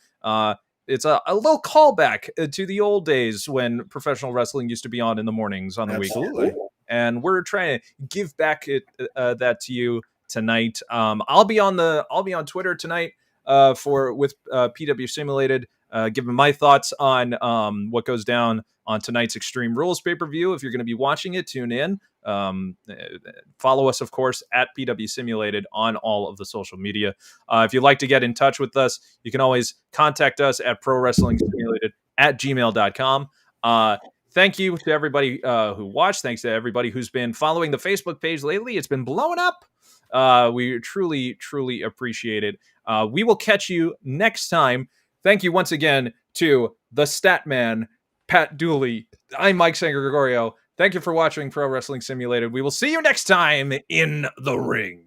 It's a little callback to the old days when professional wrestling used to be on in the mornings on the Absolutely. weekend. And we're trying to give back that to you tonight. I'll be on Twitter tonight with PW Simulated, giving my thoughts on what goes down on tonight's Extreme Rules pay-per-view. If you're going to be watching it, tune in. Follow us, of course, at PW Simulated on all of the social media. If you'd like to get in touch with us, you can always contact us at prowrestlingsimulated@gmail.com. Thank you to everybody who watched. Thanks to everybody who's been following the Facebook page lately. It's been blowing up. We truly, truly appreciate it. We will catch you next time. Thank you once again to the Statman, Pat Dooley. I'm Mike San Gregorio. Thank you for watching Pro Wrestling Simulated. We will see you next time in the ring.